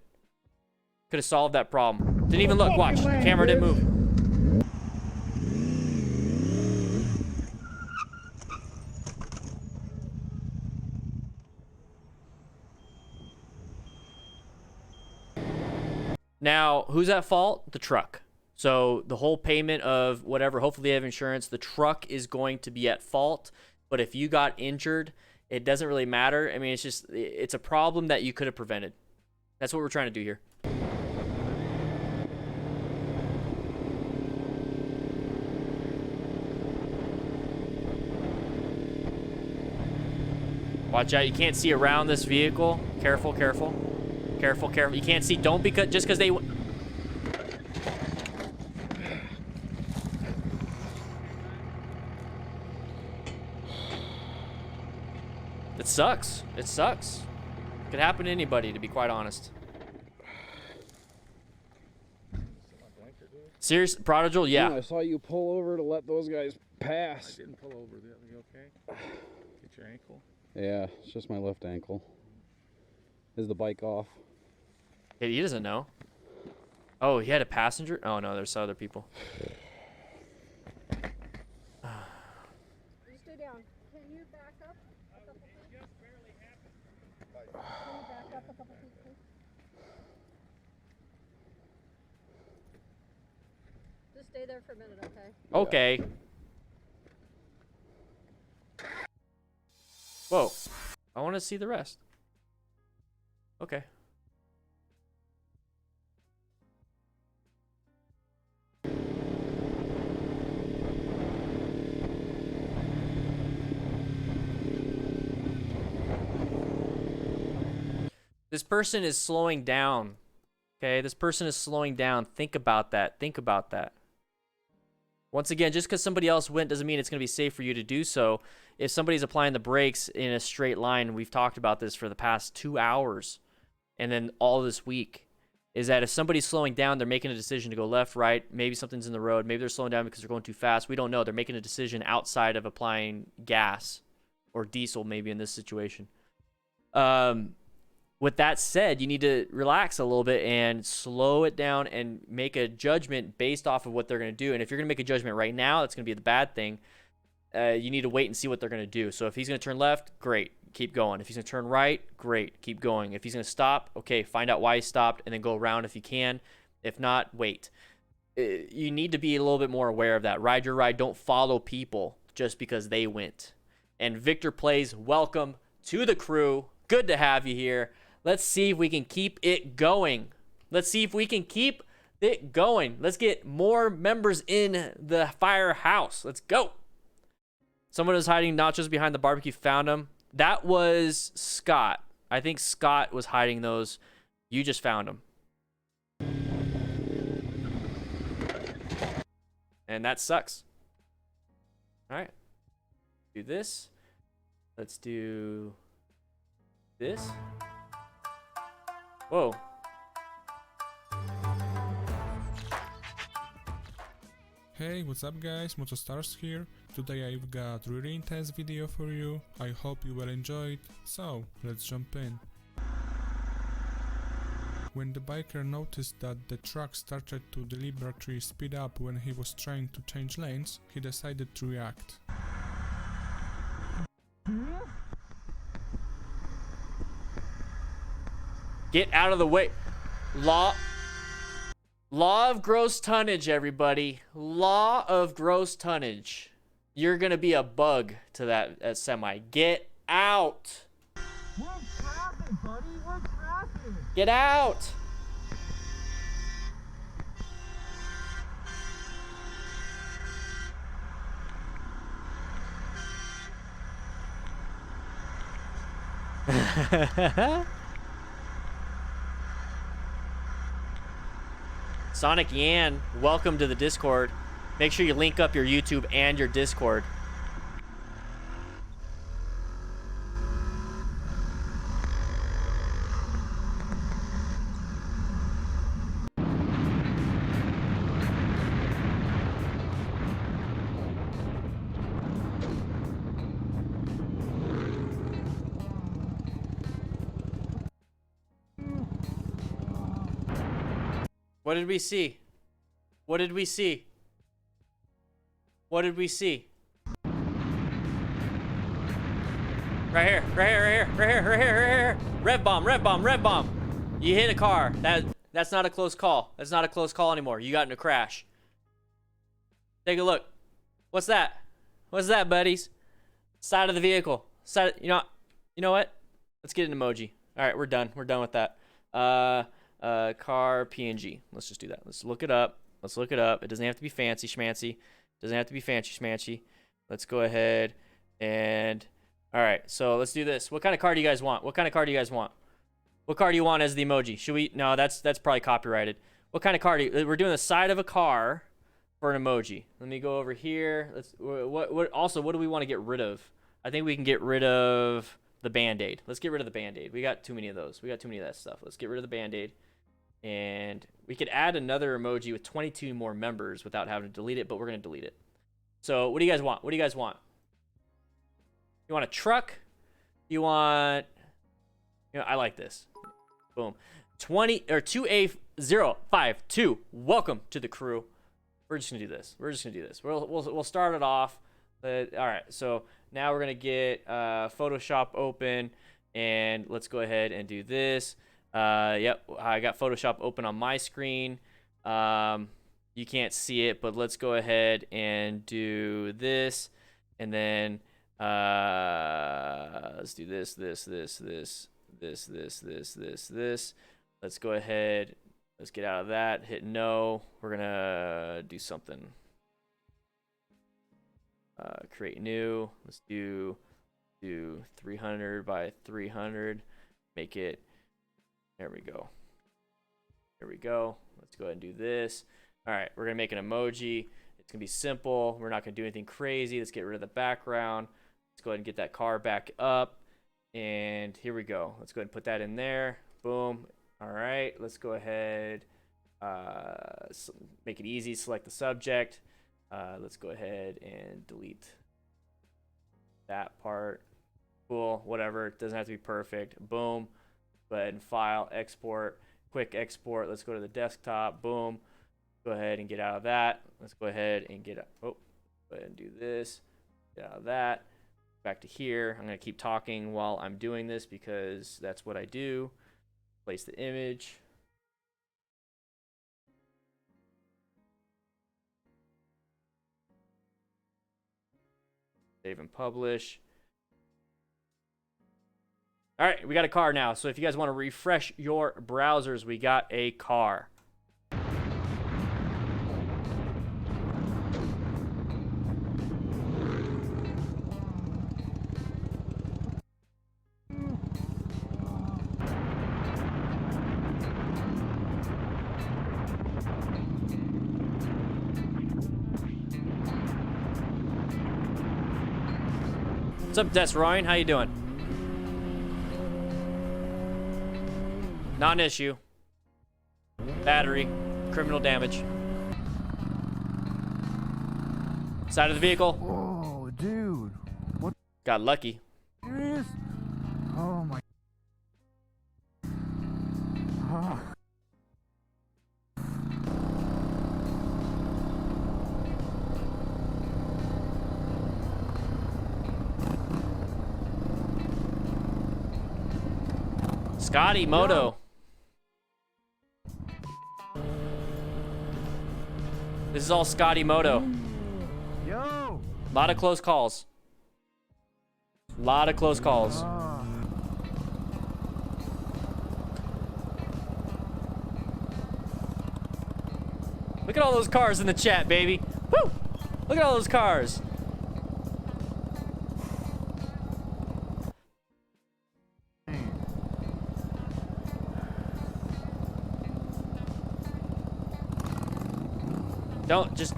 Could have solved that problem. Didn't even look. Watch. The camera didn't move. Now, who's at fault? The truck. So the whole payment of whatever, hopefully they have insurance, the truck is going to be at fault. But if you got injured, it doesn't really matter. I mean, it's a problem that you could have prevented. That's what we're trying to do here. Watch out, you can't see around this vehicle. Careful, careful. Careful, careful. You can't see, don't because, just because they... It sucks. It sucks. Could happen to anybody, to be quite honest. Serious, Prodigal, yeah. I saw you pull over to let those guys pass. I didn't pull over. You okay? Get your ankle? Yeah, it's just my left ankle. Is the bike off? Hey, he doesn't know. Oh, he had a passenger? Oh, no, there's other people. You stay down. Can you back up a couple feet? Can you back up a couple feet, please? Just stay there for a minute, okay? Okay. Whoa. I want to see the rest. Okay. This person is slowing down. Okay, this person is slowing down. Think about that. Think about that. Once again, just because somebody else went doesn't mean it's going to be safe for you to do so. If somebody's applying the brakes in a straight line, we've talked about this for the past 2 hours, and then all this week, is that if somebody's slowing down, they're making a decision to go left, right, maybe something's in the road, maybe they're slowing down because they're going too fast. We don't know. They're making a decision outside of applying gas or diesel, maybe in this situation. With that said, you need to relax a little bit and slow it down and make a judgment based off of what they're going to do. And if you're going to make a judgment right now, that's going to be the bad thing. You need to wait and see what they're going to do. So if he's going to turn left, great, keep going. If he's going to turn right, great, keep going. If he's going to stop, okay, find out why he stopped and then go around if you can. If not, wait. You need to be a little bit more aware of that. Ride your ride. Don't follow people just because they went. And Victor Plays, welcome to the crew. Good to have you here. Let's see if we can keep it going. Let's see if we can keep it going. Let's get more members in the Firehouse. Let's go. Someone is hiding nachos behind the barbecue. Found him. That was Scott. I think Scott was hiding those. You just found him. And that sucks. All right. Do this. Let's do this. Whoa. Hey, what's up guys, MotoStars here. Today I've got really intense video for you. I hope you will enjoy it. So, let's jump in. When the biker noticed that the truck started to deliberately speed up when he was trying to change lanes, he decided to react. Get out of the way. Law of gross tonnage, everybody. Law of gross tonnage. You're going to be a bug to that semi. Get out. We're traffic, buddy. We're traffic. Get out. Sonic Yan, welcome to the Discord. Make sure you link up your YouTube and your Discord. What did we see? What did we see? What did we see? Right here, right here, right here, right here, right here, right here. Rev bomb, rev bomb, rev bomb. You hit a car. That's not a close call. That's not a close call anymore. You got in a crash. Take a look. What's that? What's that, buddies? Side of the vehicle. Side. You know what? Let's get an emoji. All right, we're done. We're done with that. Car PNG. Let's just do that. Let's look it up. Let's look it up. It doesn't have to be fancy schmancy. Doesn't have to be fancy schmancy. Let's go ahead and. All right, so let's do this. What kind of car do you guys want? What kind of car do you guys want? What car do you want as the emoji? Should we? No, that's probably copyrighted. What kind of car do you? We're doing the side of a car for an emoji. Let me go over here. Let's. What do we want to get rid of? I think we can get rid of the Band-Aid. Let's get rid of the Band-Aid. We got too many of those. We got too many of that stuff. Let's get rid of the Band-Aid. And we could add another emoji with 22 more members without having to delete it, but we're going to delete it. So what do you guys want? What do you guys want? You want a truck? You want... I like this. Boom. 2A052. Welcome to the crew. We're just going to do this. We're just going to do this. We'll start it off. All right, so now we're going to get Photoshop open, and let's go ahead and do this. Yep, I got Photoshop open on my screen. You can't see it, but let's go ahead and do this, and then let's do this. Let's go ahead. Let's get out of that. Hit no. We're going to do something. Create new. Let's do 300 by 300. Make it. There we go. There we go. Let's go ahead and do this. All right, we're gonna make an emoji. It's gonna be simple. We're not gonna do anything crazy. Let's get rid of the background. Let's go ahead and get that car back up. And here we go. Let's go ahead and put that in there. Boom. All right. Let's go ahead. Make it easy. Select the subject. Let's go ahead and delete that part. Cool, whatever. It doesn't have to be perfect. Boom. Go ahead and file, export, quick export. Let's go to the desktop. Boom. Go ahead and get out of that. Let's go ahead and go ahead and do this. Get out of that. Back to here. I'm going to keep talking while I'm doing this because that's what I do. Place the image. Save and publish. All right, we got a car now. So if you guys want to refresh your browsers, we got a car. What's up, Desroyne? How you doing? Not an issue. Battery. Criminal damage. Side of the vehicle. Oh, dude. What? Got lucky. Serious? Oh my. Oh. Scotty Moto. This is all Scotty Moto. Yo. Lot of close calls. Lot of close calls. Look at all those cars in the chat, baby. Woo! Look at all those cars. Don't just...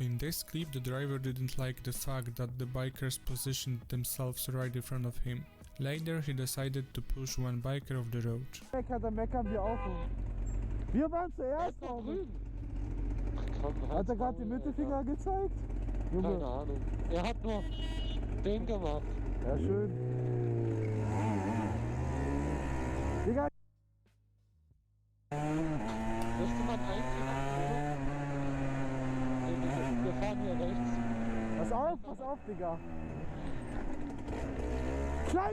In this clip, the driver didn't like the fact that the bikers positioned themselves right in front of him. Later, he decided to push one biker off the road. Dann meckern wir auch. Wir waren zuerst auch. Hat gerade den Mittelfinger gezeigt? Junge. Keine Ahnung. Hat nur den gemacht. Ja, schön. Digga. pass auf, Digga.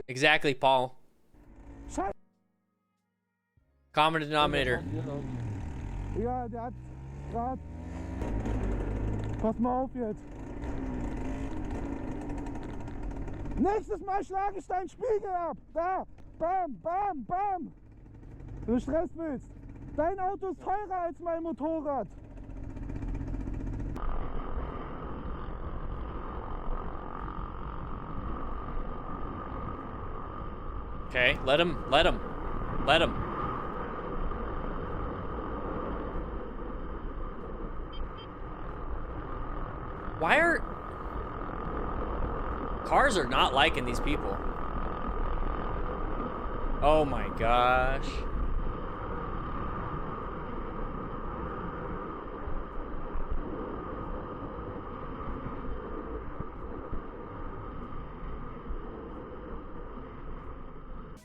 Exactly, Paul. Common denominator. Ja, der hat grad. Pass mal auf jetzt. Nächstes Mal schlage ich deinen Spiegel ab. Da. Bam, bam, bam. Wenn du Stress willst. Dein Auto ist teurer als mein Motorrad. Okay, let him. Why are cars are not liking these people? Oh my gosh.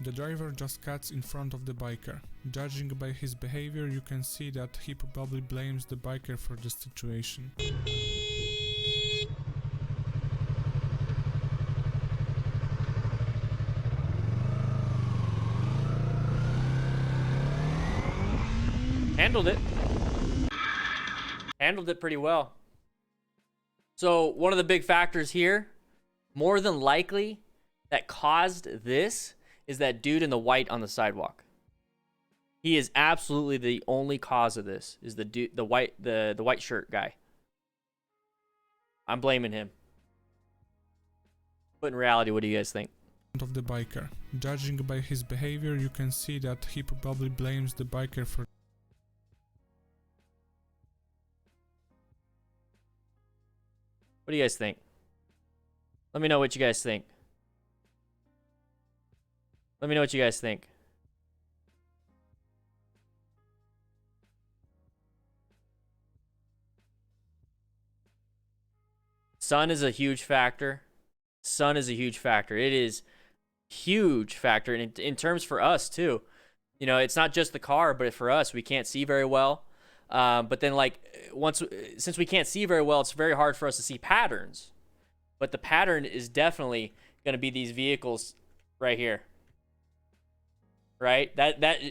The driver just cuts in front of the biker. Judging by his behavior, you can see that he probably blames the biker for the situation. Handled it. Handled it pretty well. So one of the big factors here, more than likely, that caused this is that dude in the white on the sidewalk. He is absolutely the only cause of this. Is the dude, the white shirt guy. I'm blaming him. But in reality, what do you guys think? Of the biker. Judging by his behavior, you can see that he probably blames the biker for. What do you guys think? Let me know what you guys think. Let me know what you guys think. Sun is a huge factor. Sun is a huge factor. It is huge factor in terms for us too. You know, it's not just the car, but for us, we can't see very well. But then like since we can't see very well, it's very hard for us to see patterns. But the pattern is definitely going to be these vehicles right here. Right? That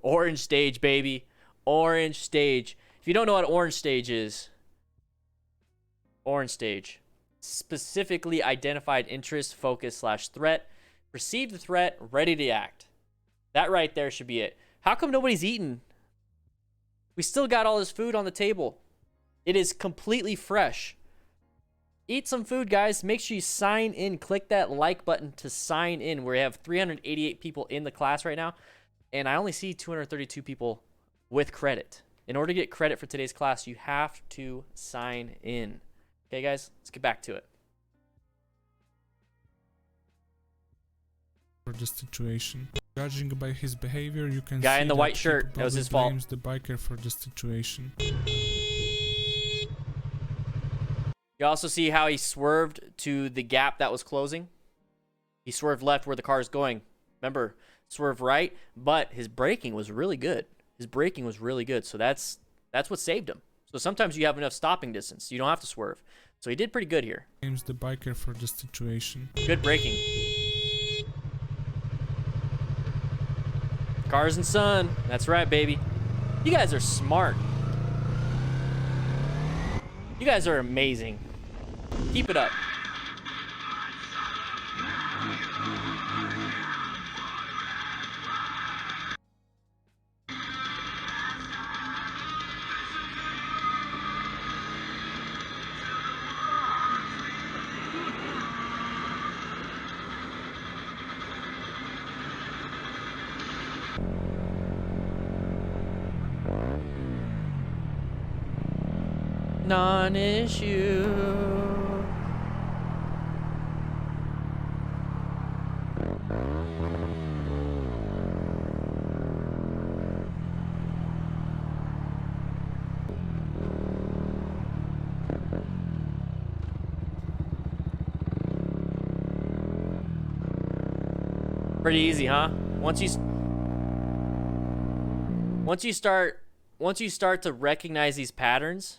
orange stage, baby. Orange stage. If you don't know what orange stage is, orange stage. Specifically identified interest, focus / threat. Perceive the threat, ready to act. That right there should be it. How come nobody's eaten? We still got all this food on the table. It is completely fresh. Eat some food, guys. Make sure you sign in. Click that like button to sign in. We have 388 people in the class right now, and I only see 232 people with credit. In order to get credit for today's class, you have to sign in. Okay, guys, let's get back to it. For the situation. Judging by his behavior, you can guy see in the white shirt. That was his fault. Blames the biker for the situation. You also see how he swerved to the gap that was closing. He swerved left where the car is going. Remember, swerve right, but his braking was really good. His braking was really good, so that's what saved him. So sometimes you have enough stopping distance. You don't have to swerve. So he did pretty good here. Blames the biker for the situation. Good braking. Cars and sun. That's right, baby. You guys are smart. You guys are amazing. Keep it up. Non-issue. Pretty easy, huh? Once you start to recognize these patterns,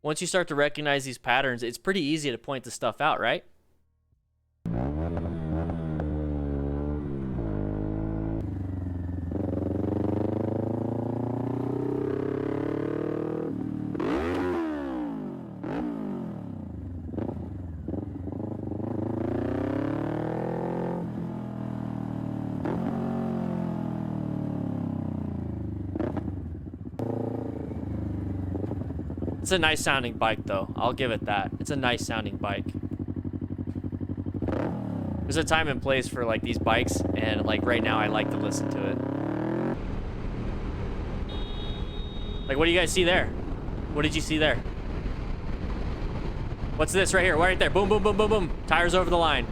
Once you start to recognize these patterns, it's pretty easy to point the stuff out, right? It's a nice sounding bike though. I'll give it that. It's a nice sounding bike. There's a time and place for like these bikes, and like right now I like to listen to it. Like, what do you guys see there? What did you see there? What's this right here? Right there. Boom, boom, boom, boom, boom. Tires over the line.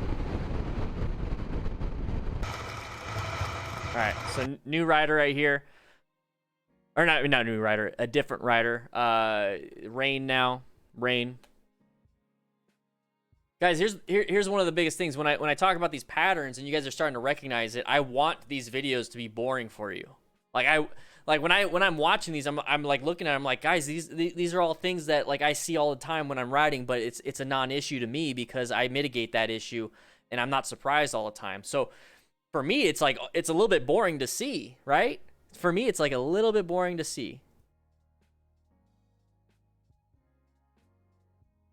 All right, so new rider right here. Or not new rider, a different rider. Rain now. Rain. Guys, here's one of the biggest things. When I talk about these patterns and you guys are starting to recognize it, I want these videos to be boring for you. Like when I'm watching these, I'm like looking at them like, guys, these are all things that like I see all the time when I'm riding, but it's a non-issue to me because I mitigate that issue and I'm not surprised all the time. So for me, it's like it's a little bit boring to see, right? For me, it's like a little bit boring to see.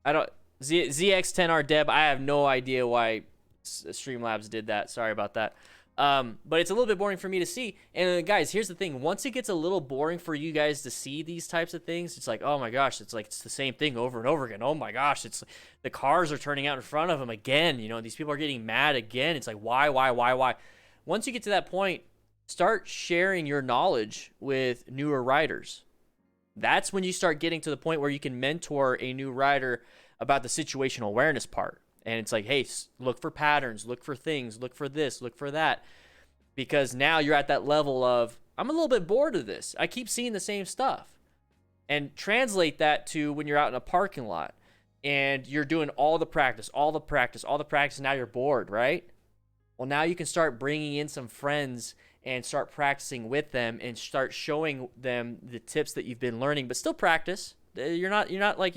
I don't... ZX10R Deb, I have no idea why Streamlabs did that. Sorry about that. But it's a little bit boring for me to see. And guys, here's the thing. Once it gets a little boring for you guys to see these types of things, it's like, oh my gosh, it's like it's the same thing over and over again. Oh my gosh, it's the cars are turning out in front of them again. You know, these people are getting mad again. It's like, why? Once you get to that point, start sharing your knowledge with newer riders. That's when you start getting to the point where you can mentor a new rider about the situational awareness part. And it's like, hey, look for patterns, look for things, look for this, look for that. Because now you're at that level of, I'm a little bit bored of this. I keep seeing the same stuff. And translate that to when you're out in a parking lot and you're doing all the practice, and now you're bored, right? Well, now you can start bringing in some friends and start practicing with them and start showing them the tips that you've been learning, but still practice. You're not like,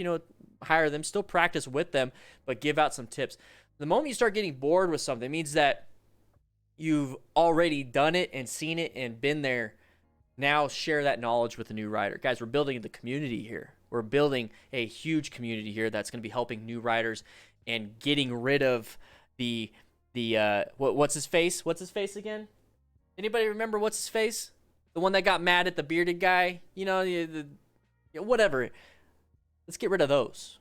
hire them, still practice with them, but give out some tips. The moment you start getting bored with something, it means that you've already done it and seen it and been there. Now share that knowledge with a new rider. Guys, we're building the community here. We're building a huge community here that's going to be helping new riders and getting rid of the what's his face? What's his face again? Anybody remember what's his face? The one that got mad at the bearded guy? Whatever. Let's get rid of those.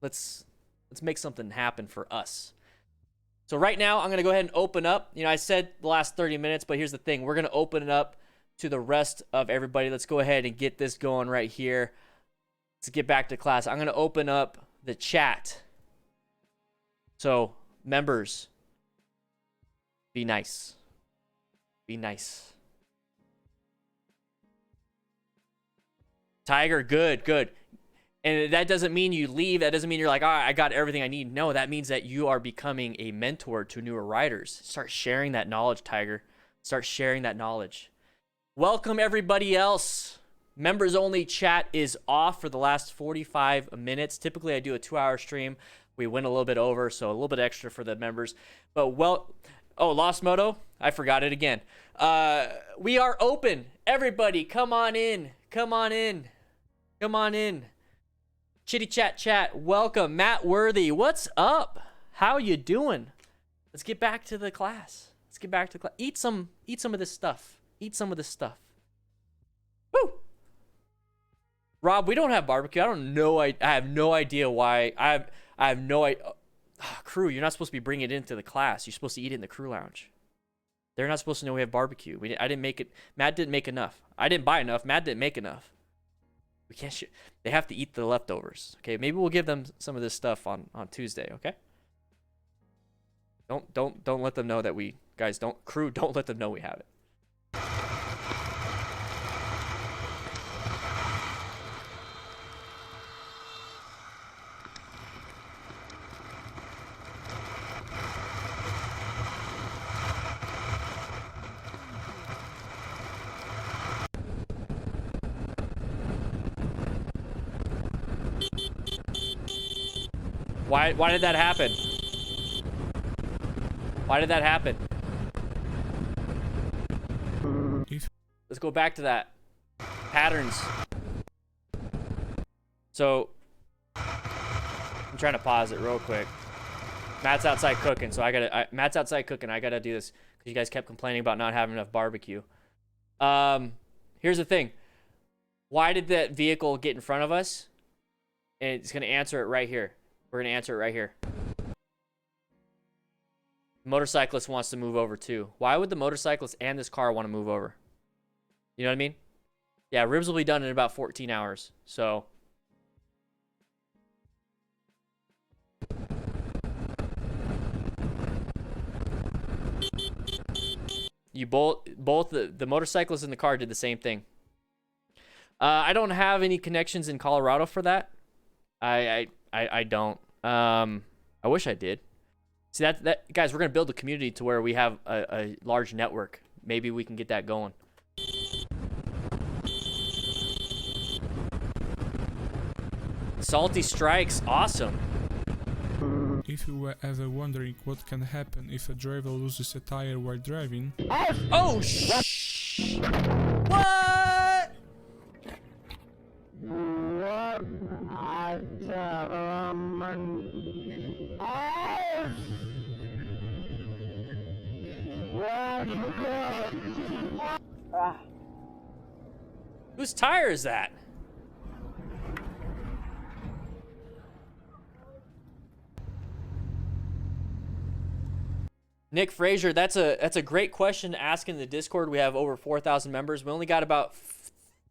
Let's make something happen for us. So right now, I'm going to go ahead and open up. I said the last 30 minutes, but here's the thing. We're going to open it up to the rest of everybody. Let's go ahead and get this going right here. Let's get back to class. I'm going to open up the chat. So, members, be nice. Be nice. Tiger, good. And that doesn't mean you leave. That doesn't mean you're like, all right, I got everything I need. No, that means that you are becoming a mentor to newer riders. Start sharing that knowledge, Tiger. Start sharing that knowledge. Welcome, everybody else. Members only chat is off for the last 45 minutes. Typically, I do a 2-hour stream. We went a little bit over, so a little bit extra for the members. But Lost Moto, I forgot it again. We are open. Everybody, come on in. Chitty chat. Welcome, Matt Worthy. What's up? How you doing? Let's get back to the class. Eat some of this stuff. Woo! Rob, we don't have barbecue. I have no idea why. I have no idea. Crew, you're not supposed to be bringing it into the class. You're supposed to eat it in the crew lounge. They're not supposed to know we have barbecue. I didn't make it. Matt didn't make enough. I didn't buy enough. Matt didn't make enough. We can't they have to eat the leftovers. Okay, maybe we'll give them some of this stuff on Tuesday, okay? Don't let them know that don't let them know we have it. Why did that happen? Why did that happen? Let's go back to that. Patterns. So, I'm trying to pause it real quick. Matt's outside cooking, so Matt's outside cooking. I gotta do this because you guys kept complaining about not having enough barbecue. Here's the thing. Why did that vehicle get in front of us? And it's gonna answer it right here. We're gonna answer it right here. Motorcyclist wants to move over too. Why would the motorcyclist and this car want to move over? You know what I mean? Yeah, ribs will be done in about 14 hours. So you both the motorcyclist and the car did the same thing. I don't have any connections in Colorado for that. I don't. I wish I did. See that guys, we're gonna build a community to where we have a large network. Maybe we can get that going. Salty strikes, awesome. If you were ever wondering what can happen if a driver loses a tire while driving. Oh shh! What? Whose tire is that? Nick Frazier, that's a great question to ask in the Discord. We have over 4,000 members. We only got about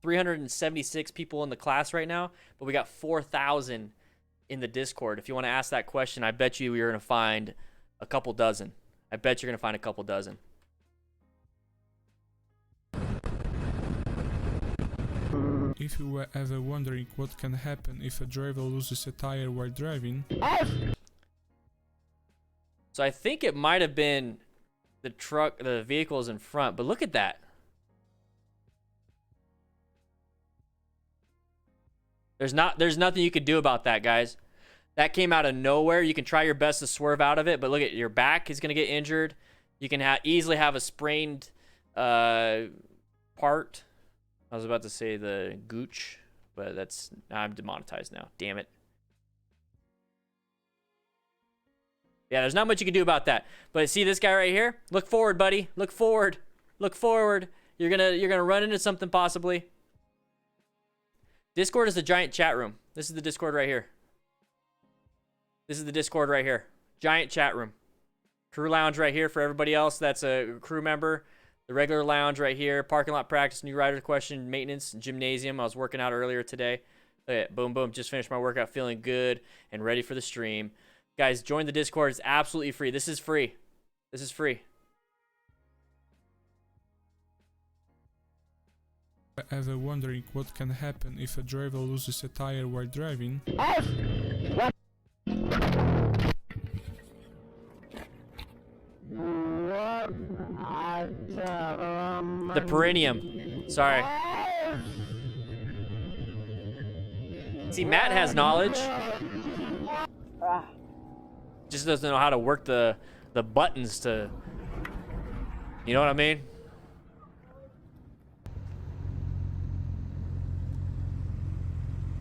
376 people in the class right now, but we got 4,000 in the Discord. If you want to ask that question, I bet you you're going to find a couple dozen. I bet you're going to find a couple dozen. If you were ever wondering what can happen if a driver loses a tire while driving. So I think it might have been the vehicles in front, but look at that. There's nothing you could do about that, guys. That came out of nowhere. You can try your best to swerve out of it, but look at your back is going to get injured. You can easily have a sprained part. I was about to say the gooch, but I'm demonetized now. Damn it. Yeah, there's not much you can do about that. But see this guy right here? Look forward, buddy. Look forward. Look forward. You're gonna run into something possibly. Discord is a giant chat room. This is the Discord right here. This is the Discord right here. Giant chat room. Crew lounge right here for everybody else that's a crew member. The regular lounge right here. Parking lot practice, new rider question, maintenance, gymnasium. I was working out earlier today. Boom, boom. Just finished my workout feeling good and ready for the stream. Guys, join the Discord. It's absolutely free. This is free. This is free. Ever wondering what can happen if a driver loses a tire while driving? The perineum. Sorry. See, Matt has knowledge. Just doesn't know how to work the buttons to, you know what I mean?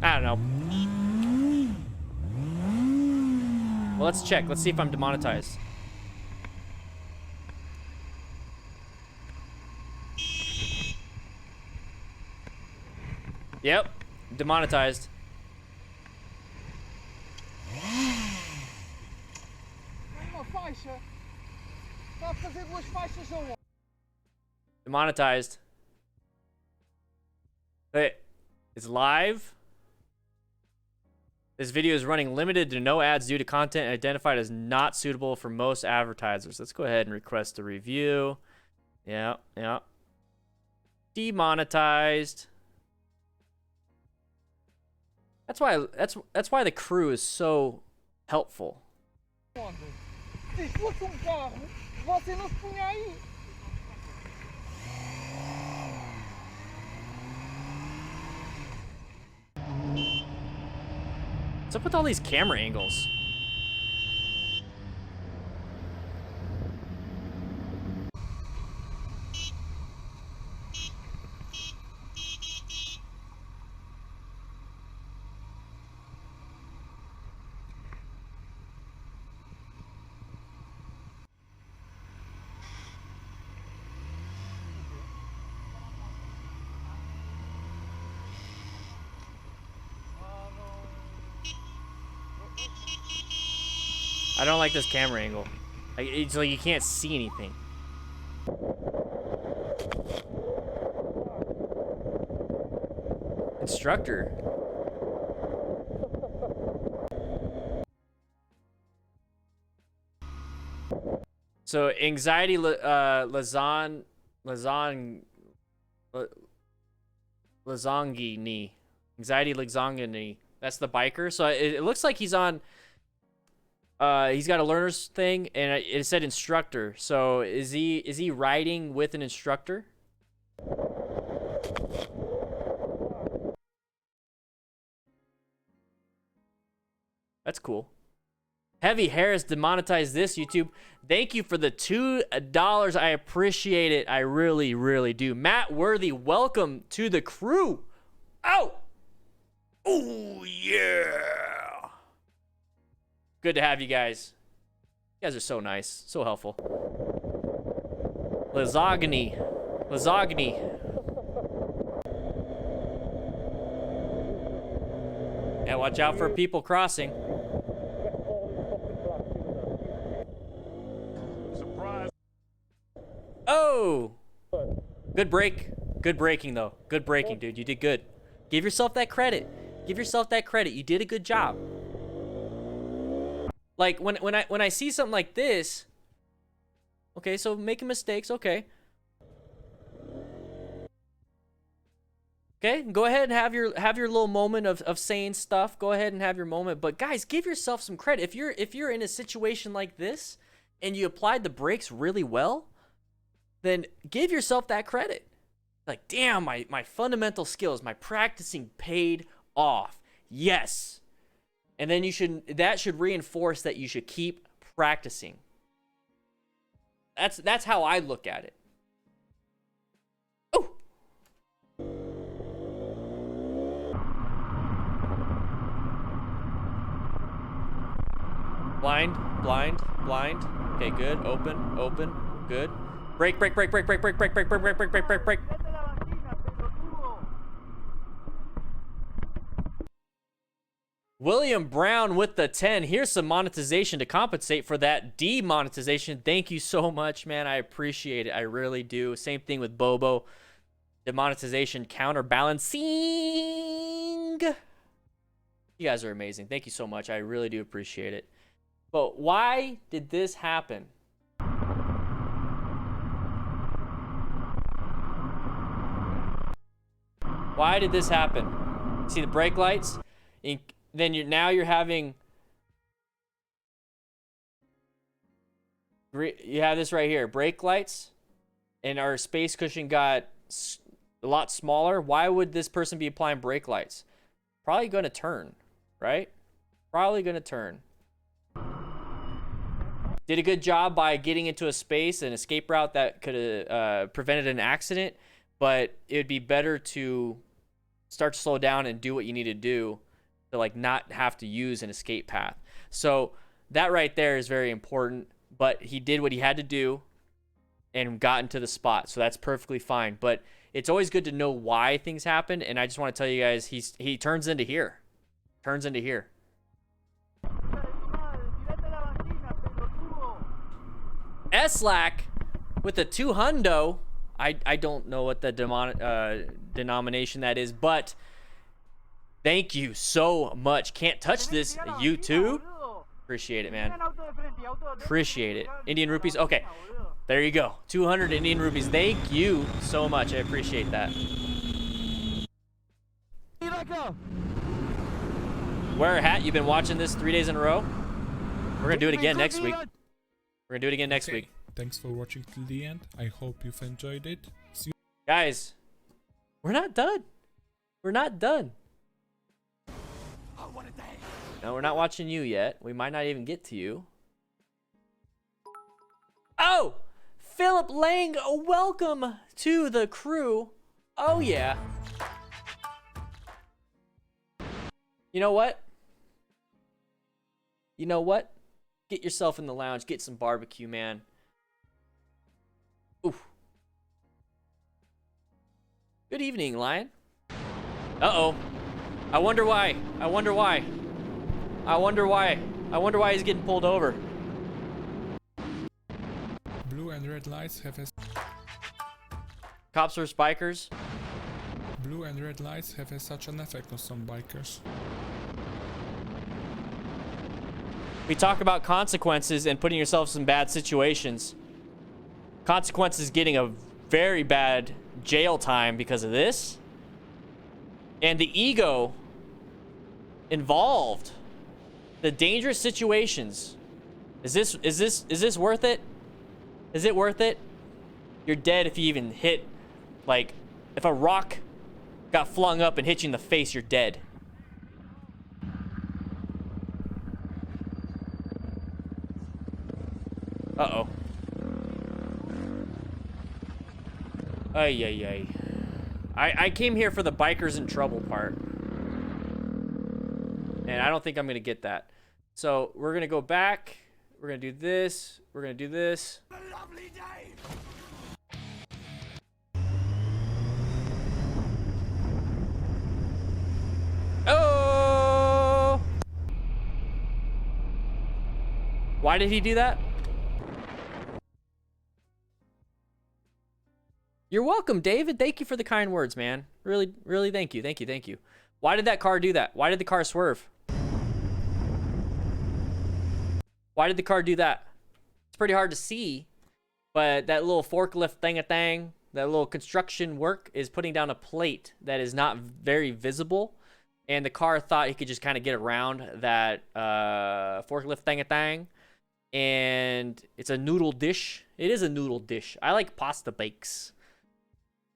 I don't know. Well, let's check. Let's see if I'm demonetized. Yep, demonetized. Demonetized. Hey, it's live. This video is running limited to no ads due to content identified as not suitable for most advertisers. Let's go ahead and request a review. Yeah. Demonetized. That's why the crew is so helpful. What's up with all these camera angles? I don't like this camera angle. Like, it's like you can't see anything. Instructor. So anxiety lasagni. Anxiety lasagni. That's the biker. So it looks like he's on. He's got a learner's thing, and it said instructor. So is he riding with an instructor? That's cool. Heavy Harris demonetized this, YouTube. Thank you for the $2. I appreciate it. I really, really do. Matt Worthy, welcome to the crew. Oh! Oh, yeah! Good to have you guys. You guys are so nice. So helpful. Lasagni. Yeah, watch out for people crossing. Oh! Good break. Good breaking, though. Good breaking, dude. You did good. Give yourself that credit. Give yourself that credit. You did a good job. Like, when I see something like this... Okay, so making mistakes, okay. Okay, go ahead and have your little moment of saying stuff. Go ahead and have your moment. But, guys, give yourself some credit. If you're in a situation like this, and you applied the brakes really well... then give yourself that credit. Like, damn, my fundamental skills, my practicing paid off. Yes. And then that should reinforce that you should keep practicing. That's how I look at it. Oh. Blind. Okay, good. Open. Good. Break. William Brown with the 10. Here's some monetization to compensate for that demonetization. Thank you so much, man. I appreciate it. I really do. Same thing with Bobo. Demonetization counterbalancing. You guys are amazing. Thank you so much. I really do appreciate it. But why did this happen? Why did this happen? See the brake lights? Then now you're having... You have this right here. Brake lights. And our space cushion got a lot smaller. Why would this person be applying brake lights? Probably going to turn, right? Probably going to turn. Did a good job by getting into a space, an escape route that could have prevented an accident. But it would be better to start to slow down and do what you need to do to like not have to use an escape path. So that right there is very important. But he did what he had to do and got into the spot. So that's perfectly fine. But it's always good to know why things happen. And I just want to tell you guys, he turns into here. Turns into here. S-Lack with the 200. I don't know what the denomination that is, but thank you so much. Can't touch this, YouTube. Appreciate it, man. Appreciate it. Indian rupees. Okay, there you go. 200 Indian rupees. Thank you so much. I appreciate that. Wear a hat. You've been watching this 3 days in a row. We're gonna do it again next week. We're gonna do it again next week. Thanks for watching till the end. I hope you've enjoyed it. See you. Guys, we're not done. We're not done. No, we're not watching you yet. We might not even get to you. Oh! Philip Lang, welcome to the crew. Oh, yeah. You know what? You know what? Get yourself in the lounge. Get some barbecue, man. Oof. Good evening, Lion. Uh-oh. I wonder why. I wonder why. I wonder why he's getting pulled over. Blue and red lights have a... Cops versus bikers. Blue and red lights have such an effect on some bikers. We talk about consequences and putting yourself in bad situations. Consequences getting a very bad jail time because of this. And the ego involved. The dangerous situations. Is this worth it? Is it worth it? You're dead if you even hit, like, if a rock got flung up and hit you in the face, you're dead. Uh-oh. Ay, ay, ay. I came here for the bikers in trouble part. And I don't think I'm going to get that. So, we're going to go back. We're going to do this. We're going to do this. Oh! Why did he do that? You're welcome, David. Thank you for the kind words, man. Really, really thank you. Thank you, thank you. Why did that car do that? Why did the car swerve? Why did the car do that? It's pretty hard to see, but that little forklift thing, that little construction work is putting down a plate that is not very visible, and the car thought he could just kind of get around that forklift thing, and it's a noodle dish. It is a noodle dish. I like pasta bakes.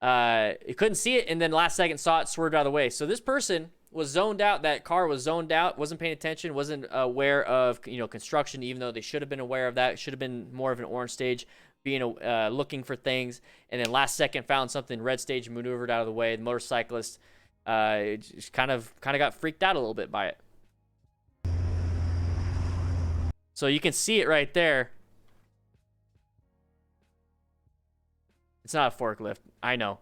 It couldn't see it, and then last second saw it, swerved out of the way. So this person was zoned out. That car was zoned out, wasn't paying attention, wasn't aware of, you know, construction, even though they should have been aware of that. It should have been more of an orange stage, being looking for things, and then last second found something, red stage, maneuvered out of the way. The motorcyclist just kind of got freaked out a little bit by it. So you can see it right there. It's not a forklift, I know,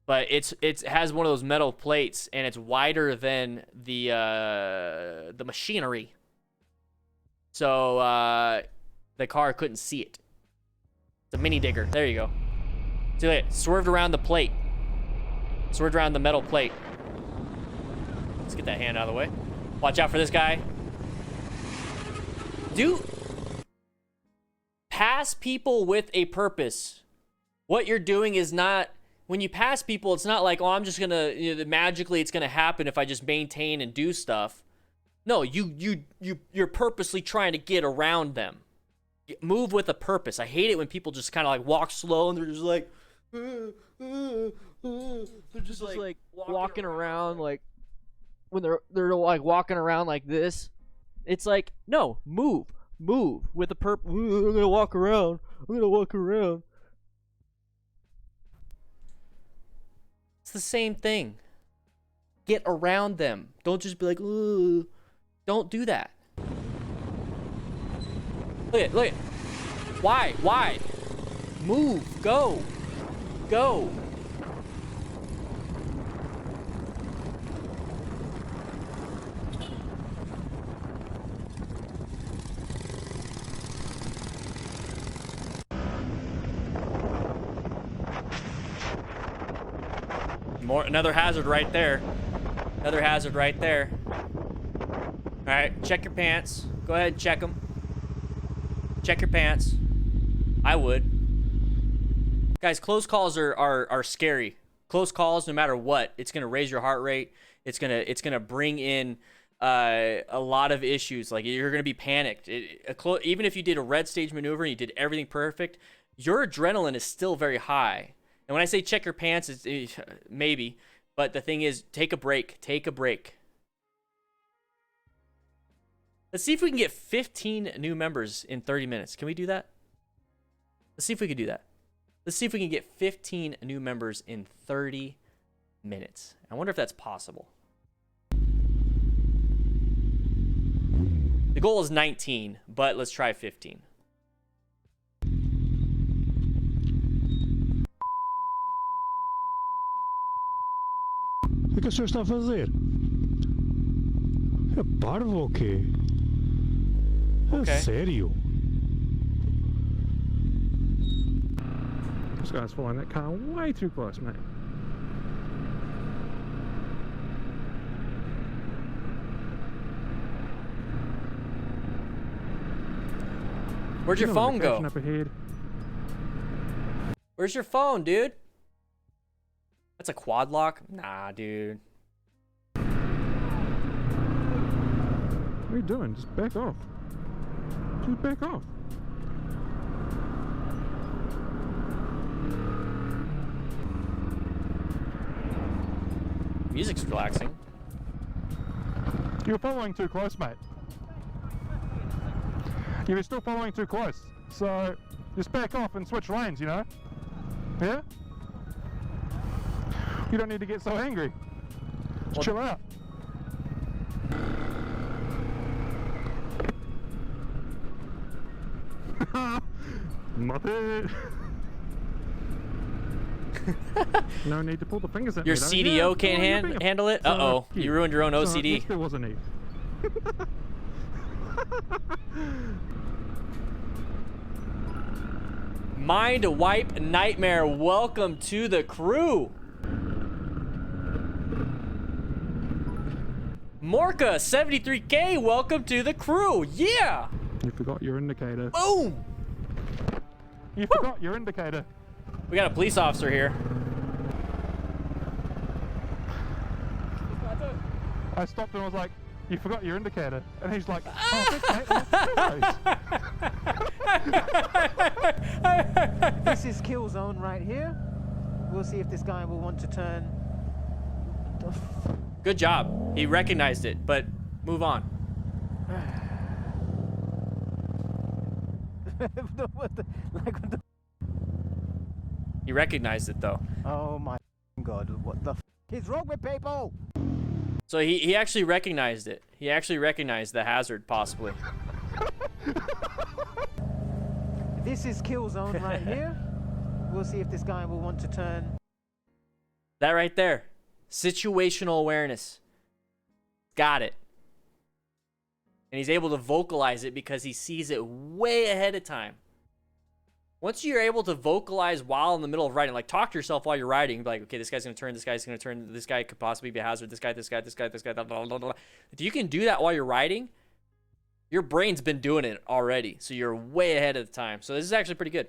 but it has one of those metal plates, and it's wider than the machinery. So the car couldn't see it. It's a mini digger. There you go. See it swerved around the plate. Swerved around the metal plate. Let's get that hand out of the way. Watch out for this guy. Pass people with a purpose. What you're doing is not, when you pass people, it's not like, oh, I'm just gonna, you know, magically it's gonna happen if I just maintain and do stuff. No, you're purposely trying to get around them. Move with a purpose. I hate it when people just kind of like walk slow and they're just like, they're just like walking around like, when they're like walking around like this. It's like, no, move with a purpose. I'm gonna walk around. It's the same thing. Get around them. Don't just be like, ooh. Don't do that. Look at. Why? Move. Go. Another hazard right there. All right, check your pants. Go ahead and check them. Check your pants. I would. Guys, close calls are scary. Close calls, no matter what, it's gonna raise your heart rate. It's gonna bring in a lot of issues. Like, you're gonna be panicked. Even if you did a red stage maneuver and you did everything perfect, your adrenaline is still very high. And when I say check your pants, it's maybe, but the thing is, take a break. Let's see if we can get 15 new members in 30 minutes. Can we do that? Let's see if we can do that. Let's see if we can get 15 new members in 30 minutes. I wonder if that's possible. The goal is 19, but let's try 15. O que o senhor está a fazer? É parvo ou quê? Okay. Serio? This guy's following that car way too close, mate. Where'd your phone go? Up ahead. Where's your phone, dude? That's a quad lock? Nah, dude. What are you doing? Just back off. Just back off. Music's relaxing. You're following too close, mate. You're still following too close. So just back off and switch lanes, you know? Yeah? You don't need to get so angry. Just chill out. Muppet. No need to pull the fingers at Your me, though. CDO Yeah, can't handle it? Uh-oh. You ruined your own OCD. Yes, there was a need. Mind Wipe Nightmare, welcome to the crew. Morka 73K, welcome to the crew. Yeah. You forgot your indicator. Boom. You forgot your indicator. We got a police officer here. I stopped and was like, you forgot your indicator. And he's like, oh, thanks, mate. This is kill zone right here. We'll see if this guy will want to turn. Good job. He recognized it, but move on. He recognized it though. Oh my god, what the is wrong with people? So he actually recognized it. He actually recognized the hazard, possibly. This is kill zone right here. We'll see if this guy will want to turn. That right there. Situational awareness. Got it. And he's able to vocalize it because he sees it way ahead of time. Once you're able to vocalize while in the middle of riding, like talk to yourself while you're riding, like, okay, this guy's going to turn, this guy's going to turn, this guy could possibly be a hazard, this guy, blah, blah, blah, blah. If you can do that while you're riding, your brain's been doing it already. So you're way ahead of the time. So this is actually pretty good.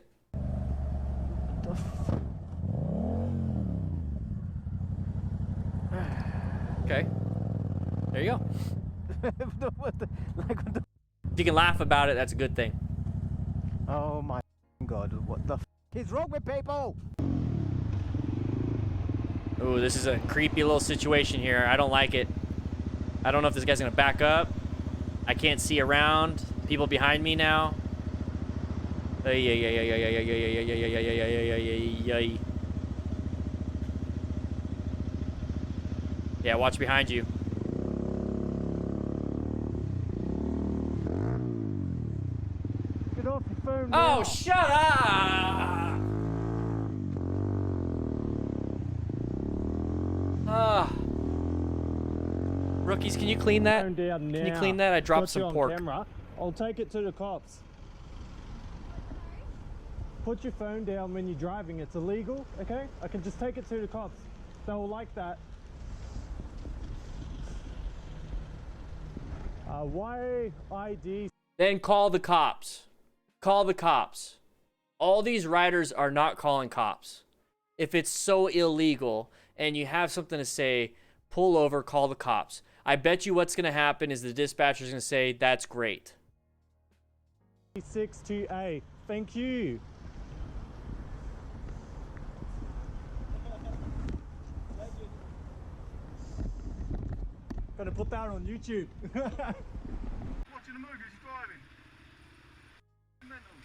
Okay. There you go. If you can laugh about it, that's a good thing. Oh my god, what the is wrong with people? Ooh, this is a creepy little situation here. I don't like it. I don't know if this guy's gonna back up. I can't see around. People behind me now. Yeah, watch behind you. Get off your phone. Oh, now. shut up! Rookies, can you clean that? Can you clean that? I dropped some pork. Camera. I'll take it to the cops. Put your phone down when you're driving. It's illegal, okay? I can just take it to the cops. They'll like that. Why ID? Then call the cops. Call the cops. All these riders are not calling cops. If it's so illegal and you have something to say, pull over, call the cops. I bet you what's going to happen is the dispatcher's going to say, that's great. 62A. Thank you. Gonna put that on YouTube. Watching a movie as you're driving. Mental.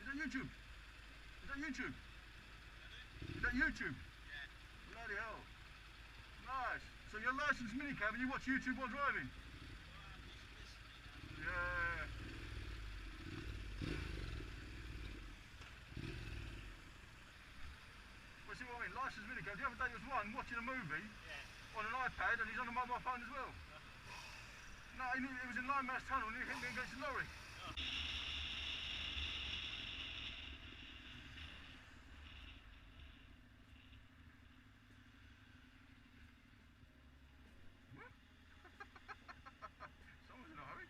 Is that YouTube? Is that YouTube? Is that YouTube? Yeah. Bloody hell. Nice. So you're a licensed minicab and you watch YouTube while driving? Yeah. licensed minicab. The other day there was one watching a movie on an iPad and he's on a mobile phone as well. No, he was in Limehouse Tunnel and he hit me against the lorry. Someone's in a hurry.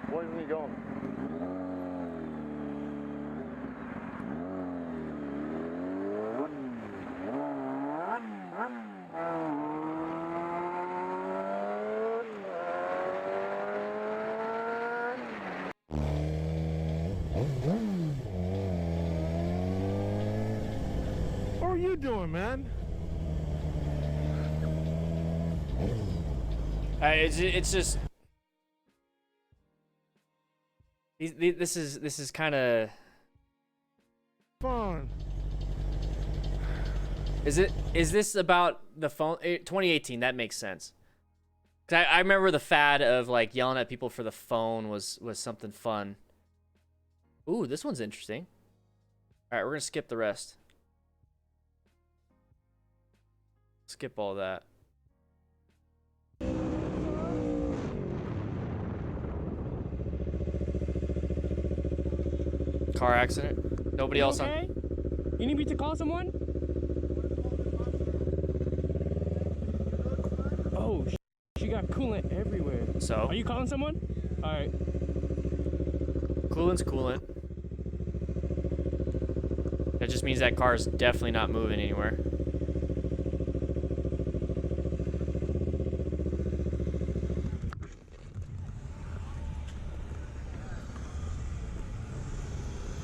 Where are we going? What are you doing, man? It's just this is kind of fun. Is this about the phone? 2018, that makes sense. 'Cause I remember the fad of like yelling at people for the phone was something fun. Ooh, this one's interesting. All right, we're gonna skip the rest. Skip all that. Car accident. Nobody else okay? You need me to call someone? Oh, she got coolant everywhere. So? Are you calling someone? All right. Coolant's coolant. That just means that car is definitely not moving anywhere.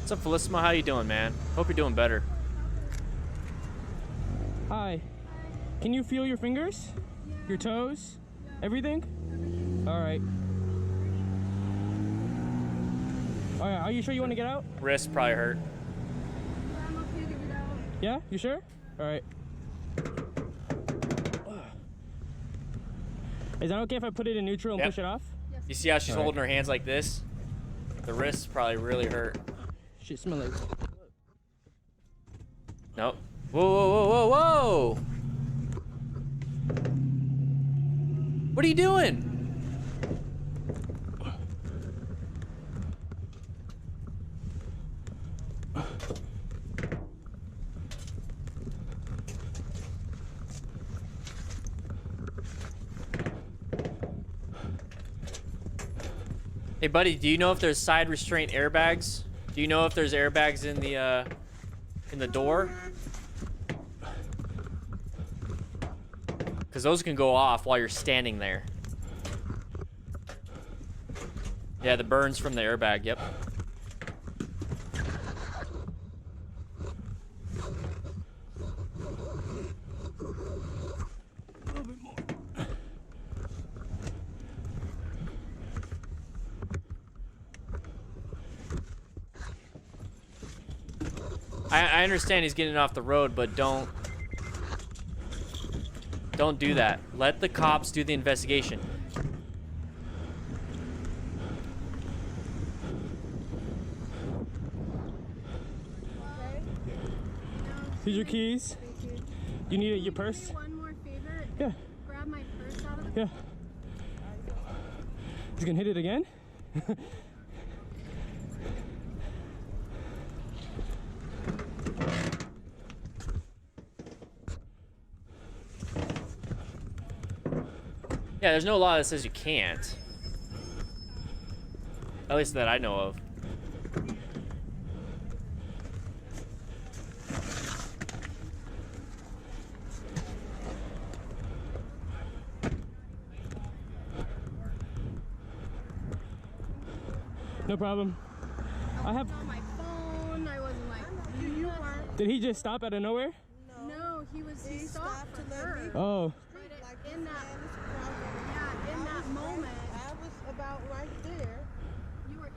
What's up, Felicima? How you doing, man? Hope you're doing better. Hi. Can you feel your fingers? Your toes? Everything? All right. All right, are you sure you want to get out? Wrist probably hurt. Yeah, you sure? All right. Is that okay if I put it in neutral and push it off? You see how she's holding her hands like this? The wrists probably really hurt. Shit smell like. Nope. Whoa, whoa, whoa, whoa, whoa! What are you doing? Hey, buddy, do you know if there's side restraint airbags? Do you know if there's airbags in the door? Because those can go off while you're standing there. Yeah, the burns from the airbag, yep. I understand he's getting off the road, but don't do that. Let the cops do the investigation. Here's your keys. You need your purse? One more favor. Yeah. Grab my purse out of the. Yeah. He's gonna hit it again? Yeah, there's no law that says you can't. At least that I know of. No problem. I have. On my phone. I wasn't like. You weren't. Did he just stop out of nowhere? No, he stopped for her. Oh. But in that moment. I was about right there. You were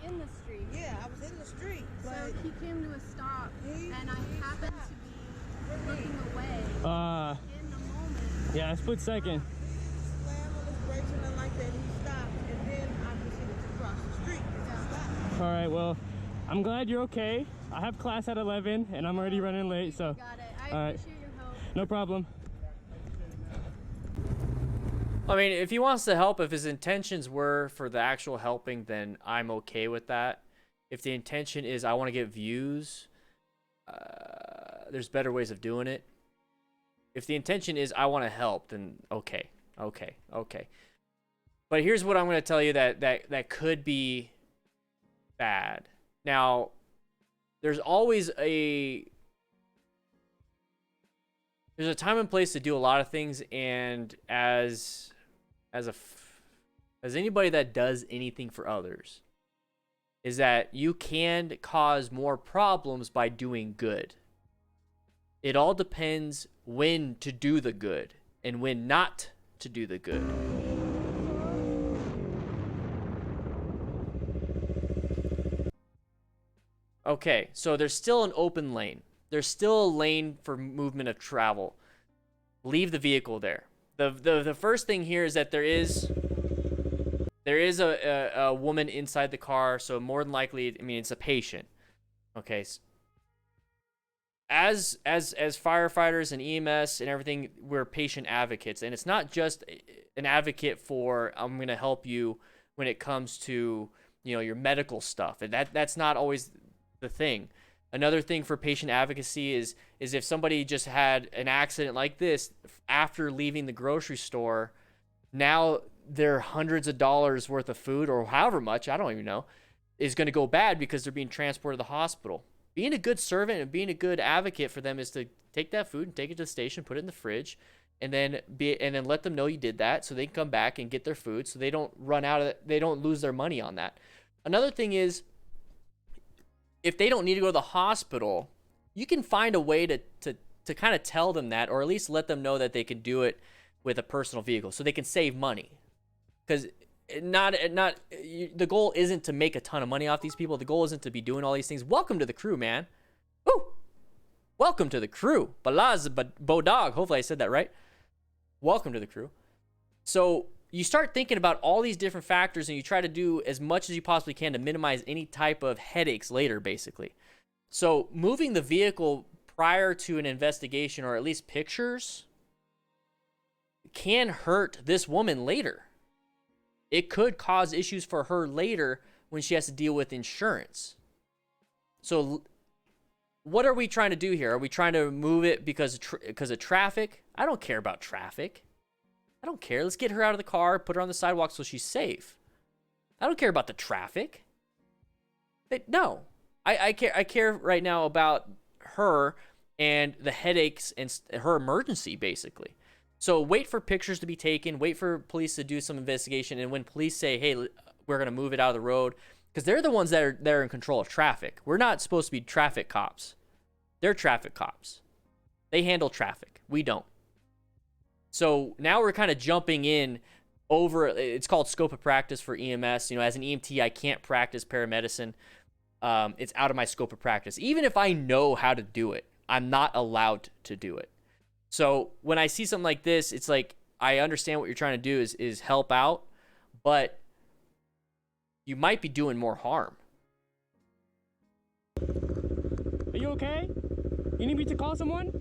he came to a stop, and I happened to be looking away in the moment. Yeah, a split second. Slammed on his brakes and then like that, he stopped, and then I proceeded to cross the street. All right, well, I'm glad you're okay. I have class at 11, and I'm already running late, so. Got it. I appreciate your help. No problem. I mean, if he wants to help, if his intentions were for the actual helping, then I'm okay with that. If the intention is I want to get views, there's better ways of doing it. If the intention is I want to help, then okay. But here's what I'm going to tell you that could be bad. Now, there's always a time and place to do a lot of things, and as anybody that does anything for others, is that you can cause more problems by doing good. It all depends when to do the good and when not to do the good. Okay, so there's still an open lane. There's still a lane for movement of travel. Leave the vehicle there. The first thing here is that there is a woman inside the car, so more than likely, I mean, it's a patient. Okay. As firefighters and EMS and everything, we're patient advocates, and it's not just an advocate for I'm going to help you when it comes to, you know, your medical stuff, and that's not always the thing. Another thing for patient advocacy is if somebody just had an accident like this after leaving the grocery store, now their hundreds of dollars worth of food, or however much, I don't even know, is going to go bad because they're being transported to the hospital. Being a good servant and being a good advocate for them is to take that food and take it to the station, put it in the fridge, and then let them know you did that so they can come back and get their food so they don't run out of it, they don't lose their money on that. Another thing is, if they don't need to go to the hospital, you can find a way to kind of tell them that, or at least let them know that they can do it with a personal vehicle so they can save money. Because the goal isn't to make a ton of money off these people. The goal isn't to be doing all these things. Welcome to the crew, man. Woo! Welcome to the crew. Balaz Bodog. Hopefully I said that right. Welcome to the crew. So you start thinking about all these different factors, and you try to do as much as you possibly can to minimize any type of headaches later, basically. So moving the vehicle prior to an investigation, or at least pictures, can hurt this woman later. It could cause issues for her later when she has to deal with insurance. So what are we trying to do here? Are we trying to move it because of traffic? I don't care about traffic. I don't care. Let's get her out of the car, put her on the sidewalk so she's safe. I don't care about the traffic. No. I care right now about her and the headaches and her emergency, basically. So wait for pictures to be taken, wait for police to do some investigation, and when police say, hey, we're going to move it out of the road, because they're the ones that are in control of traffic. We're not supposed to be traffic cops. They're traffic cops. They handle traffic. We don't. So now we're kind of jumping in over, it's called scope of practice for EMS. You know, as an EMT, I can't practice paramedicine. It's out of my scope of practice. Even if I know how to do it, I'm not allowed to do it. So when I see something like this, it's like, I understand what you're trying to do is help out, but you might be doing more harm. Are you okay? You need me to call someone?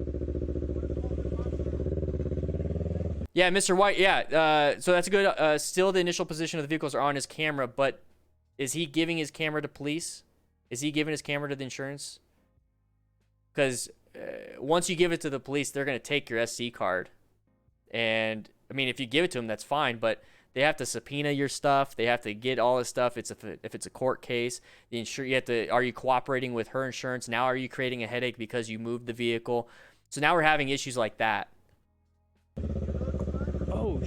Yeah, Mr. White, yeah. So that's good. Still, the initial position of the vehicles are on his camera, but is he giving his camera to police? Is he giving his camera to the insurance? Because once you give it to the police, they're going to take your SC card. And, I mean, if you give it to them, that's fine, but they have to subpoena your stuff. They have to get all this stuff. If it's a court case, you have to, are you cooperating with her insurance? Now are you creating a headache because you moved the vehicle? So now we're having issues like that. Oh,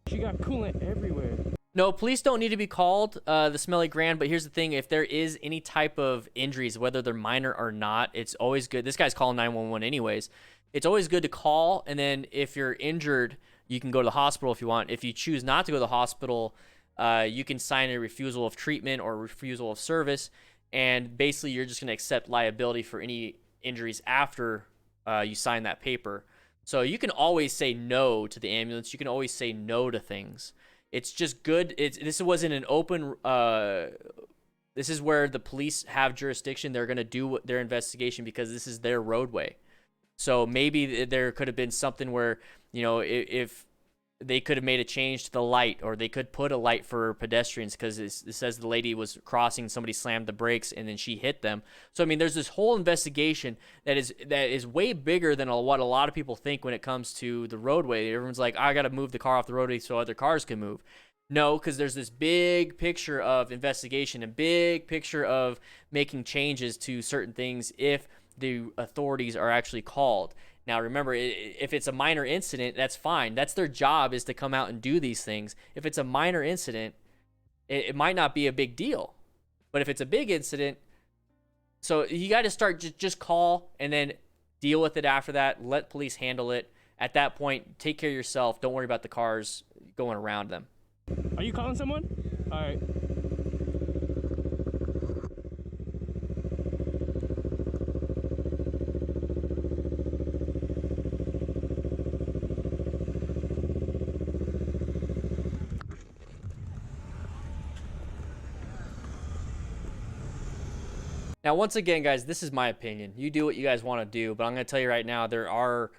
she got coolant everywhere. No, police don't need to be called, the Smelly Grand, but here's the thing. If there is any type of injuries, whether they're minor or not, it's always good. This guy's calling 911 anyways. It's always good to call, and then if you're injured, you can go to the hospital if you want. If you choose not to go to the hospital, you can sign a refusal of treatment or refusal of service, and basically you're just going to accept liability for any injuries after you sign that paper. So you can always say no to the ambulance. You can always say no to things. It's just good. This wasn't an open. This is where the police have jurisdiction. They're going to do their investigation because this is their roadway. So maybe there could have been something where, you know, if they could have made a change to the light, or they could put a light for pedestrians because it says the lady was crossing, somebody slammed the brakes, and then she hit them. So, I mean, there's this whole investigation that is way bigger than what a lot of people think when it comes to the roadway. Everyone's like, I got to move the car off the roadway so other cars can move. No, because there's this big picture of investigation and big picture of making changes to certain things if the authorities are actually called. Now, remember, if it's a minor incident, that's fine. That's their job, is to come out and do these things. If it's a minor incident, it might not be a big deal. But if it's a big incident, so you got to start just call and then deal with it after that. Let police handle it. At that point, take care of yourself. Don't worry about the cars going around them. Are you calling someone? All right. Now, once again, guys, this is my opinion. You do what you guys want to do, but I'm going to tell you right now, there are,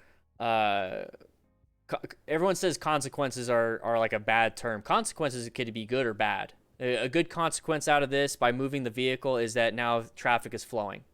everyone says consequences are like a bad term. Consequences could be good or bad. A good consequence out of this by moving the vehicle is that now traffic is flowing.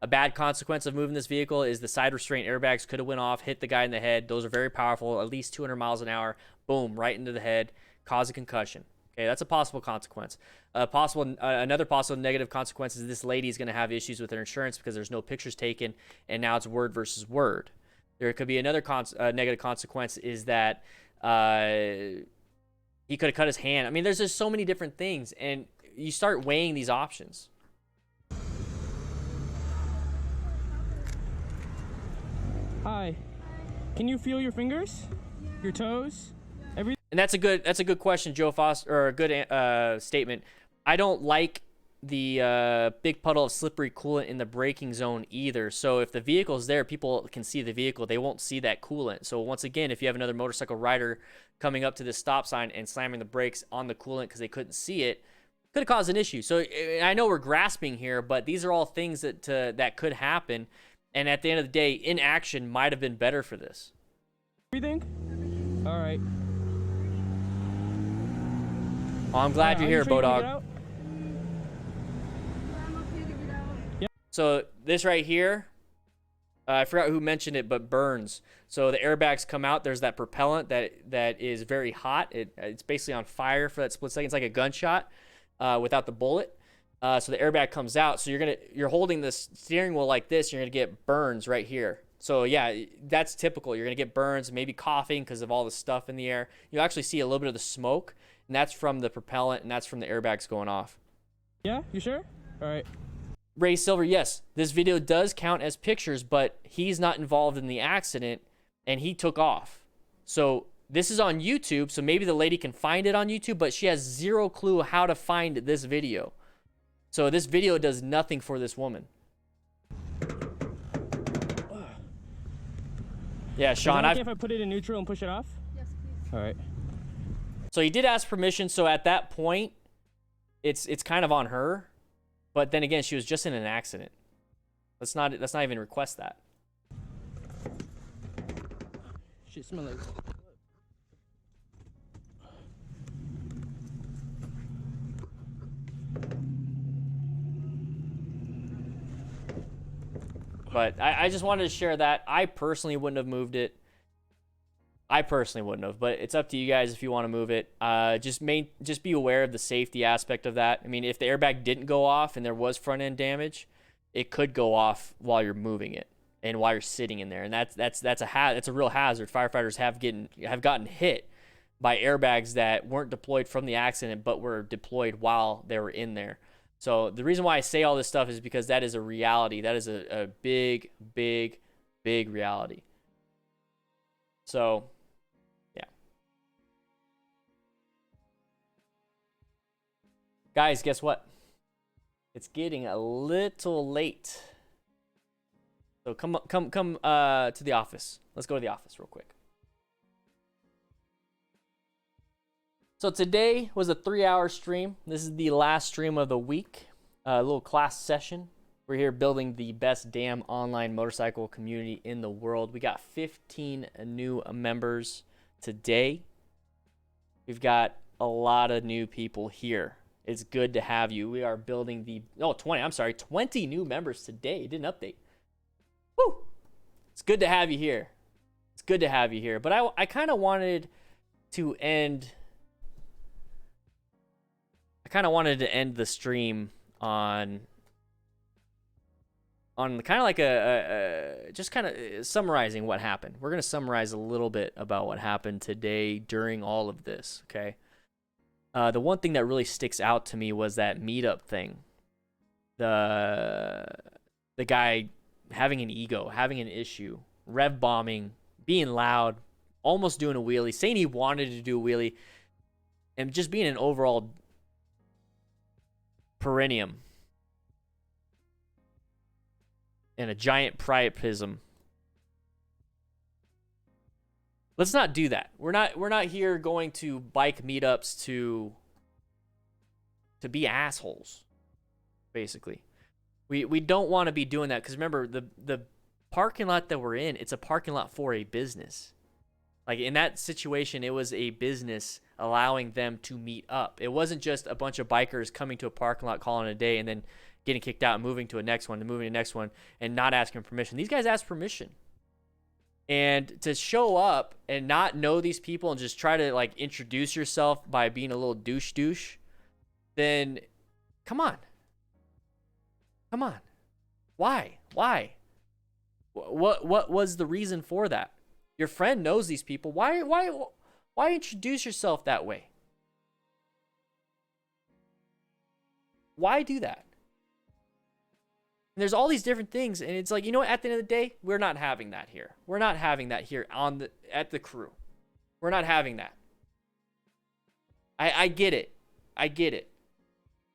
A bad consequence of moving this vehicle is the side restraint airbags could have went off, hit the guy in the head. Those are very powerful, at least 200 miles an hour. Boom, right into the head, cause a concussion. Okay, that's a possible consequence. Another possible negative consequence is this lady is going to have issues with her insurance because there's no pictures taken, and now it's word versus word. There could be another negative consequence is that he could have cut his hand. I mean, there's just so many different things, and you start weighing these options. Hi. Can you feel your fingers? Your toes? Everything? And that's a good question, Joe Foster, or a good statement. I don't like the big puddle of slippery coolant in the braking zone either. So if the vehicle's there, people can see the vehicle. They won't see that coolant. So once again, if you have another motorcycle rider coming up to this stop sign and slamming the brakes on the coolant because they couldn't see it, could have caused an issue. So I know we're grasping here, but these are all things that could happen. And at the end of the day, inaction might have been better for this. Everything? All right. Well, I'm glad you're here, Bodog. So this right here, I forgot who mentioned it, but burns. So the airbags come out. There's that propellant that is very hot. It's basically on fire for that split second. It's like a gunshot without the bullet. So the airbag comes out. So you're holding this steering wheel like this. You're gonna get burns right here. So yeah, that's typical. You're gonna get burns, maybe coughing because of all the stuff in the air. You actually see a little bit of the smoke, and that's from the propellant, and that's from the airbags going off. Yeah, you sure? All right. Ray Silver, yes, this video does count as pictures, but he's not involved in the accident, and he took off. So this is on YouTube, so maybe the lady can find it on YouTube, but she has zero clue how to find this video. So this video does nothing for this woman. Yeah, Sean, Is it okay if I put it in neutral and push it off? Yes, please. All right. So he did ask permission, so at that point, it's kind of on her. But then again, she was just in an accident. Let's not even request that. Shit, smell like. But I just wanted to share that. I personally wouldn't have moved it. I personally wouldn't have, but it's up to you guys if you want to move it. Just be aware of the safety aspect of that. I mean, if the airbag didn't go off and there was front end damage, it could go off while you're moving it and while you're sitting in there, and that's a real hazard. Firefighters have gotten hit by airbags that weren't deployed from the accident but were deployed while they were in there. So the reason why I say all this stuff is because that is a reality. That is a big, big, big reality. So, yeah. Guys, guess what? It's getting a little late. So come to the office. Let's go to the office real quick. So today was a 3-hour stream. This is the last stream of the week. A little class session. We're here building the best damn online motorcycle community in the world. We got 15 new members today. We've got a lot of new people here. It's good to have you. We are building the 20 new members today. It didn't update. Woo! It's good to have you here. It's good to have you here. But I kind of wanted to end the stream on kind of like just kind of summarizing what happened. We're going to summarize a little bit about what happened today during all of this, okay? The one thing that really sticks out to me was that meetup thing. The guy having an ego, having an issue, rev bombing, being loud, almost doing a wheelie, saying he wanted to do a wheelie, and just being an overall perennium and a giant priapism. Let's not do that. We're not here going to bike meetups to be assholes, basically. We don't want to be doing that, because remember, the parking lot that we're in, it's a parking lot for a business. Like in that situation, it was a business allowing them to meet up. It wasn't just a bunch of bikers coming to a parking lot, calling it a day, and then getting kicked out and moving to a next one, and moving to the next one, and not asking permission. These guys asked permission. And to show up and not know these people and just try to like introduce yourself by being a little douche, then come on. Come on. Why? What was the reason for that? Your friend knows these people. Why introduce yourself that way? Why do that? And there's all these different things, and it's like, you know what, at the end of the day, we're not having that here. We're not having that here at the crew. We're not having that. I get it. I get it.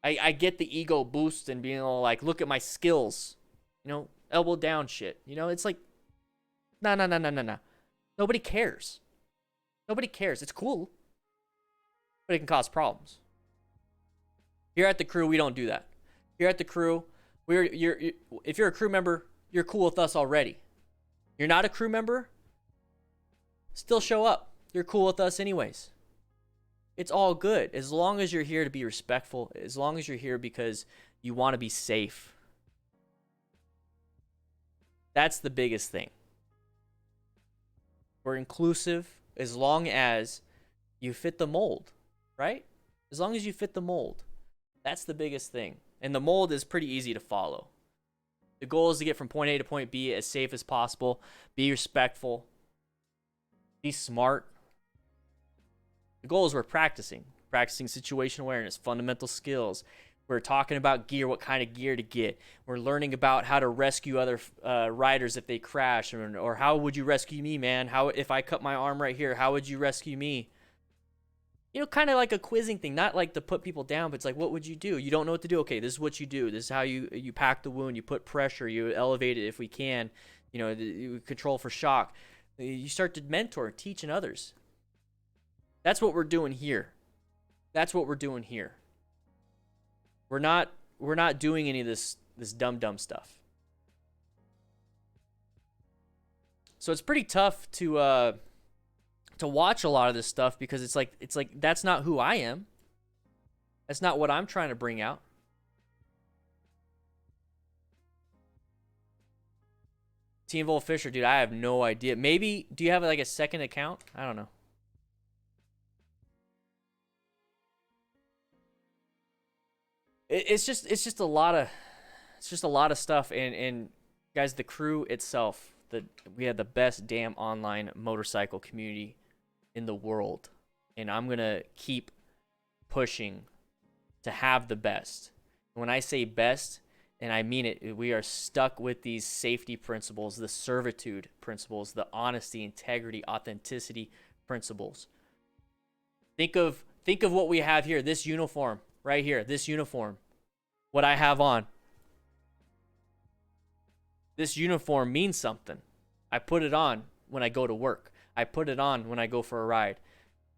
I get the ego boost and being all like, look at my skills. You know, elbow down shit. You know, it's like, no. Nobody cares. Nobody cares. It's cool, but it can cause problems. Here at the crew, we don't do that. Here at the crew, if you're a crew member, you're cool with us already. You're not a crew member, still show up. You're cool with us anyways. It's all good as long as you're here to be respectful, as long as you're here because you want to be safe. That's the biggest thing. We're inclusive as long as you fit the mold, right? As long as you fit the mold. That's the biggest thing. And the mold is pretty easy to follow. The goal is to get from point A to point B as safe as possible. Be respectful. Be smart. The goal is we're practicing situational awareness, fundamental skills. We're talking about gear, what kind of gear to get. We're learning about how to rescue other riders if they crash, or how would you rescue me, man? How if I cut my arm right here, how would you rescue me? You know, kind of like a quizzing thing, not like to put people down, but it's like, what would you do? You don't know what to do. Okay, this is what you do. This is how you pack the wound. You put pressure. You elevate it if we can. You know, you control for shock. You start to mentor, teaching others. That's what we're doing here. That's what we're doing here. We're not doing any of this dumb stuff. So it's pretty tough to watch a lot of this stuff because it's like that's not who I am. That's not what I'm trying to bring out. Team Vol Fisher, dude, I have no idea. Maybe do you have like a second account? I don't know. It's just a lot of stuff, and guys, the crew itself, we had the best damn online motorcycle community in the world, and I'm gonna keep pushing to have the best. When I say best, and I mean it, we are stuck with these safety principles, the servitude principles, the honesty, integrity, authenticity principles. Think of what we have here, this uniform right here, this uniform. what I have on. This uniform means something. I put it on when I go to work. I put it on when I go for a ride.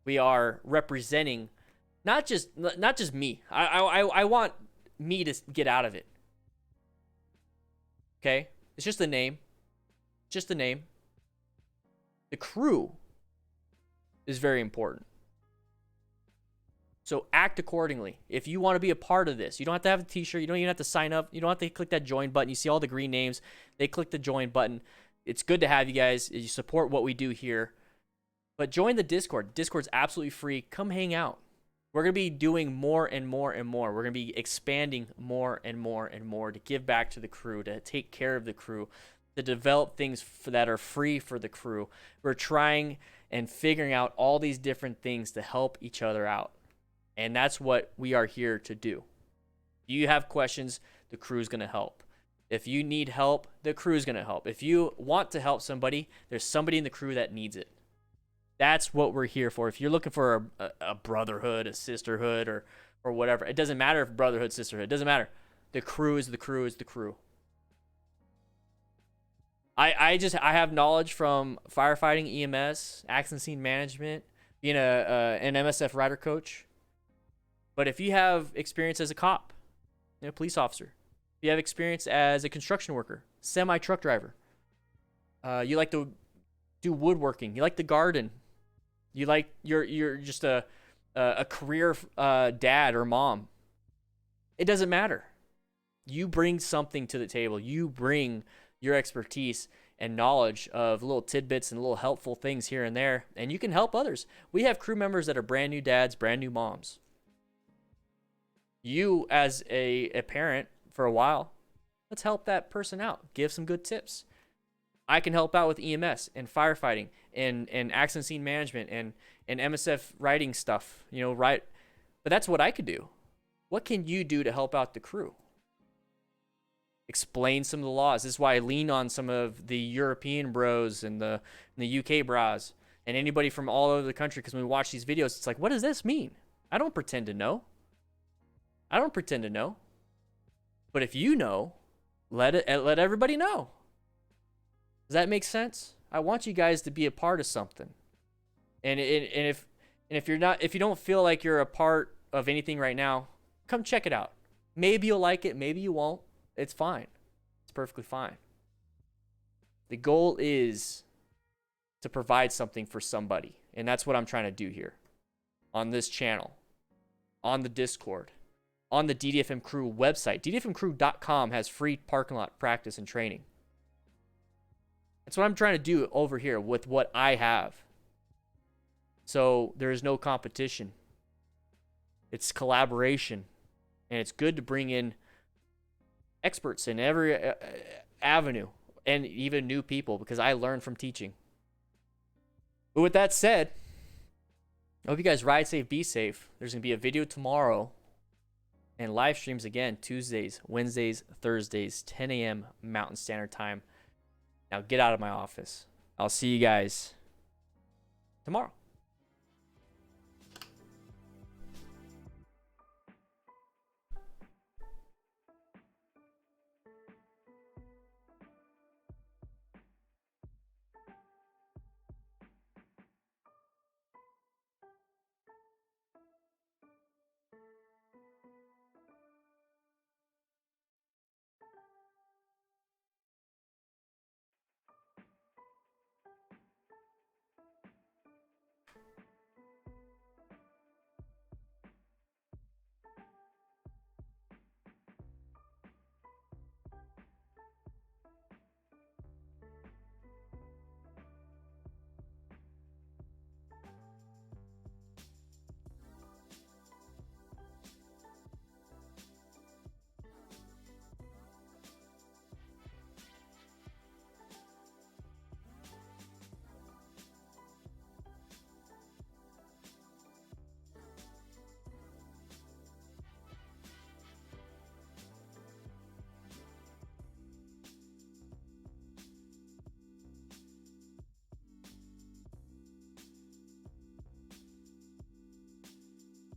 We are representing not just me. I want me to get out of it. Okay? It's just a name. Just a name. The crew is very important. So act accordingly. If you want to be a part of this, you don't have to have a t-shirt. You don't even have to sign up. You don't have to click that join button. You see all the green names. They click the join button. It's good to have you guys. You support what we do here. But join the Discord. Discord's absolutely free. Come hang out. We're going to be doing more and more and more. We're going to be expanding more and more and more to give back to the crew, to take care of the crew, to develop things that are free for the crew. We're trying and figuring out all these different things to help each other out. And that's what we are here to do. If you have questions, the crew's going to help. If you need help, the crew's going to help. If you want to help somebody, there's somebody in the crew that needs it. That's what we're here for. If you're looking for a brotherhood, a sisterhood, or whatever, it doesn't matter if brotherhood, sisterhood. It doesn't matter. The crew is the crew is the crew. I have knowledge from firefighting, EMS, accident scene management, being an MSF rider coach. But if you have experience as a cop, a police officer, if you have experience as a construction worker, semi-truck driver, you like to do woodworking, you like to garden, you like you're just a career dad or mom, it doesn't matter. You bring something to the table. You bring your expertise and knowledge of little tidbits and little helpful things here and there, and you can help others. We have crew members that are brand new dads, brand new moms. You, as a parent for a while, let's help that person out. Give some good tips. I can help out with EMS and firefighting and accident scene management and MSF writing stuff, right? But that's what I could do. What can you do to help out the crew? Explain some of the laws. This is why I lean on some of the European bros and the UK bras and anybody from all over the country, because when we watch these videos, it's like, what does this mean? I don't pretend to know. But if you know, let everybody know. Does that make sense? I want you guys to be a part of something. And if you don't feel like you're a part of anything right now, come check it out. Maybe you'll like it, maybe you won't. It's fine. It's perfectly fine. The goal is to provide something for somebody, and that's what I'm trying to do here on this channel, on the Discord, on the DDFM Crew website. DDFMcrew.com has free parking lot practice and training. That's what I'm trying to do over here with what I have. So there is no competition. It's collaboration. And it's good to bring in experts in every avenue and even new people, because I learn from teaching. But with that said, I hope you guys ride safe, be safe. There's going to be a video tomorrow and live streams again Tuesdays, Wednesdays, Thursdays, 10 a.m. Mountain Standard Time. Now get out of my office. I'll see you guys tomorrow.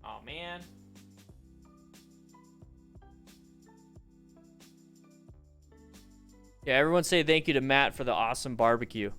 Oh, man. Yeah, everyone say thank you to Matt for the awesome barbecue.